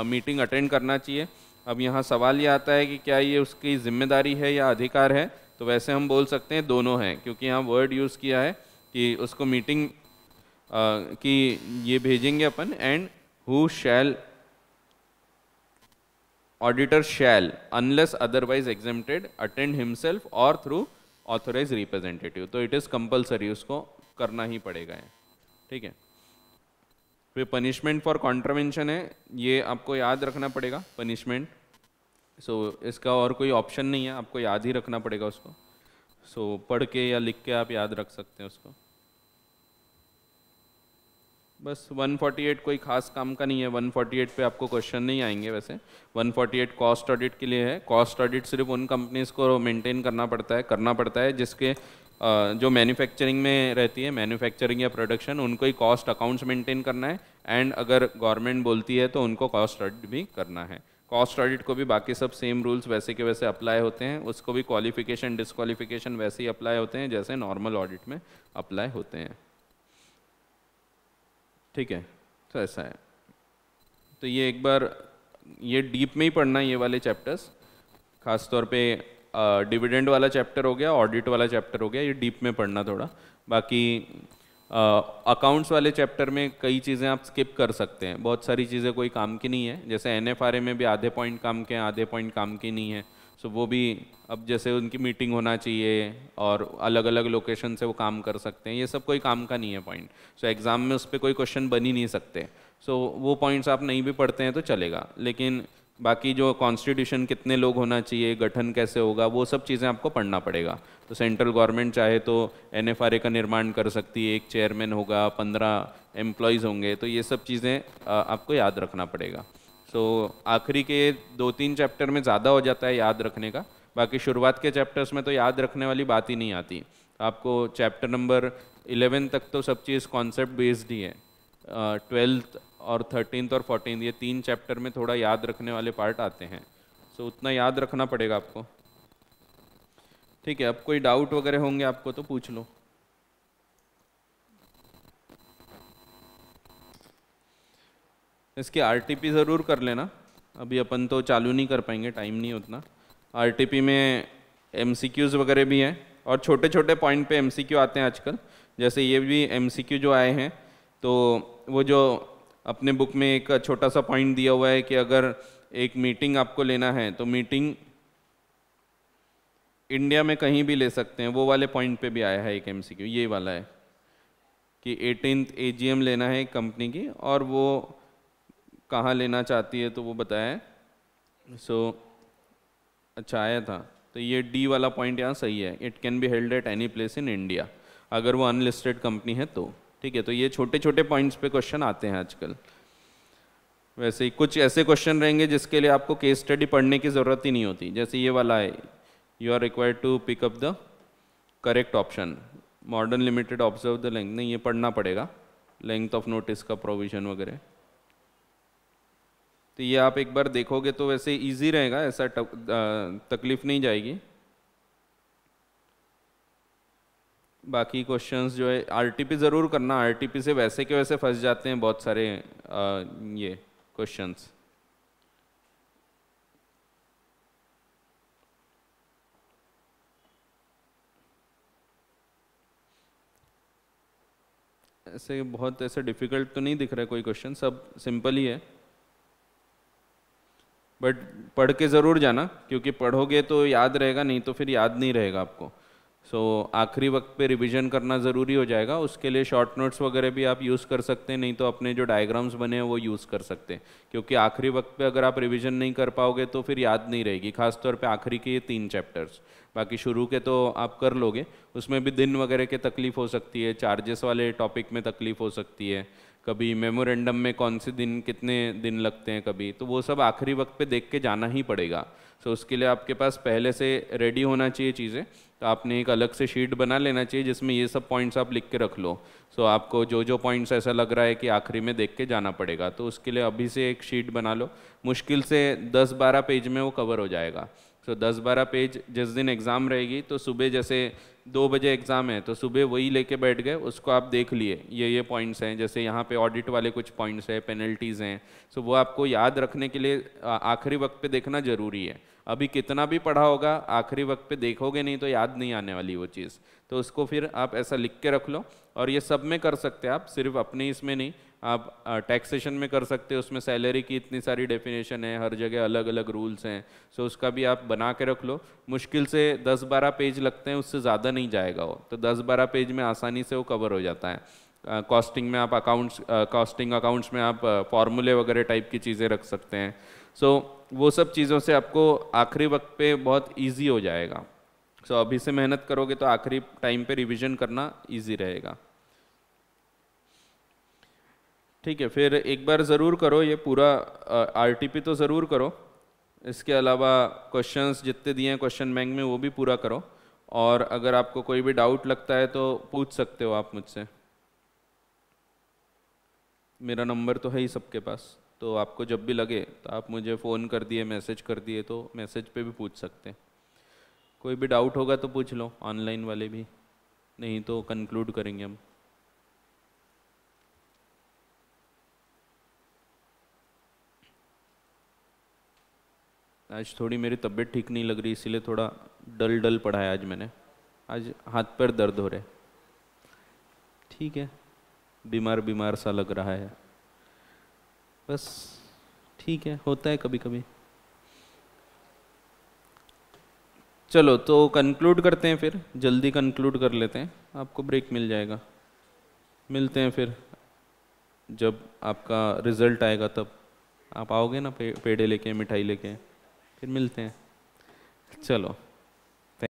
मीटिंग अटेंड करना चाहिए। अब यहाँ सवाल ये आता है कि क्या ये उसकी जिम्मेदारी है या अधिकार है, तो वैसे हम बोल सकते हैं दोनों हैं, क्योंकि यहाँ वर्ड यूज़ किया है कि उसको मीटिंग की ये भेजेंगे अपन, and who shall, auditor shall unless otherwise exempted attend himself और थ्रू ऑथोराइज रिप्रेजेंटेटिव। तो इट इज़ कंपलसरी, उसको करना ही पड़ेगा है। ठीक है, फिर पनिशमेंट फॉर कॉन्ट्रावेंशन है, ये आपको याद रखना पड़ेगा पनिशमेंट। सो इसका और कोई ऑप्शन नहीं है, आपको याद ही रखना पड़ेगा उसको। सो पढ़ के या लिख के आप याद रख सकते हैं उसको। बस 148 कोई खास काम का नहीं है, 148 पे आपको क्वेश्चन नहीं आएंगे वैसे। 148 कॉस्ट ऑडिट के लिए है। कॉस्ट ऑडिट सिर्फ उन कंपनीज को मेंटेन करना पड़ता है जिसके जो मैन्युफैक्चरिंग में रहती है, मैन्युफैक्चरिंग या प्रोडक्शन, उनको ही कॉस्ट अकाउंट्स मेंटेन करना है। एंड अगर गवर्नमेंट बोलती है तो उनको कॉस्ट ऑडिट भी करना है। कॉस्ट ऑडिट को भी बाकी सब सेम रूल्स वैसे के वैसे अप्लाई होते हैं, उसको भी क्वालिफिकेशन डिस्क्वालिफिकेशन वैसे ही अप्लाई होते हैं जैसे नॉर्मल ऑडिट में अप्लाई होते हैं। ठीक है, तो ऐसा है। तो ये एक बार ये डीप में ही पढ़ना है ये वाले चैप्टर्स, खासतौर पे डिविडेंड वाला चैप्टर हो गया, ऑडिट वाला चैप्टर हो गया, ये डीप में पढ़ना थोड़ा। बाकी अकाउंट्स वाले चैप्टर में कई चीज़ें आप स्किप कर सकते हैं, बहुत सारी चीज़ें कोई काम की नहीं है। जैसे NFRA में भी आधे पॉइंट काम के हैं, आधे पॉइंट काम की नहीं है। सो वो भी अब जैसे उनकी मीटिंग होना चाहिए और अलग अलग लोकेशन से वो काम कर सकते हैं, ये सब कोई काम का नहीं है पॉइंट। सो एग्ज़ाम में उस पर कोई क्वेश्चन बन ही नहीं सकते। सो वो पॉइंट्स आप नहीं भी पढ़ते हैं तो चलेगा, लेकिन बाकी जो कॉन्स्टिट्यूशन कितने लोग होना चाहिए, गठन कैसे होगा, वो सब चीज़ें आपको पढ़ना पड़ेगा। तो सेंट्रल गवर्नमेंट चाहे तो NFRA का निर्माण कर सकती है, एक चेयरमैन होगा, 15 एम्प्लॉयज़ होंगे, तो ये सब चीज़ें आपको याद रखना पड़ेगा। सो आखिरी के 2-3 चैप्टर में ज़्यादा हो जाता है याद रखने का, बाकी शुरुआत के चैप्टर्स में तो याद रखने वाली बात ही नहीं आती। आपको चैप्टर नंबर 11 तक तो सब चीज़ कॉन्सेप्ट बेस्ड ही है। 12th और 13th और 14th ये 3 चैप्टर में थोड़ा याद रखने वाले पार्ट आते हैं। सो उतना याद रखना पड़ेगा आपको। ठीक है, अब कोई डाउट वगैरह होंगे आपको तो पूछ लो। इसके RTP ज़रूर कर लेना, अभी अपन तो चालू नहीं कर पाएंगे, टाइम नहीं उतना। RTP में MCQs वगैरह भी हैं और छोटे छोटे पॉइंट पे MCQ आते हैं आजकल। जैसे ये भी MCQ जो आए हैं, तो वो जो अपने बुक में एक छोटा सा पॉइंट दिया हुआ है कि अगर एक मीटिंग आपको लेना है तो मीटिंग इंडिया में कहीं भी ले सकते हैं, वो वाले पॉइंट पे भी आया है एक MCQ, ये वाला है कि 18th AGM लेना है एक कंपनी की और वो कहाँ लेना चाहती है, तो वो बताया है अच्छा आया था, तो ये डी वाला पॉइंट यहाँ सही है, it can be held at any place in India, अगर वो अनलिस्टेड कंपनी है तो। ठीक है, तो ये छोटे छोटे पॉइंट्स पे क्वेश्चन आते हैं आजकल। वैसे ही कुछ ऐसे क्वेश्चन रहेंगे जिसके लिए आपको केस स्टडी पढ़ने की ज़रूरत ही नहीं होती, जैसे ये वाला है, you are required to pick up the correct option, modern limited observe the length, नहीं ये पढ़ना पड़ेगा, लेंथ ऑफ नोटिस का प्रोविजन वगैरह। तो ये आप एक बार देखोगे तो वैसे इजी रहेगा, ऐसा तकलीफ नहीं जाएगी। बाकी क्वेश्चंस जो है आरटीपी ज़रूर करना, आरटीपी से वैसे के वैसे फंस जाते हैं बहुत सारे ये क्वेश्चंस। ऐसे बहुत ऐसे डिफ़िकल्ट तो नहीं दिख रहा है कोई क्वेश्चन, सब सिंपल ही है, बट पढ़ के ज़रूर जाना, क्योंकि पढ़ोगे तो याद रहेगा, नहीं तो फिर याद नहीं रहेगा आपको। आखिरी वक्त पे रिवीजन करना ज़रूरी हो जाएगा, उसके लिए शॉर्ट नोट्स वगैरह भी आप यूज़ कर सकते हैं, नहीं तो अपने जो डायग्राम्स बने हैं वो यूज़ कर सकते हैं, क्योंकि आखिरी वक्त पे अगर आप रिवीजन नहीं कर पाओगे तो फिर याद नहीं रहेगी, खासतौर पे आखिरी के ये 3 चैप्टर्स। बाकी शुरू के तो आप कर लोगे, उसमें भी दिन वगैरह के तकलीफ़ हो सकती है, चार्जेस वाले टॉपिक में तकलीफ़ हो सकती है, कभी मेमोरेंडम में कौन से दिन कितने दिन लगते हैं कभी, तो वो सब आखिरी वक्त पे देख के जाना ही पड़ेगा। उसके लिए आपके पास पहले से रेडी होना चाहिए चीज़ें, तो आपने एक अलग से शीट बना लेना चाहिए जिसमें ये सब पॉइंट्स आप लिख के रख लो। आपको जो जो पॉइंट्स ऐसा लग रहा है कि आखिरी में देख के जाना पड़ेगा, तो उसके लिए अभी से एक शीट बना लो, मुश्किल से 10-12 पेज में वो कवर हो जाएगा। 10-12 पेज जिस दिन एग्ज़ाम रहेगी, तो सुबह जैसे 2 बजे एग्ज़ाम है तो सुबह वही लेके बैठ गए, उसको आप देख लिए ये पॉइंट्स हैं, जैसे यहाँ पे ऑडिट वाले कुछ पॉइंट्स हैं, पेनल्टीज़ हैं, वो आपको याद रखने के लिए आखिरी वक्त पे देखना ज़रूरी है। अभी कितना भी पढ़ा होगा, आखिरी वक्त पे देखोगे नहीं तो याद नहीं आने वाली वो चीज़, तो उसको फिर आप ऐसा लिख के रख लो। और ये सब में कर सकते हैं आप, सिर्फ अपने इसमें नहीं, आप टैक्सेशन में कर सकते हो, उसमें सैलरी की इतनी सारी डेफिनेशन है, हर जगह अलग अलग रूल्स हैं, उसका भी आप बना के रख लो। मुश्किल से 10-12 पेज लगते हैं, उससे ज़्यादा नहीं जाएगा वो, तो 10-12 पेज में आसानी से वो कवर हो जाता है। कॉस्टिंग में आप कॉस्टिंग अकाउंट्स में आप फॉर्मूले वगैरह टाइप की चीज़ें रख सकते हैं। वो सब चीज़ों से आपको आखिरी वक्त पे बहुत ईजी हो जाएगा। अभी से मेहनत करोगे तो आखिरी टाइम पे रिवीजन करना ईजी रहेगा। ठीक है, फिर एक बार ज़रूर करो ये पूरा आरटीपी तो ज़रूर करो, इसके अलावा क्वेश्चंस जितने दिए हैं क्वेश्चन बैंक में वो भी पूरा करो, और अगर आपको कोई भी डाउट लगता है तो पूछ सकते हो आप मुझसे, मेरा नंबर तो है ही सबके पास, तो आपको जब भी लगे तो आप मुझे फ़ोन कर दिए, मैसेज कर दिए, तो मैसेज पे भी पूछ सकते हैं। कोई भी डाउट होगा तो पूछ लो, ऑनलाइन वाले भी, नहीं तो कंक्लूड करेंगे हम। आज थोड़ी मेरी तबीयत ठीक नहीं लग रही, इसीलिए थोड़ा डल डल पड़ा है आज मैंने, आज हाथ पैर दर्द हो रहे। ठीक है, बीमार बीमार सा लग रहा है बस, ठीक है, होता है कभी कभी। चलो तो कंक्लूड करते हैं, फिर जल्दी कंक्लूड कर लेते हैं, आपको ब्रेक मिल जाएगा। मिलते हैं फिर जब आपका रिज़ल्ट आएगा, तब आप आओगे ना पेड़े लेके, मिठाई लेके, फिर मिलते हैं। चलो।